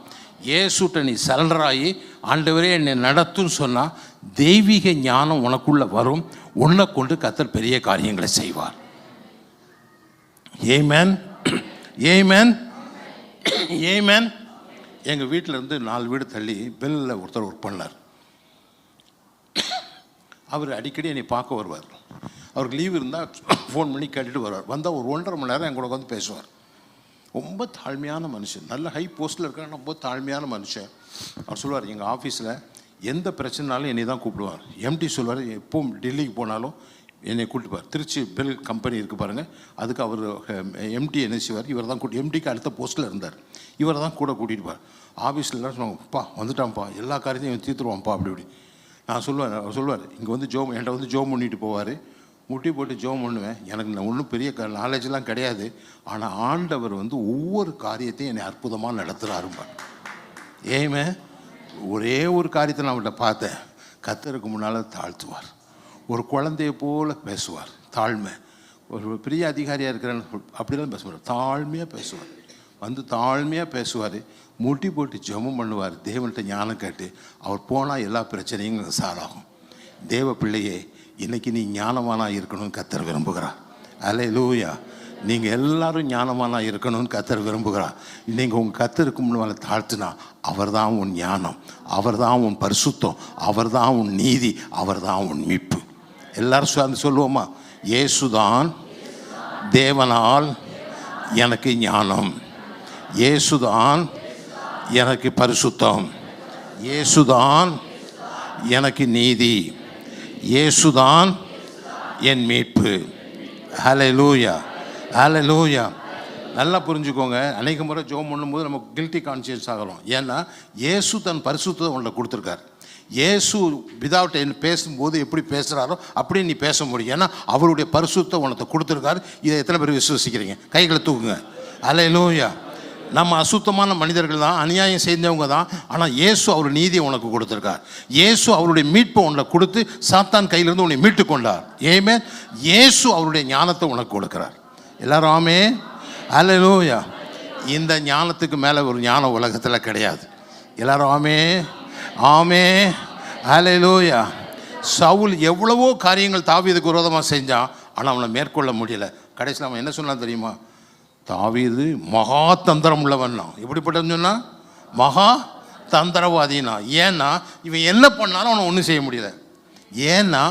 இயேசுட்ட நீ சரண்டராகி ஆண்டவரே என்னை நடத்துன்னு சொன்னால் தெய்வீக ஞானம் உனக்குள்ளே வரும். உன்னை கொண்டு கர்த்தர் பெரிய காரியங்களை செய்வார். ஏமேன், ஏமேன், ஏமேன். எங்கள் வீட்டிலேருந்து 4 வீடு தள்ளி பெல்லில் ஒருத்தர் ஒர்க் பண்ணார். அவர் அடிக்கடி என்னை பார்க்க வருவார். அவருக்கு லீவ் இருந்தால் ஃபோன் பண்ணி கேட்டுட்டு வருவார். வந்தால் ஒரு 1.5 மணி நேரம் என் கூட வந்து பேசுவார். ரொம்ப தாழ்மையான மனுஷன். நல்ல ஹை போஸ்ட்டில் இருக்கார், ரொம்ப தாழ்மையான மனுஷன். அவர் சொல்லுவார், எங்கள் ஆஃபீஸில் எந்த பிரச்சனைனாலும் என்னை தான் கூப்பிடுவார். எம்டி சொல்லுவார், எப்போ டெல்லிக்கு போனாலும் என்னை கூப்பிட்டுப்பார். திருச்சி பெல் கம்பெனி இருக்குது பாருங்கள், அதுக்கு அவர் எம்டி என்ன செய்வார், இவர் தான் எம்டிக்கு அடுத்த போஸ்ட்டில் இருந்தார். இவர் தான் கூட கூட்டிகிட்டுப்பார். ஆஃபீஸில் எல்லாம் சொன்னாங்கப்பா வந்துட்டான்ப்பா, எல்லா காரியத்தையும் தீர்த்துருவான்ப்பா அப்படி இப்படி. நான் சொல்லுவேன், அவர் சொல்லுவார், இங்கே வந்து என்கிட்ட வந்து ஜோம் பண்ணிட்டு போவார். முட்டி போட்டு ஜோம் பண்ணுவேன். எனக்கு நான் ஒன்றும் பெரிய நாலேஜெலாம் கிடையாது. ஆனால் ஆண்டவர் வந்து ஒவ்வொரு காரியத்தையும் என்னை அற்புதமாக நடத்துகிறாருப்பார். ஏமே ஒரே ஒரு காரியத்தை நான் அவர்கிட்ட பார்த்தேன். கர்த்தருக்கு முன்னால் தாழ்த்துவார். ஒரு குழந்தைய போல் பேசுவார். தாழ்மை. ஒரு பெரிய அதிகாரியாக இருக்கிறேன்னு அப்படிலாம் பேசுவார். தாழ்மையாக பேசுவார். வந்து தாழ்மையாக பேசுவார். முட்டி போட்டு ஜெபம் பண்ணுவார். தேவன்கிட்ட ஞானம் கேட்டு அவர் போனால் எல்லா பிரச்சனையும் சாராகும். தேவ பிள்ளையே, இன்றைக்கி நீ ஞானமானாக இருக்கணும்னு கர்த்தர் விரும்புகிறார். அல்லேலூயா. நீங்கள் எல்லாரும் ஞானமானாக இருக்கணும்னு கர்த்தர் விரும்புகிறார். நீங்கள் உங்கள் கர்த்தருக்கு முன்னால் தாழ்த்தினா அவர் தான் உன் ஞானம், அவர் தான் உன் பரிசுத்தம், அவர் தான் உன் நீதி, அவர் தான் உன் மீட்பு. எல்லாரும் சேர்ந்து சொல்லுவோமா? இயேசுதான் தேவனால் எனக்கு ஞானம், இயேசுதான் எனக்கு பரிசுத்தம், இயேசுதான் எனக்கு நீதி, இயேசுதான் என் மீட்பு. ஹல்லேலூயா, ஹல்லேலூயா. நல்லா புரிஞ்சுக்கோங்க. அநேக முறை ஜெபம் பண்ணும்போது நமக்கு கில்ட்டி கான்சியன்ஸ் ஆகிறோம். ஏன்னா இயேசு தன் பரிசுத்தத்தை உங்களை கொடுத்துருக்கார். இயேசு பிதாவிட்ட என்ன பேசும்போது எப்படி பேசுகிறாரோ அப்படி நீ பேச முடியும். ஏன்னா அவருடைய பரிசுத்தத்தை உனக்கு கொடுத்துருக்காரு. இதை எத்தனை பேர் விசுவசிக்கிறீங்க? கைகளை தூக்குங்க. அல்லேலூயா. நம்ம அசுத்தமான மனிதர்கள் தான், அநியாயம் செய்தவங்க தான். ஆனால் இயேசு அவர் நீதியை உனக்கு கொடுத்துருக்கார். இயேசு அவருடைய மீட்பை உனக்கு கொடுத்து சாத்தான் கையிலிருந்து உன்னை மீட்டு கொண்டார். ஏமே இயேசு அவருடைய ஞானத்தை உனக்கு கொடுக்குறார். எல்லாரும் ஆமே. அல்லேலூயா. இந்த ஞானத்துக்கு மேலே ஒரு ஞானம் உலகத்தில் கிடையாது. எல்லாரும் ஆமே, ஆமே. அல்லேலூயா. சவுல் எவ்வளவோ காரியங்கள் தாவீதுக்கு விரோதமாக செஞ்சான். ஆனால் அவனை மேற்கொள்ள முடியல. கடைசியில் அவன் என்ன சொன்னான் தெரியுமா? தாவீது மகா தந்திரம் உள்ளவன்னா. எப்படிப்பட்டன்னு சொன்னால் மகா தந்திரவாதினா. ஏன்னா இவன் என்ன பண்ணாலும் அவனை ஒன்றும் செய்ய முடியல. ஏன்னா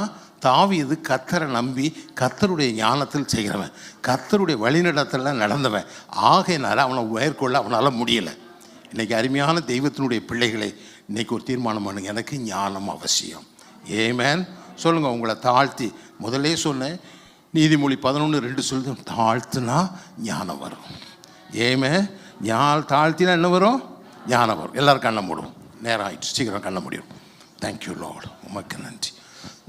தாவீது கர்த்தரை நம்பி கர்த்தருடைய ஞானத்தில் செய்கிறவன், கர்த்தருடைய வழிநடத்தலில் நடந்தவன். ஆகையினால அவனை மேற்கொள்ள அவனால் முடியலை. இன்றைக்கி அருமையான தெய்வத்தினுடைய பிள்ளைகளை, இன்றைக்கி ஒரு தீர்மானம் பண்ணுங்க, எனக்கு ஞானம் அவசியம். ஏமேன். சொல்லுங்கள். உங்களை தாழ்த்தி முதலே சொன்னேன், நீதிமொழி 11:2 சொல்லுது, தாழ்த்துனா ஞானம் வரும். ஏமே தாழ்த்தினா என்ன வரும்? ஞானம் வரும். எல்லோரும் கண்ணை மூடும். நேரம் ஆகிடுச்சு, சீக்கிரம் கண்ணை முடியும். Thank you Lord. உமக்கு நன்றி,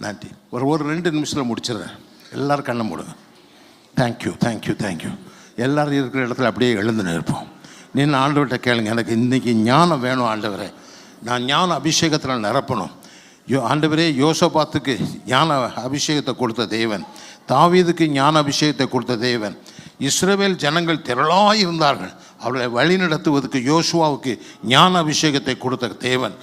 நன்றி. ஒரு 2 நிமிஷத்தில் முடிச்சிடுறேன். எல்லோரும் கண்ணை மூடுங்க. Thank you, thank you, thank you. எல்லோரும் இருக்கிற இடத்துல அப்படியே எழுந்து நிற்போம். நின்று ஆண்டவர்கிட்ட கேளுங்க, எனக்கு இன்றைக்கி ஞானம் வேணும் ஆண்டவரே, நான் ஞான அபிஷேகத்தில் நிரப்பணும். ஆண்டவரே, யோசபாத்துக்கு ஞான அபிஷேகத்தை கொடுத்த தேவன், தாவீதுக்கு ஞான அபிஷேகத்தை கொடுத்த தேவன், இஸ்ரவேல் ஜனங்கள் திரளாக இருந்தார்கள், அவர்களை வழிநடத்துவதற்கு யோசுவாவுக்கு ஞான அபிஷேகத்தை கொடுத்த தேவன்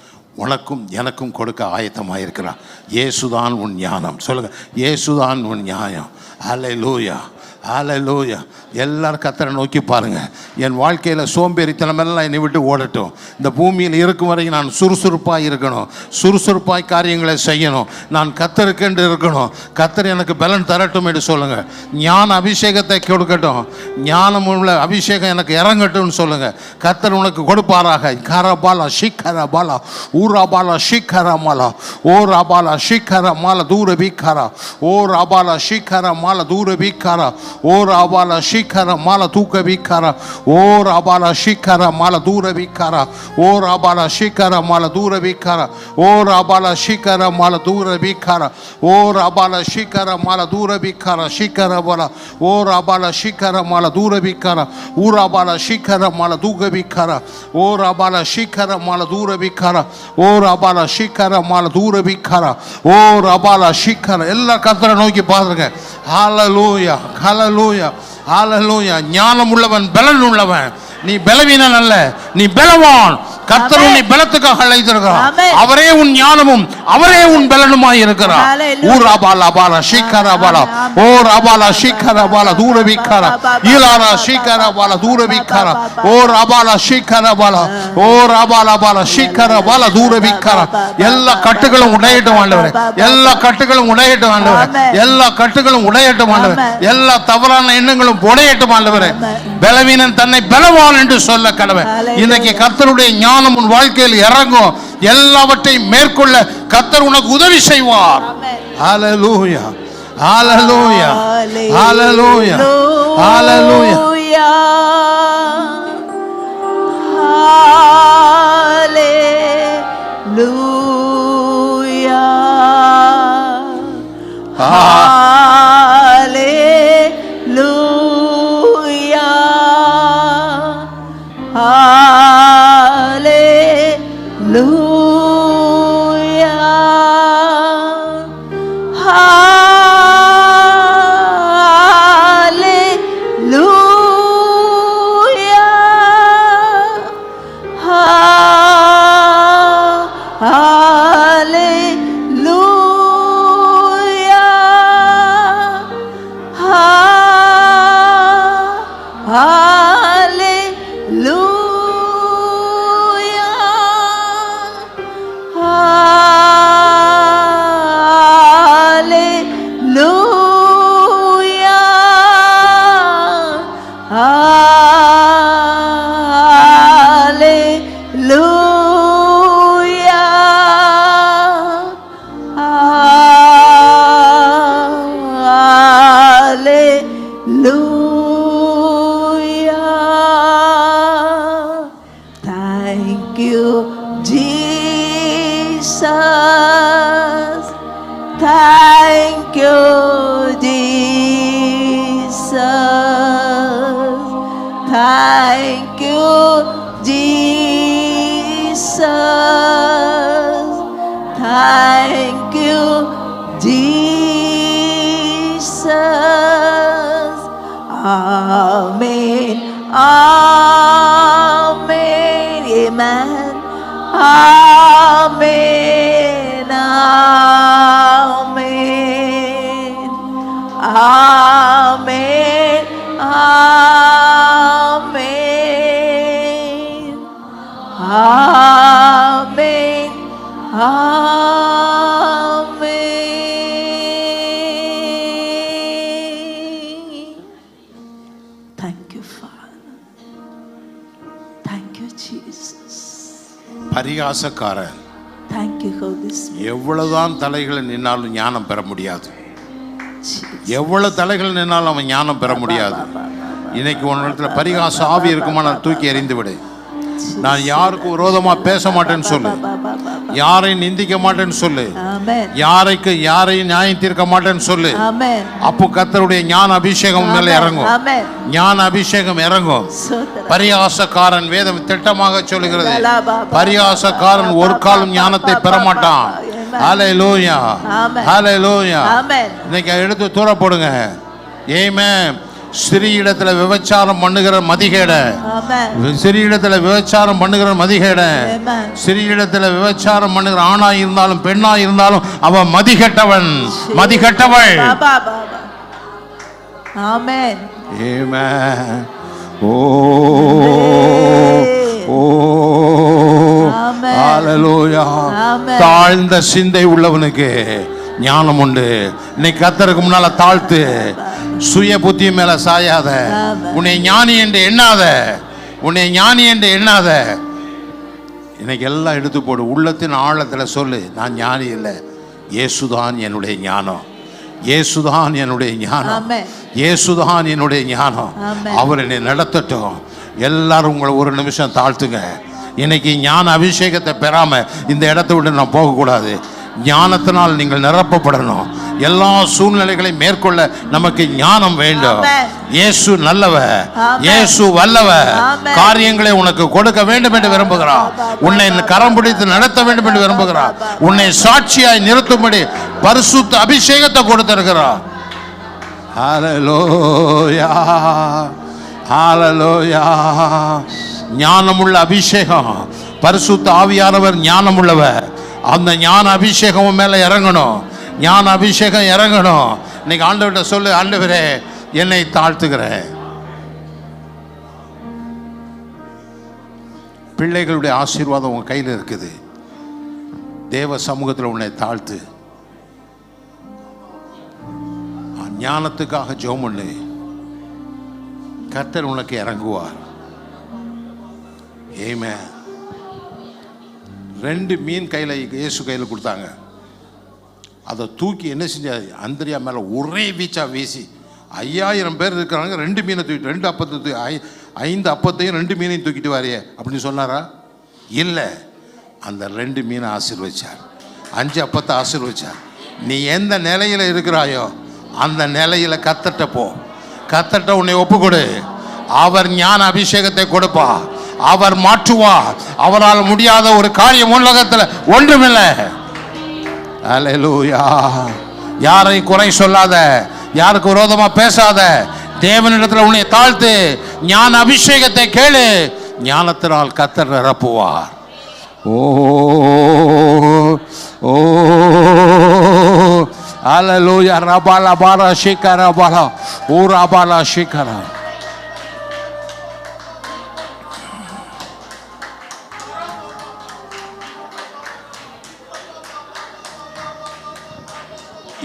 உனக்கும் எனக்கும் கொடுக்க ஆயத்தமாக இருக்கிறார். இயேசுதான் உன் ஞானம். சொல்லுங்கள், இயேசுதான் உன் ஞானம். அல்லேலூயா, ஹல்லேலூயா. எல்லாரும் கர்த்தரை நோக்கி பாருங்க. என் வாழ்க்கையில் சோம்பேறித்தனமெல்லாம் என்னை விட்டு ஓடட்டும். இந்த பூமியில் இருக்கும் வரைக்கும் நான் சுறுசுறுப்பாக இருக்கணும், சுறுசுறுப்பாய் காரியங்களை செய்யணும். நான் கர்த்தருக்கென்று இருக்கணும். கர்த்தர் எனக்கு பலன் தரட்டும் என்று சொல்லுங்க. ஞான அபிஷேகத்தை கொடுக்கட்டும், ஞானம் உள்ள அபிஷேகம் எனக்கு இறங்கட்டும்னு சொல்லுங்க. கர்த்தர் உனக்கு கொடுப்பாராக. கரபாலா ஷிக்கரபாலா ஊராபாலா ஷிக்கரமாலா ஓ ராபாலா ஷிக்கரமாலா தூர பிக்காரா ஓ ராபாலா ஷிக்கரமாலா தூர பிக்காரா ஓ ராபாலா ஷிக்கரமாலா தூக்க பிக்காரா ஓ ராபாலா ஷிக்கரமாலா தூர பிக்காரா ஓ ராபாலா ஷிக்கரமாலா தூர பிக்காரா ஓ ராபாலா ஷிக்கரமாலா தூர பிக்காரா ஓ ராபாலா ஷிக்கரமாலா தூர பிக்காரா ஷிக்கரபாலா ஓ ராபாலா ஷிக்கரமாலா தூர பிக்காரா ஊராபாலா ஷிக்கரமாலா தூக்க பிக்காரா ஓ ராபாலா ஷிக்கரமாலா தூர பிக்காரா ஓ ராபாலா ஷிக்கரமாலா தூர பிக்காரா ஓ ராபாலா ஷிக்கர. எல்லா கர்த்தரை நோக்கி பாருங்க. ஹல்லேலூயா, ஹல்லேலூயா, ஹல்லேலூயா. ஞானம் உள்ளவன் பலன் உள்ளவன். நீ பலவீனன் அல்ல, நீ பலவான். கர்த்தர் உன்னை பலத்துக்காக அழைத்திருக்கிறார். அவரே உன் ஞானமும் அவரே உன் பலனுமாய் இருக்கிறார். ஊராபாலா பாலா ஷிக்கரபாலா ஓ ராபாலா ஷிக்கரபாலா தூர பிக்காரா ஈலாரா ஷிக்கரபாலா தூர பிக்காரா ஓ ராபாலா ஷிக்கரபாலா ஓ ராபாலா பாலா ஷிக்கரபாலா தூர பிக்காரா. எல்லா கட்டுகளும் உடையட்டும் ஆண்டவரே, எல்லா கட்டுகளும் உடையட்டும் ஆண்டவரே, எல்லா கட்டுகளும் உடையட்டும் ஆண்டவரே, எல்லா தவறான எண்ணங்களும் உடையட்டும் ஆண்டவரே. பலவீனன் தன்னை பலவான் என்று சொல்ல கடவுள். இன்னைக்கு கர்த்தருடைய ஞானம் உன் வாழ்க்கையில் இறங்கும். எல்லாவற்றையும் மேற்கொள்ள கர்த்தர் உனக்கு உதவி செய்வார். ஹல்லேலூயா, ஹல்லேலூயா, ஹல்லேலூயா, ஹல்லேலூயா. Amen. Amen. Amen. Amen. Amen. Amen. Amen. Amen. Amen. Thank you, Father. Thank you, Jesus. பரிகாசக்காரன் Thank you, Holy Spirit. எவ்வளவுதான் தலைகளை நின்னாலும் ஞானம் பெற முடியாது. எவ்வளவு தலைகள் நின்னாலும் அவன் ஞானம் பெற முடியாது. இன்னைக்கு உன்னிடத்துல பரிகாச ஆவி இருக்குமா, நான் தூக்கி எறிந்து விடு. நான் யாருக்கு விரோதமா பேச மாட்டேன்னு சொல்லு, யாரையும் நிந்திக்க மாட்டேன்னு சொல்லு, யாரையும் நியாயம் தீர்க்க மாட்டேன்னு சொல்லு. அப்போ கர்த்தருடைய ஞான அபிஷேகம் மேல இறங்கும். ஞான அபிஷேகம் இறங்கும். பரிகாசக்காரன் வேதம் திட்டமாக சொல்லுகிறது, பரிகாசக்காரன் ஒரு காலம் ஞானத்தை பெற மாட்டான். ஹல்லேலூயா, ஹல்லேலூயா. இன்னைக்கு எடுத்து தூர போடுங்க. ஆமென். ஸ்திரீயிடத்துல விபச்சாரம் பண்ணுகிற மதிகேட, ஸ்திரீயிடத்துல விபச்சாரம் பண்ணுகிற மதிகேட, ஸ்திரீயிடத்துல விபச்சாரம் பண்ணுகிற ஆணா இருந்தாலும் பெண்ணா இருந்தாலும் அவன் மதிகெட்டவன், மதிகெட்டவள். Amen. Amen. Oh, Amen. hallelujah. Amen. தாழ்ந்த சிந்தை உள்ளவனுக்கு ஞானம் உண்டு. இன்னைக்கு கர்த்தருக்கு முன்னால தாழ்த்து, சுய புத்தி மேல சாயாத, உன்னை ஞானி என்று எண்ணாத, உன்னை ஞானி என்று எண்ணாத. இன்னைக்கு எல்லாம் எடுத்து போடு, உள்ளத்தின் ஆழத்தில் சொல்லு, நான் ஞானி இல்லை, இயேசுதான் என்னுடைய ஞானம், இயேசுதான் என்னுடைய ஞானம், இயேசுதான் என்னுடைய ஞானம். அவர் என்னை நடத்தட்டும். எல்லாரும் உங்களை ஒரு நிமிஷம் தாழ்த்துங்க. இன்னைக்கு ஞான அபிஷேகத்தை பெறாம இந்த இடத்தை விட்டு நான் போகக்கூடாது. ஞானத்தினால் நீங்கள் நிரப்பப்படணும். எல்லா சூழ்நிலைகளையும் மேற்கொள்ள நமக்கு ஞானம் வேண்டும். இயேசு நல்லவர், இயேசு வல்லவர். காரியங்களை உனக்கு கொடுக்க வேண்டும் என்று விரும்புகிறார். உன்னை கரம் பிடித்து நடத்த வேண்டும் என்று விரும்புகிறார். உன்னை சாட்சியாய் நிறுத்தும்படி பரிசுத்த அபிஷேகத்தை கொடுத்திருக்கிறார். ஹல்லேலூயா, ஹல்லேலூயா. ஞானமுள்ள அபிஷேகம், பரிசுத்த ஆவியானவர் ஞானமுள்ளவர். அந்த ஞான அபிஷேகம் மேலே இறங்கணும், ஞான அபிஷேகம் இறங்கணும். இன்னைக்கு ஆண்டவர்கிட்ட சொல்லு, ஆண்டவரே என்னை தாழ்த்துகிறேன். பிள்ளைகளுடைய ஆசீர்வாதம் உன் கையில் இருக்குது. தேவ சமூகத்தில் உன்னை தாழ்த்து. ஞானத்துக்காக ஜெபம் பண்ணு. கர்த்தர் உனக்கு இறங்குவார். ஆமென். 2 மீன் கையில் இயேசு கையில் கொடுத்தாங்க. அதை தூக்கி என்ன செஞ்சார்? அந்திரியா மேலே ஒரே வீச்சா வீசி 5000 பேர் இருக்கிறாங்க. 2 மீனை தூக்கிட்டு, 2 அப்பத்தை 5 அப்பத்தையும் 2 மீனையும் தூக்கிட்டு வாரியே அப்படின்னு சொன்னாரா? இல்லை. அந்த 2 மீனை ஆசீர்வதிச்சார், 5 அப்பத்தை ஆசீர்வதிச்சார். நீ எந்த நிலையில் இருக்கிறாயோ அந்த நிலையில் கர்த்தர்ட்ட போ, கர்த்தர்ட்ட உன்னை ஒப்புக்கொடு. அவர் ஞான அபிஷேகத்தை கொடுப்பா, அவர் மாற்றுவார். அவரால் முடியாத ஒரு காரியம் உலகத்தில் ஒன்றுமில்லை. அல்லேலூயா. யாரையும் குறை சொல்லாத, யாருக்கு விரோதமா பேசாத. தேவனிடத்தில் உன்னை தாழ்த்து, ஞான அபிஷேகத்தை கேளு. ஞானத்தினால் கர்த்தர் நிரப்புவார். ஓ ஓ அல்லேலூயா. ரபாலா பாலா ஷிகரா பாலா ஊரா பாலா ஷிகரா.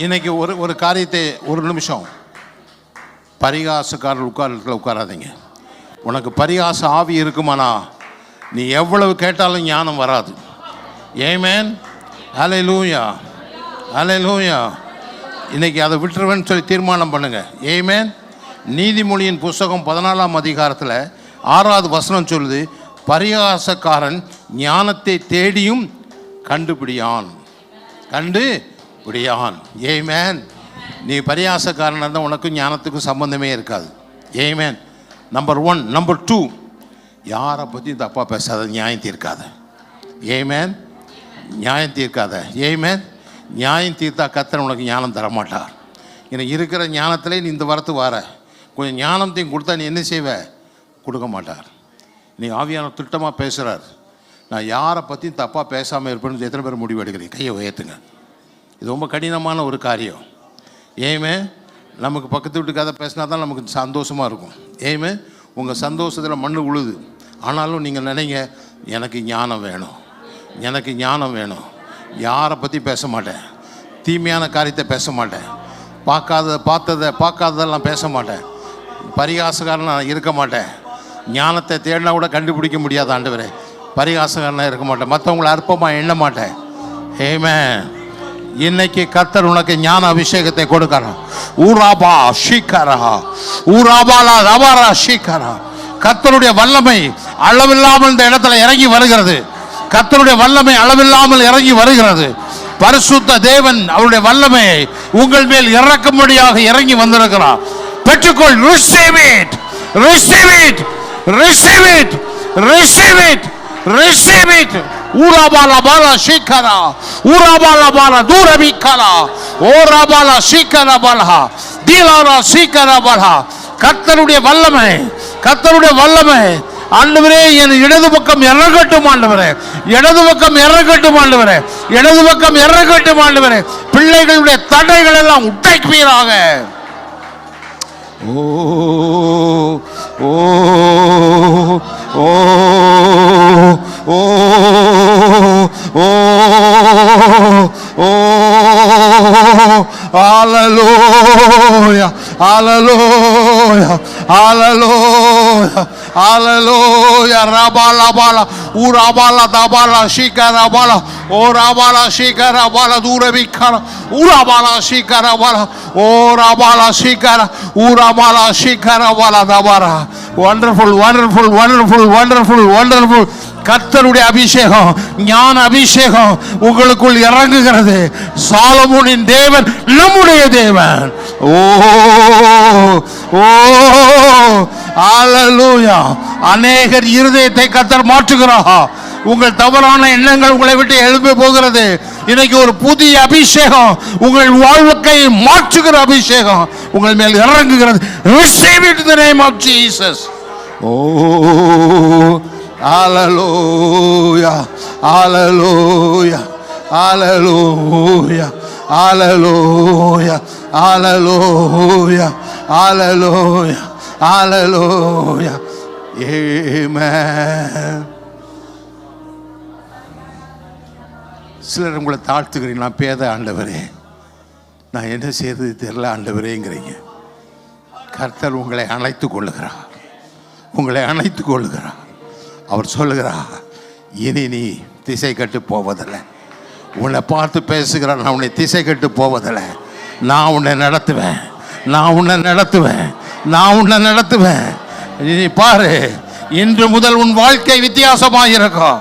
இன்னைக்கு ஒரு காரியத்தை ஒரு நிமிஷம், பரிகாசக்காரர் உட்காராதீங்க. உனக்கு பரிகாச ஆவி இருக்குமானா நீ எவ்வளவு கேட்டாலும் ஞானம் வராது. ஆமென். அல்லேலூயா, அல்லேலூயா. இன்னைக்கு அதை விட்டுருவேன்னு சொல்லி தீர்மானம் பண்ணுங்க. ஆமென். நீதிமொழியின் புஸ்தகம் 14ஆம் அதிகாரத்தில் 6வது வசனம் சொல்லுது, பரிகாசக்காரன் ஞானத்தை தேடியும் கண்டுபிடியான், கண்டுபிடியான். ஆமென். நீ பரிகாசக்காரன் இருந்தால் உனக்கும் ஞானத்துக்கும் சம்பந்தமே இருக்காது. ஆமென். நம்பர் 1. நம்பர் 2, யாரை பற்றி தப்பாக பேசாத, நியாயம் தீர்க்காத. ஆமென். நியாயம் தீர்க்காத. ஆமென். நியாயம் தீர்த்தா கர்த்தர் உனக்கு ஞானம் தரமாட்டார். எனக்கு இருக்கிற ஞானத்திலே நீ இந்த வரத்து வர, கொஞ்சம் ஞானத்தையும் கொடுத்தா நீ என்ன செய்வ? கொடுக்க மாட்டார். நீ ஆவியான திட்டமாக பேசுகிறார். நான் யாரை பற்றியும் தப்பாக பேசாமல் இருப்பேன்னு எத்தனை பேர் முடிவு எடுக்கிறீங்க? கையை உயர்த்துங்க. இது ரொம்ப கடினமான ஒரு காரியம். ஏமே நமக்கு பக்கத்து வீட்டு கதை பேசினா தான் நமக்கு சந்தோஷமாக இருக்கும். ஏமே உங்கள் சந்தோஷத்தில் மண்ணு உழுது. ஆனாலும் நீங்கள் நினைங்க, எனக்கு ஞானம் வேணும், எனக்கு ஞானம் வேணும். யாரை பற்றி பேச மாட்டேன், தீமையான காரியத்தை பேச மாட்டேன், பார்க்காததெல்லாம் பேச மாட்டேன், பரிகாசக்காரன் நான் இருக்க மாட்டேன். ஞானத்தை தேடினா கூட கண்டுபிடிக்க முடியாது ஆண்டவரே. பரிகாசக்காரனாக இருக்க மாட்டேன், மற்றவங்களை அற்பமாக எண்ண மாட்டேன். ஆமென். இன்னைக்கு கர்த்தர் உனக்கு ஞான அபிஷேகத்தை கொடுக்கணும். ஊராபா ஷீக்கரா ஊராபாலா ரபாரா ஷீக்கரா. கர்த்தருடைய வல்லமை அளவில்லாமல் இந்த இடத்துல இறங்கி வருகிறது. கர்த்தருடைய வல்லமை அளவில்லாமல் இறங்கி வருகிறது. பரிசுத்த தேவன் அவருடைய வல்லமை உங்கள் மேல் இறக்கும்படியாக இறங்கி வந்திருக்கிறார். பெற்றுக்கொள். receive it, receive it, receive it, receive it, receive it. ஊராபாலா Bala ஷீக்கரா ஊராபாலா Bala தூரபிக்கரா ஓராபாலா ஷீக்கரா Bala தீலாரா ஷீக்கரா Bala. கர்த்தருடைய வல்லமை, கர்த்தருடைய வல்லமை. ஆண்டவரே என் இடது பக்கம் இறங்கட்டும் ஆண்டவரே, இடது பக்கம் இறங்கட்டும் ஆண்டவரே, இடது பக்கம் இறங்கட்டும் ஆண்டவரே. பிள்ளைகளுடைய தடைகள் எல்லாம் உடைப்பீராக. ஓ ஓ ஓ ஓ ஓ ஓ ஹalleluya hallelujah hallelujah hallelujah rabala bala urabala dabala shikara bala orabala shikara bala durabikara urabala shikara bala orabala shikara urabala shikara bala dabara wonderful wonderful wonderful wonderful wonderful கர்த்தருடைய அபிஷேகம் ஞான அபிஷேகம் உங்களுக்குள் இறங்குகிறது. சாலமோனின் தேவன் நம்முடைய தேவன். ஓ ஓ ஹalleluya. அநேகர் இருதயத்தை கர்த்தர் மாற்றுகிறார். உங்கள் தவறான எண்ணங்கள் உங்களை விட்டு எழும்பி போகிறது. இன்னைக்கு ஒரு புதிய அபிஷேகம் உங்கள் வாழ்க்கை மாற்றுகிற அபிஷேகம் உங்கள் மேல் இறங்குகிறது. Receive it in the name of Jesus. Oh hallelujah hallelujah hallelujah hallelujah hallelujah hallelujah hallelujah amen. சிலர் உங்களை தாழ்த்துக்கிறீங்க, நான் பேத ஆண்டவரே, நான் என்ன செய்யறது தெரியல ஆண்டவரேங்கிறீங்க. கர்த்தர் உங்களை அணைத்துக் கொள்ளுகிறார், உங்களை அணைத்துக் கொள்ளுகிறார். அவர் சொல்லுகிறார், இனி நீ திசை கட்டு போவதில்லை. உன்னை பார்த்து பேசுகிறார், நான் உன்னை திசை கட்டு போவதில்லை. நான் உன்னை நடத்துவேன், நான் உன்னை நடத்துவேன், நான் உன்னை நடத்துவேன். நீ பாரு, இன்று முதல் உன் வாழ்க்கை வித்தியாசமாக இருக்கும்.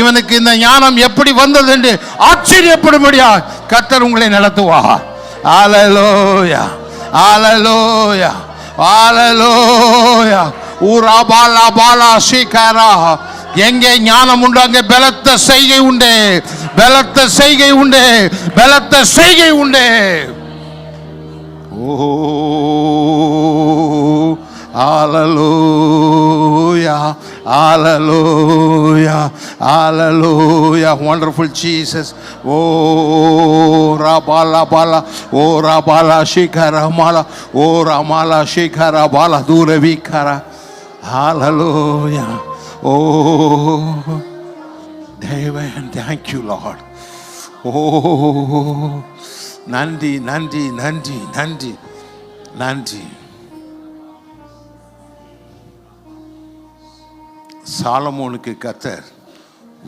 இவனுக்கு இந்த ஞானம் எப்படி வந்தது என்று ஆச்சரியப்படும்படியா கர்த்தர் உங்களை நடத்துவார். ஹalleluya ஹalleluya ஹalleluya ஊராபாலா பாலா சீகாரா. எங்கே ஞானம் உண்டு அங்கே பலத்த செய்கை உண்டு, பலத்த செய்கை உண்டு, பலத்த செய்கை உண்டு. ஓ hallelujah hallelujah hallelujah wonderful Jesus. Oh rabala bala oh rabala shikara mala oh ramala shikara bala duravikara hallelujah. Oh Devan, thank you Lord. Oh nandi nandi nandi nandi nandi. சாலமோனுக்கு கர்த்தர்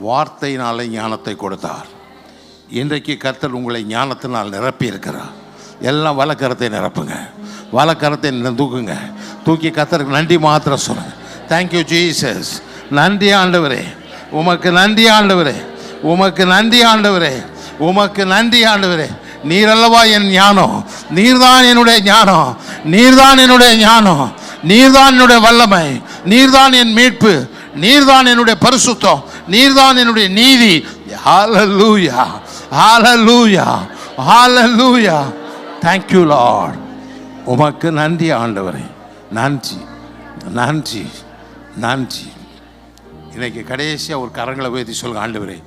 வார்த்தையினாலே ஞானத்தை கொடுத்தார். இன்றைக்கு கர்த்தர் உங்களை ஞானத்தினால் நிரப்பி இருக்கிறார். எல்லாம் வலக்கரத்தை நிரப்புங்க, வலக்கரத்தை தூக்குங்க, தூக்கி கர்த்தருக்கு நன்றி மாத்திரம் சொல்லுங்க. Thank you Jesus. நன்றி ஆண்டவரே, உமக்கு நன்றி ஆண்டவரே, உமக்கு நன்றி ஆண்டவரே, உமக்கு நன்றி ஆண்டவரே. நீரல்லவா என் ஞானம், நீர்தான் என்னுடைய ஞானம், நீர்தான் என்னுடைய ஞானம், நீர்தான் என்னுடைய வல்லமை, நீர்தான் என் மீட்பு, நீர்தான் என்னுடைய பரிசுத்தம், நீர்தான் என்னுடைய நீதி. ஹalleluya ஹalleluya ஹalleluya. thank you Lord. உமக்கு நன்றி ஆண்டவரே, நன்றி நன்றி நன்றி. இன்னைக்கு கடைசியாக ஒரு கரங்களை உயர்த்தி சொல்லுங்க, ஆண்டவரே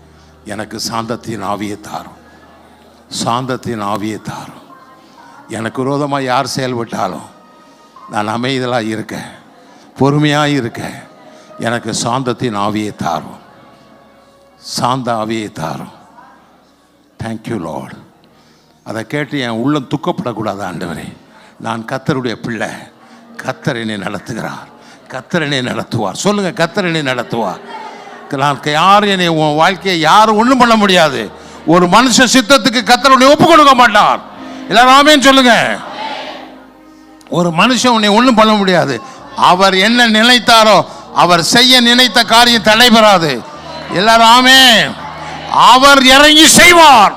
எனக்கு சாந்தத்தின் ஆவியை தாரும், சாந்தத்தின் ஆவியை தாரும். எனக்கு விரோதமாக யார் செயல்பட்டாலும் நான் அமைதலாக இருக்கேன், பொறுமையாக இருக்கேன். எனக்கு சாந்தத்தின் ஆவியை தாரும், சாந்த ஆவியை தாரும். Thank you Lord. அதை கேட்டு என் உள்ளம் துக்கப்படக்கூடாது ஆண்டவரே. நான் கர்த்தருடைய பிள்ளை, கர்த்தர் என்னை நடத்துகிறார், கர்த்தர் என்னை நடத்துவார். சொல்லுங்கள், கர்த்தர் என்னை நடத்துவார். நான் யாரும் என்னை உன் வாழ்க்கையை யாரும் ஒன்றும் பண்ண முடியாது. ஒரு மனுஷ சித்தத்துக்கு கர்த்தருடைய ஒப்பு கொடுக்க மாட்டார். எல்லாரும் ஆமென் சொல்லுங்க. ஒரு மனுஷன் உன்னை ஒன்றும் பண்ண முடியாது. அவர் என்ன நினைத்தாரோ, அவர் செய்ய நினைத்த காரியம் தடைபெறாது. எல்லாரும் ஆமென். அவர் இறங்கி செய்வார்.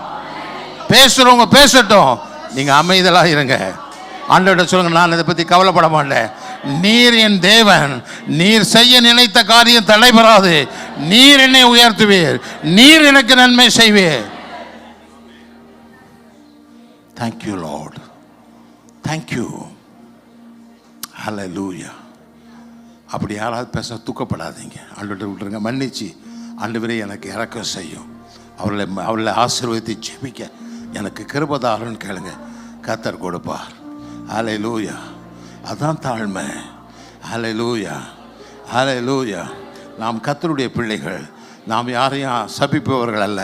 பேசுறவங்க பேசட்டும், நீங்க அமைதலாக இருங்க. ஆண்டவர்கிட்ட சொல்லுங்க, நான் இதை பற்றி கவலைப்பட மாட்டேன். நீர் என் தேவன், நீர் செய்ய நினைத்த காரியம் தடைபெறாது. நீர் என்னை உயர்த்துவீர், நீர் எனக்கு நன்மை செய்வீர். Thank you Lord, thank you. ஹல்லேலூயா. அப்படி யாராவது பேச துக்கப்படாதீங்க, ஆண்டவர்கிட்ட விட்டுருங்க. மன்னிச்சு, ஆண்டவரே எனக்கு இரக்கம் செய்யும், அவர்களை ஆசீர்வதித்து ஜெபிக்க எனக்கு கிருபை தாருன்னு கேளுங்க, கர்த்தர் கொடுப்பார். ஹல்லேலூயா. அதான் தாழ்மை. ஹல்லேலூயா, ஹல்லேலூயா. நாம் கர்த்தருடைய பிள்ளைகள். நாம் யாரையும் சபிப்பவர்கள் அல்ல,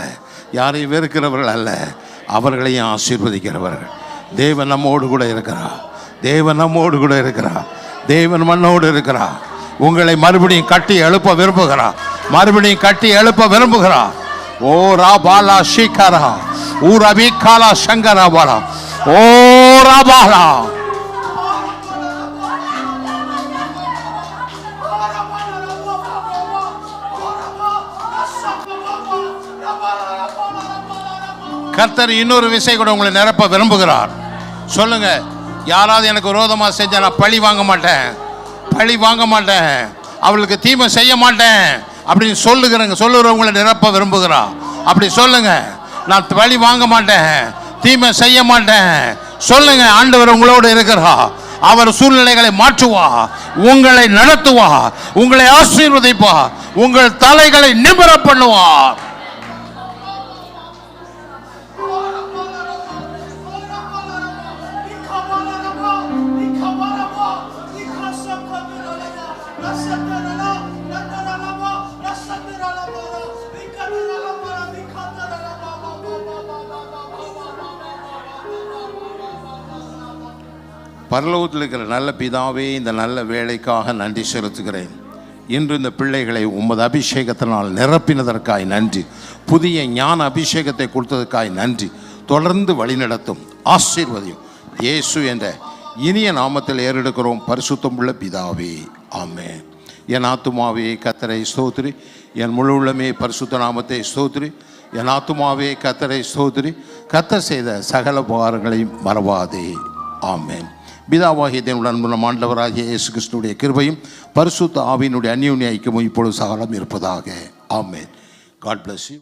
யாரையும் வெறுக்கிறவர்கள் அல்ல, அவர்களையும் ஆசீர்வதிக்கிறவர்கள். தேவன் நம்மோடு கூட இருக்கிறார். தேவன் நம்மோடு கூட இருக்கிறார். தேவன் மண்ணோடு இருக்கிறார். உங்களை மறுபடியும் கட்டி எழுப்ப விரும்புகிறார். மறுபடியும் கட்டி எழுப்ப விரும்புகிறார். ஓ ராபாலா ஷீகாரா ஊ ரவி காலா சங்கரா பாலா ஓ ராபாலா. கர்த்தர் இன்னொரு விஷயம் கூட உங்களை நிரப்ப விரும்புகிறார். சொல்லுங்க, யாராவது எனக்கு விரோதமா செஞ்சா நான் பழி வாங்க மாட்டேன், பழி வாங்க மாட்டேன், அவளுக்கு தீமை செய்ய மாட்டேன் அப்படின்னு சொல்லுகிறவங்களை நிரப்ப விரும்புகிறார். அப்படி சொல்லுங்க, நான் பழி வாங்க மாட்டேன், தீமை செய்ய மாட்டேன் சொல்லுங்க. ஆண்டவர் உங்களோடு இருக்கிறார். அவர் சூழ்நிலைகளை மாற்றுவார், உங்களை நடத்துவார், உங்களை ஆசீர்வதிப்பார், உங்கள் தலைகளை நிமிர பண்ணுவார். பரலோகத்தில் இருக்கிற நல்ல பிதாவே, இந்த நல்ல வேலைக்காக நன்றி செலுத்துகிறேன். இன்று இந்த பிள்ளைகளை உமது அபிஷேகத்தினால் நிரப்பினதற்காய் நன்றி. புதிய ஞான அபிஷேகத்தை கொடுத்ததற்காய் நன்றி. தொடர்ந்து வழிநடத்தும், ஆசீர்வதியும். இயேசு என்ற இனிய நாமத்தில் ஏறெடுக்கிறோம் பரிசுத்தமுள்ள பிதாவே, ஆமென். என் ஆத்துமாவே கர்த்தரை ஸ்தோத்திரி, என் முழு உள்ளமே பரிசுத்த நாமத்தை ஸ்தோத்திரி. என் ஆத்துமாவே கர்த்தரை ஸ்தோத்திரி, கர்த்தர் செய்த சகல உபகாரங்களையும் மறவாதே, ஆமென். பிதாவாகிய தேவனுடைய அன்புள்ள ஆண்டவராகிய இயேசு கிறிஸ்துவின் கிருபையும் பரிசுத்த ஆவியினுடைய அந்யோன்ய ஐக்கியமும் இப்பொழுது சகலம் இருப்பதாக, ஆமென். God bless you.